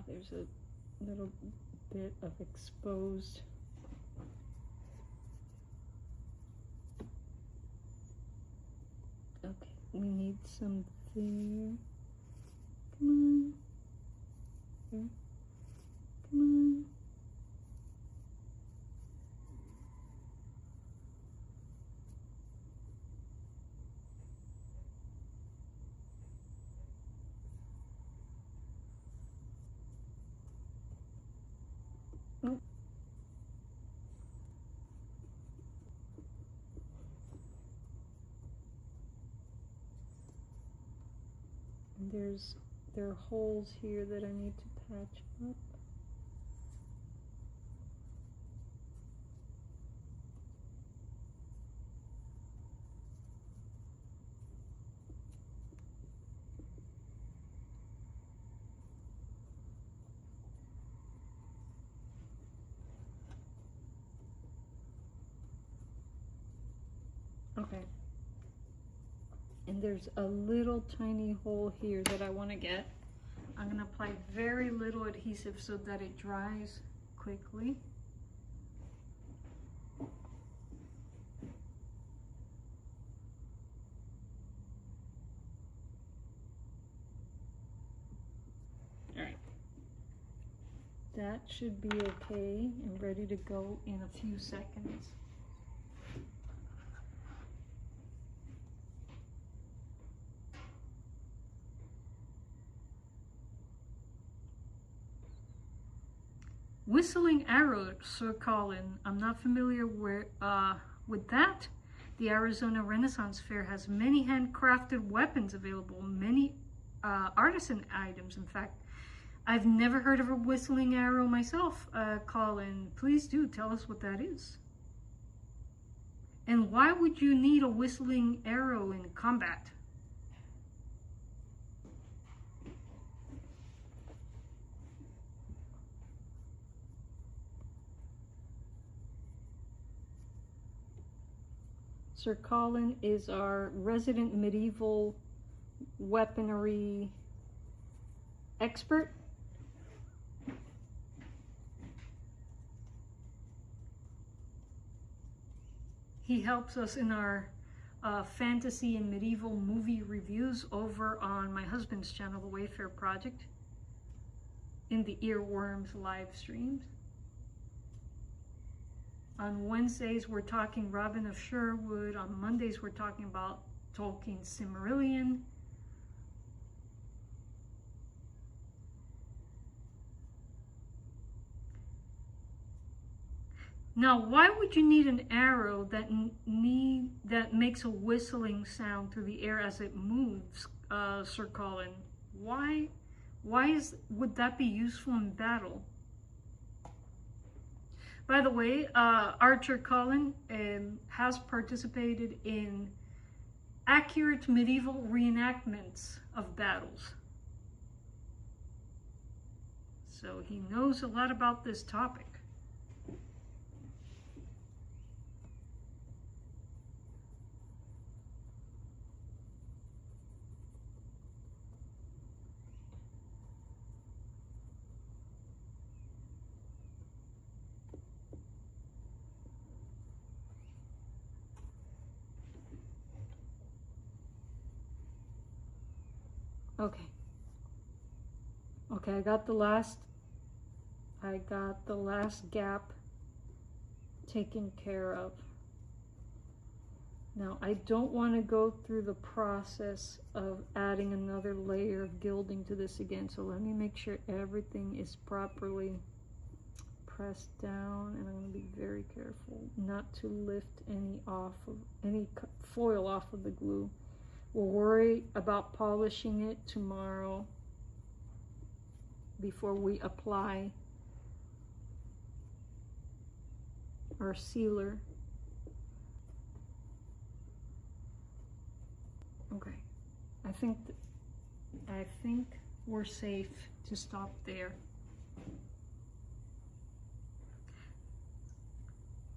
A: There's a little bit of exposed. Okay, we need some there. Come on. There. Come on. Oh. And there are holes here that I need to patch up. Okay. And there's a little tiny hole here that I want to get. I'm going to apply very little adhesive so that it dries quickly. Alright. That should be okay and ready to go in a few seconds. Whistling arrow, Sir Colin. I'm not familiar with that. The Arizona Renaissance Fair has many handcrafted weapons available, many artisan items. In fact, I've never heard of a whistling arrow myself, Colin. Please do tell us what that is. And why would you need a whistling arrow in combat? Sir Colin is our resident medieval weaponry expert. He helps us in our fantasy and medieval movie reviews over on my husband's channel, The Wayfair Project, in the Earworms live streams. On Wednesdays, we're talking Robin of Sherwood. On Mondays, we're talking about Tolkien's Silmarillion. Now, why would you need an arrow that makes a whistling sound through the air as it moves, Sir Colin? Why would that be useful in battle? By the way, Archer Colin has participated in accurate medieval reenactments of battles. So he knows a lot about this topic. Okay, I got the last gap taken care of. Now, I don't want to go through the process of adding another layer of gilding to this again, so let me make sure everything is properly pressed down, and I'm going to be very careful not to lift any foil off of the glue. We'll worry about polishing it tomorrow before we apply our sealer. Okay, I think we're safe to stop there.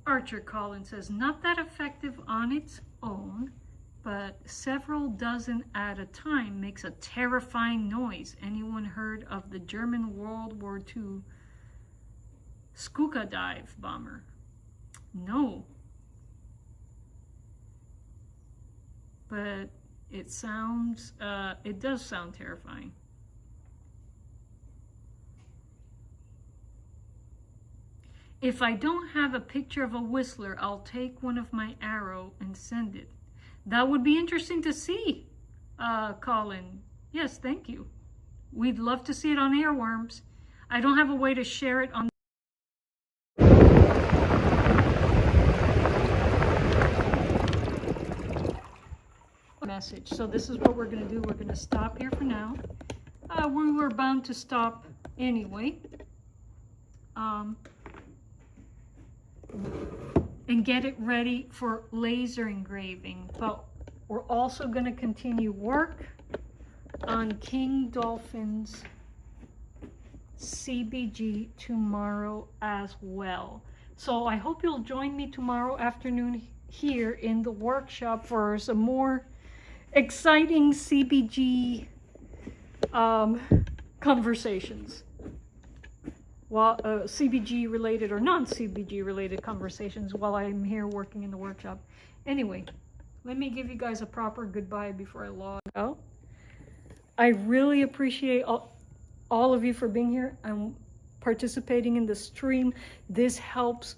A: Archer Collins says, not that effective on its own, but several dozen at a time makes a terrifying noise. Anyone heard of the German World War II Stuka dive bomber? No. But it does sound terrifying. If I don't have a picture of a whistler, I'll take one of my arrow and send it. That would be interesting to see, Colin. Yes, thank you. We'd love to see it on Earworms. I don't have a way to share it on message. So this is what we're going to do. We're going to stop here for now. We were bound to stop anyway. And get it ready for laser engraving. But we're also going to continue work on King Dolphin's CBG tomorrow as well. So I hope you'll join me tomorrow afternoon here in the workshop for some more exciting CBG conversations, while CBG related or non-CBG related conversations while I'm here working in the workshop. Anyway, let me give you guys a proper goodbye before I log out. I really appreciate all of you for being here and participating in the stream. This helps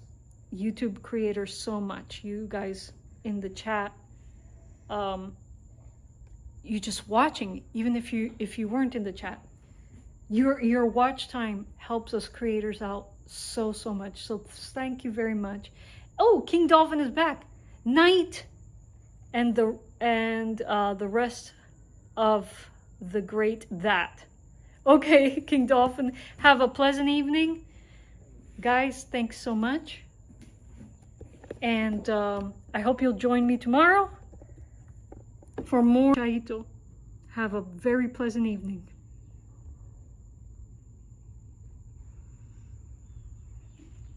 A: YouTube creators so much. You guys in the chat, you just watching, even if you weren't in the chat, your watch time helps us creators out so much. So thank you very much. Oh, King Dolphin is back. Night and the rest of the great that. Okay, King Dolphin, have a pleasant evening. Guys, thanks so much. And I hope you'll join me tomorrow for more Seigido. Have a very pleasant evening.